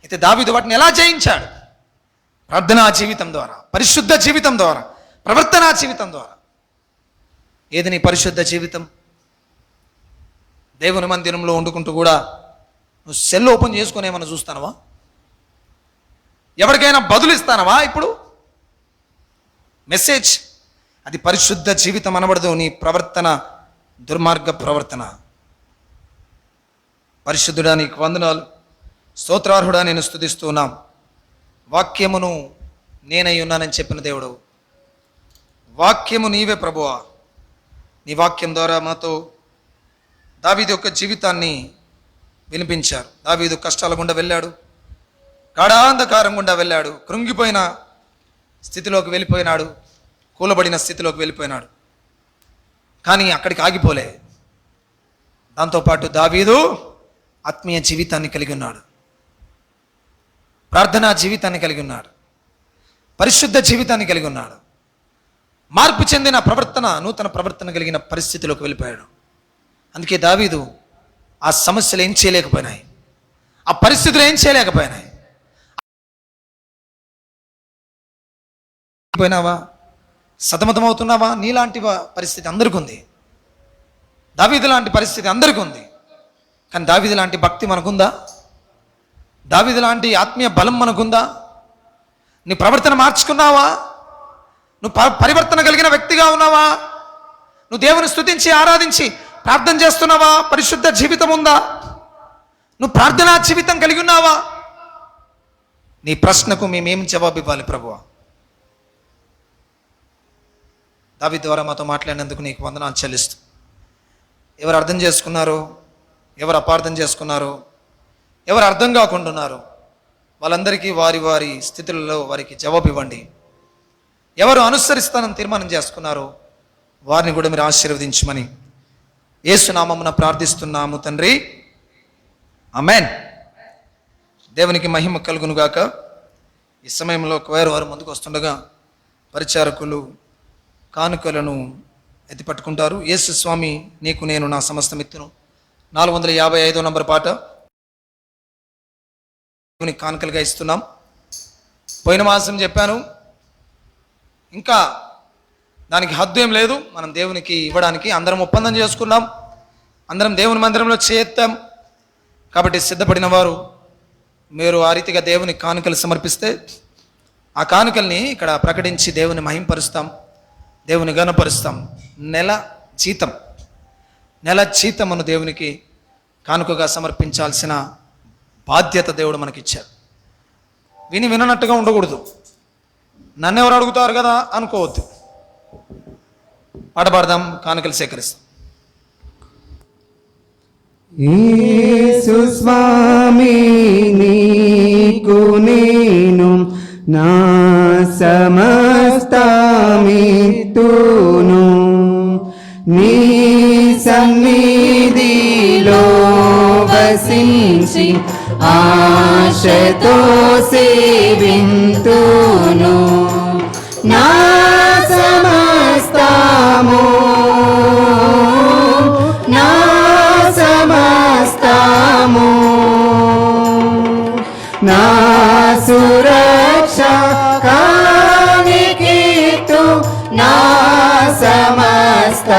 అయితే దావీదు వాటిని ఎలా జయించాడు? ప్రార్థనా జీవితం ద్వారా, పరిశుద్ధ జీవితం ద్వారా, ప్రవర్తనా జీవితం ద్వారా. ఏది నీ పరిశుద్ధ జీవితం? దేవుని మందిరంలో వండుకుంటూ కూడా నువ్వు సెల్ ఓపెన్ చేసుకుని ఏమన్నా చూస్తానవా? ఎవరికైనా బదులు ఇస్తానవా? ఇప్పుడు మెసేజ్ అది పరిశుద్ధ జీవితం అనబడదు. నీ ప్రవర్తన దుర్మార్గ ప్రవర్తన. పరిశుద్ధుడా నీకు వందనాలు, స్తోత్రార్హుడా నేను స్తుతిస్తున్నాం. వాక్యమును నేనై ఉన్నానని చెప్పిన దేవుడు, వాక్యము నీవే ప్రభువా. నీ వాక్యం ద్వారా మాతో దావీదు యొక్క జీవితాన్ని వినిపించారు. దావీదు కష్టాల గుండా వెళ్ళాడు, గాఢాంధకారం గుండా వెళ్ళాడు, కృంగిపోయిన స్థితిలోకి వెళ్ళిపోయినాడు, కూలబడిన స్థితిలోకి వెళ్ళిపోయినాడు. కానీ అక్కడికి ఆగిపోలే. దాంతోపాటు దావీదు ఆత్మీయ జీవితాన్ని కలిగి ఉన్నాడు, ప్రార్థనా జీవితాన్ని కలిగి ఉన్నాడు, పరిశుద్ధ జీవితాన్ని కలిగి ఉన్నాడు. మార్పు చెందిన ప్రవర్తన, నూతన ప్రవర్తన కలిగిన పరిస్థితిలోకి వెళ్ళిపోయాడు. అందుకే దావీదు ఆ సమస్యలు ఏం చేయలేకపోయినాయి, ఆ పరిస్థితులు ఏం చేయలేకపోయినాయి. పోయినావా? సతమతమవుతున్నావా? నీలాంటి పరిస్థితి అందరికీ ఉంది, దావీదు లాంటి పరిస్థితి అందరికీ ఉంది. కానీ దావీదు లాంటి భక్తి మనకుందా? దావీదు లాంటి ఆత్మీయ బలం మనకుందా? నీ ప్రవర్తన మార్చుకున్నావా? నువ్వు పరివర్తన కలిగిన వ్యక్తిగా ఉన్నావా? నువ్వు దేవుని స్తుతించి ఆరాధించి ప్రార్థన చేస్తున్నావా? పరిశుద్ధ జీవితం ఉందా? నువ్వు ప్రార్థనా జీవితం కలిగి ఉన్నావా? నీ ప్రశ్నకు మేమేం జవాబు ఇవ్వాలి ప్రభువా? దావీదు ద్వారా మాతో మాట్లాడినందుకు నీకు వందనాలు చెల్లిస్తూ, ఎవరు అర్థం చేసుకున్నారో, ఎవరు అపార్థం చేసుకున్నారో, ఎవరు అర్థం కాకుండా ఉన్నారో వాళ్ళందరికీ వారి వారి స్థితులలో వారికి జవాబు ఇవ్వండి. ఎవరు అనుసరిస్తానని తీర్మానం చేసుకున్నారో వారిని కూడా మీరు ఆశీర్వదించమని యేసు నామమున ప్రార్థిస్తున్నాము తండ్రి, ఆమేన్. దేవునికి మహిమ కలుగును గాక. ఈ సమయంలో వారు ముందుకు వస్తుండగా పరిచారకులు కానుకలను ఎత్తిపట్టుకుంటారు. యేసు స్వామి నీకు నేను నా సమస్తమిత్తును 455వ నంబర్ పాట కానుకలుగా ఇస్తున్నాం. పోయిన మాసం చెప్పాను, ఇంకా దానికి హద్దు ఏం లేదు. మనం దేవునికి ఇవ్వడానికి అందరం ఒప్పందం చేసుకున్నాం, అందరం దేవుని మందిరంలో చేస్తాం. కాబట్టి సిద్ధపడిన వారు మీరు ఆ రీతిగా దేవుని కానుకలు సమర్పిస్తే ఆ కానుకల్ని ఇక్కడ ప్రకటించి దేవుని మహింపరుస్తాం, దేవుని ఘనపరుస్తాం. నెల జీతమును దేవునికి కానుకగా సమర్పించాల్సిన బాధ్యత దేవుడు మనకిచ్చాడు. వినట్టుగా ఉండకూడదు. నన్నెవరు అడుగుతారు కదా అనుకోవద్దు. పాట పాడదాం, కానుకలు సేకరిస్తాం. యేసు స్వామి నీకు నేను నా సమస్తమిత్తును, నీ సన్నిధిలో వసించి ఆశతో సేవింతును. నా సమస్తము నా సమస్తము నా సురక్ష కానికితు నా సమస్తము.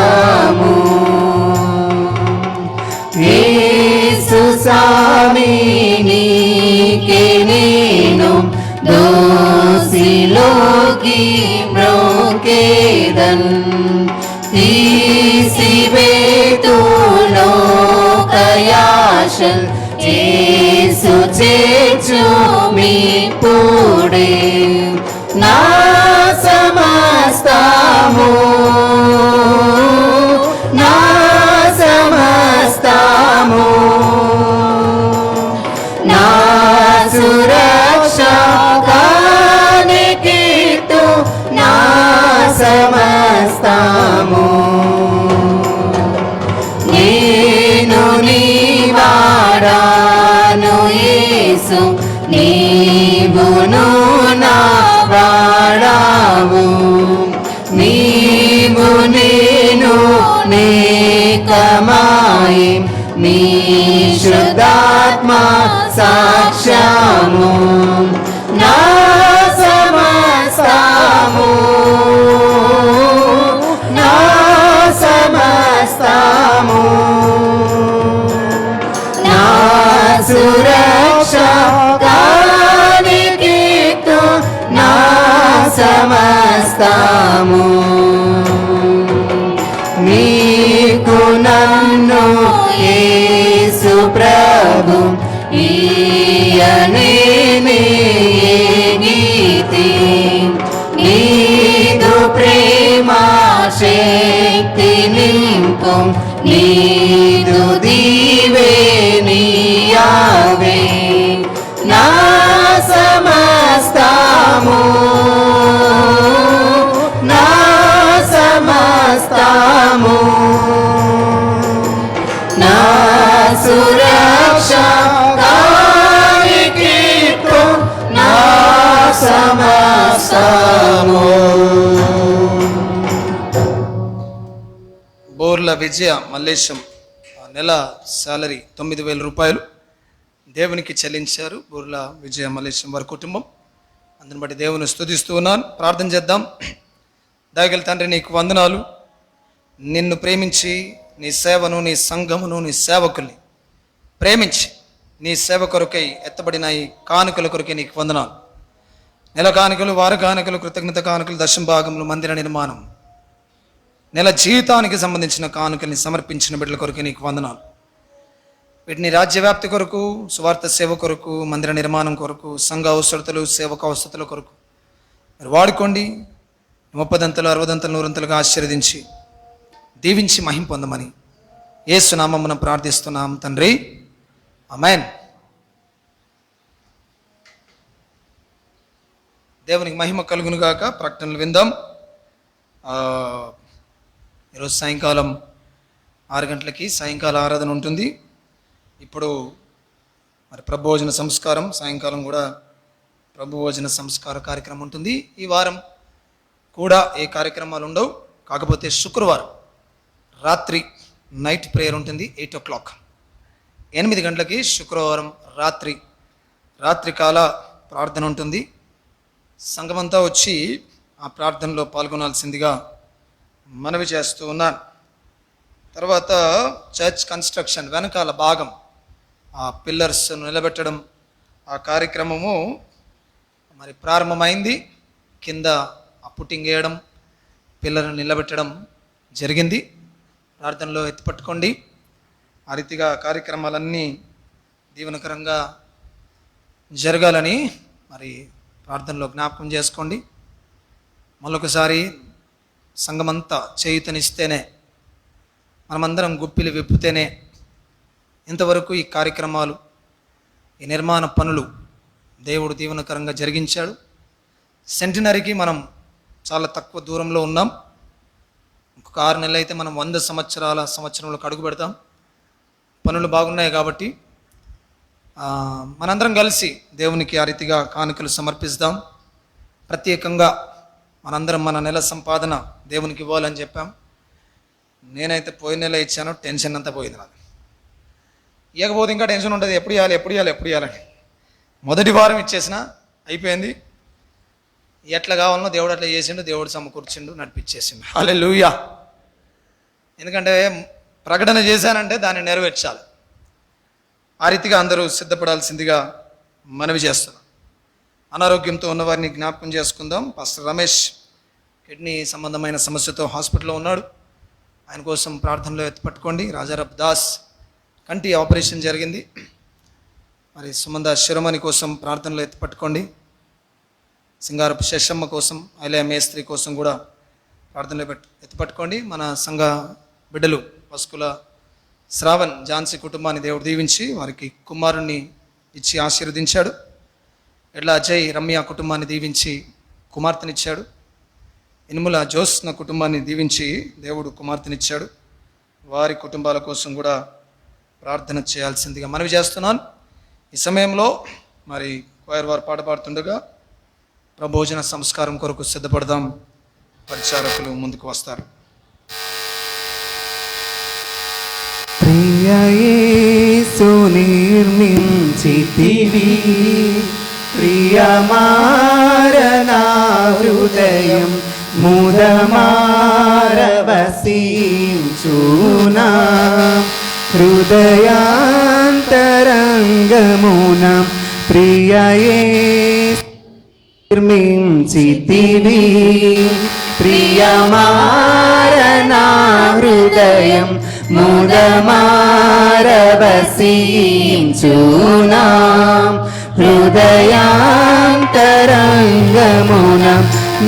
యేసు స్వామి నీకే నేను దోసిలోకి మ్రోకేదన్, తీసివేతు లోకయాశల్ యేసు చేర్చు మీపుడే. నా సమస్తము నా సమస్తము నా సురక్ష కానికితు నా సమస్తము. నేను నీవాడాను యేసు, నీవును నా వాడావు. నీవు నేను నేకమాయి నీ శుద్ధాత్మ సాక్ష్యము. నా సమస్తము నా సమస్తము నా సురక్ష కానికితు నా సమస్తము. నీకు నన్ను యేసు ప్రభు ఈయనే గీతి, నీదు ప్రేమ శక్తి నింపు, నీదు దీవే నీయావే. నా సమస్తము నా సమస్తము నా సురక్ష కానికితు నా సమస్తము. బోర్ల విజయ మల్లేశం నెల శాలరీ 9,000 రూపాయలు దేవునికి చెల్లించారు. బోర్ల విజయ మల్లేశం వారి కుటుంబం. అందుని బట్టి దేవుని స్తుతిస్తూ ఉన్నాను. ప్రార్థన చేద్దాం. దయగల తండ్రి, నీకు వందనాలు. నిన్ను ప్రేమించి నీ సేవను, నీ సంఘమును, నీ సేవకుల్ని ప్రేమించి నీ సేవ కొరకై ఎత్తబడిన ఈ కానుకల కొరకై నీకు వందనాలు. నెల కానుకలు, వార కానుకలు, కృతజ్ఞత కానుకలు, దశమ భాగములు, మందిర నిర్మాణం, నెల జీవితానికి సంబంధించిన కానుకల్ని సమర్పించిన బిడ్డల కొరకు నీకు వందనాలు. వీటిని రాజ్యవ్యాప్తి కొరకు, సువార్త సేవ కొరకు, మందిర నిర్మాణం కొరకు, సంఘ అవసరతలు, సేవక అవసరతల కొరకు మీరు వాడుకోండి. 30 60 100 ఆశీర్వదించి దీవించి మహిమ పొందమని యేసు నామమున ప్రార్థిస్తున్నాం తండ్రి, ఆమేన్. దేవునికి మహిమ కలుగును గాక. ప్రకటనలు విందాం. ఈరోజు సాయంకాలం 6 గంటలకి సాయంకాల ఆరాధన ఉంటుంది. ఇప్పుడు మరి ప్రభుభోజన సంస్కారం, సాయంకాలం కూడా ప్రభుభోజన సంస్కార కార్యక్రమం ఉంటుంది. ఈ వారం కూడా ఏ కార్యక్రమాలు ఉండవు. కాకపోతే శుక్రవారం రాత్రి నైట్ ప్రేయర్ ఉంటుంది 8 o'clock, 8 గంటలకి శుక్రవారం రాత్రికాల ప్రార్థన ఉంటుంది. సంఘమంతా వచ్చి ఆ ప్రార్థనలో పాల్గొనాల్సిందిగా మనవి చేస్తూ ఉన్నాను. తర్వాత చర్చ్ కన్స్ట్రక్షన్ వెనకాల భాగం ఆ పిల్లర్స్ నిలబెట్టడం ఆ కార్యక్రమము మరి ప్రారంభమైంది. కింద ఆ పుట్టింగ్ వేయడం, పిల్లర్ను నిలబెట్టడం జరిగింది. ప్రార్థనలో ఎత్తిపట్టుకోండి. ఆ రీతిగా కార్యక్రమాలన్నీ దీవెనకరంగా జరగాలని మరి ప్రార్థనలో జ్ఞాపకం చేసుకోండి. మళ్ళొకసారి సంఘమంతా చేయుతనిస్తేనే, మనమందరం గుప్పిలు విప్పితేనే ఇంతవరకు ఈ కార్యక్రమాలు, ఈ నిర్మాణ పనులు దేవుడు దీవెనకరంగా జరిగించాడు. సెంటినరీకి మనం చాలా తక్కువ దూరంలో ఉన్నాం. ఇంకొక 6 నెలలు అయితే మనం 100 సంవత్సరంలోకి అడుగు పెడతాం. పనులు బాగున్నాయి కాబట్టి మనందరం కలిసి దేవునికి ఆ రీతిగా కానుకలు సమర్పిస్తాం. ప్రత్యేకంగా మనందరం మన నెల సంపాదన దేవునికి ఇవ్వాలని చెప్పాం. నేనైతే పోయిన నెల ఇచ్చాను, టెన్షన్ అంతా పోయింది నాకు. ఇవ్వకపోతే ఇంకా టెన్షన్ ఉంటుంది, ఎప్పుడు ఇవ్వాలని. మొదటి వారం ఇచ్చేసిన అయిపోయింది. ఎట్లా కావాలనో దేవుడు అట్లా చేసిండు, దేవుడు సమకూర్చిండు, నడిపించేసిండు. హల్లెలూయా. ఎందుకంటే ప్రకటన చేశానంటే దాన్ని నెరవేర్చాలి. ఆ రీతిగా అందరూ సిద్ధపడాల్సిందిగా మనవి చేస్తున్నాం. అనారోగ్యంతో ఉన్నవారిని జ్ఞాపకం చేసుకుందాం. పాస్టర్ రమేష్ కిడ్నీ సంబంధమైన సమస్యతో హాస్పిటల్లో ఉన్నాడు. ఆయన కోసం ప్రార్థనలో ఎత్తిపట్టుకోండి. రాజారాం దాస్ కంటి ఆపరేషన్ జరిగింది. మరి సుమంద శిరోమణి కోసం ప్రార్థనలో ఎత్తిపట్టుకోండి. సింగారపు శశమ్మ కోసం, ఐలయ మేస్త్రి కోసం కూడా ప్రార్థనలో ఎత్తిపట్టుకోండి. మన సంఘ బిడ్డలు పసుకుల శ్రావణ్ ఝాన్సీ కుటుంబాన్ని దేవుడు దీవించి వారికి కుమారుణ్ణి ఇచ్చి ఆశీర్వదించాడు. ఎడ్ల అజయ్ రమ్య కుటుంబాన్ని దీవించి కుమార్తెనిచ్చాడు. ఇనుముల జోస్న కుటుంబాన్ని దీవించి దేవుడు కుమార్తెనిచ్చాడు. వారి కుటుంబాల కోసం కూడా ప్రార్థన చేయాల్సిందిగా మనవి చేస్తున్నాను. ఈ సమయంలో మరి కోయర్ వారు పాట పాడుతుండగా ప్రభోజన సంస్కారం కొరకు సిద్ధపడదాం. పరిచారకులు ముందుకు వస్తారు. ప్రియ యేసు నిర్మించితివి, ప్రియమారనా హృదయం ముదమారవసించునా, హృదయాంతరంగమున ప్రియ యేసు నిర్మించితివి, ప్రియమారనా హృదయం ముదమారవసించునా, హృదయాంతరంగమున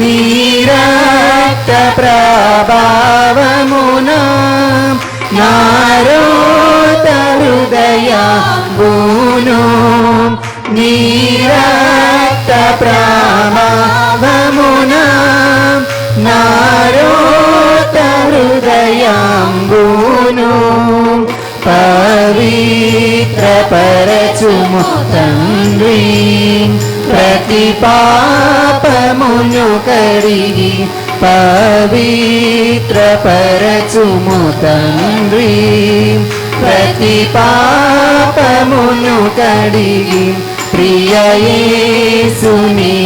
నీ రక్త ప్రభావమున నారోత హృదయమును, నీ రక్త ప్రభావమున నారోత హృదయంబును పవిత్ర పరచుము తండ్రి, ప్రతి పాపమును కడిగి పవిత్ర పరచుము తండ్రి, ప్రతి పాపమును కడిగి ప్రియ యేసుని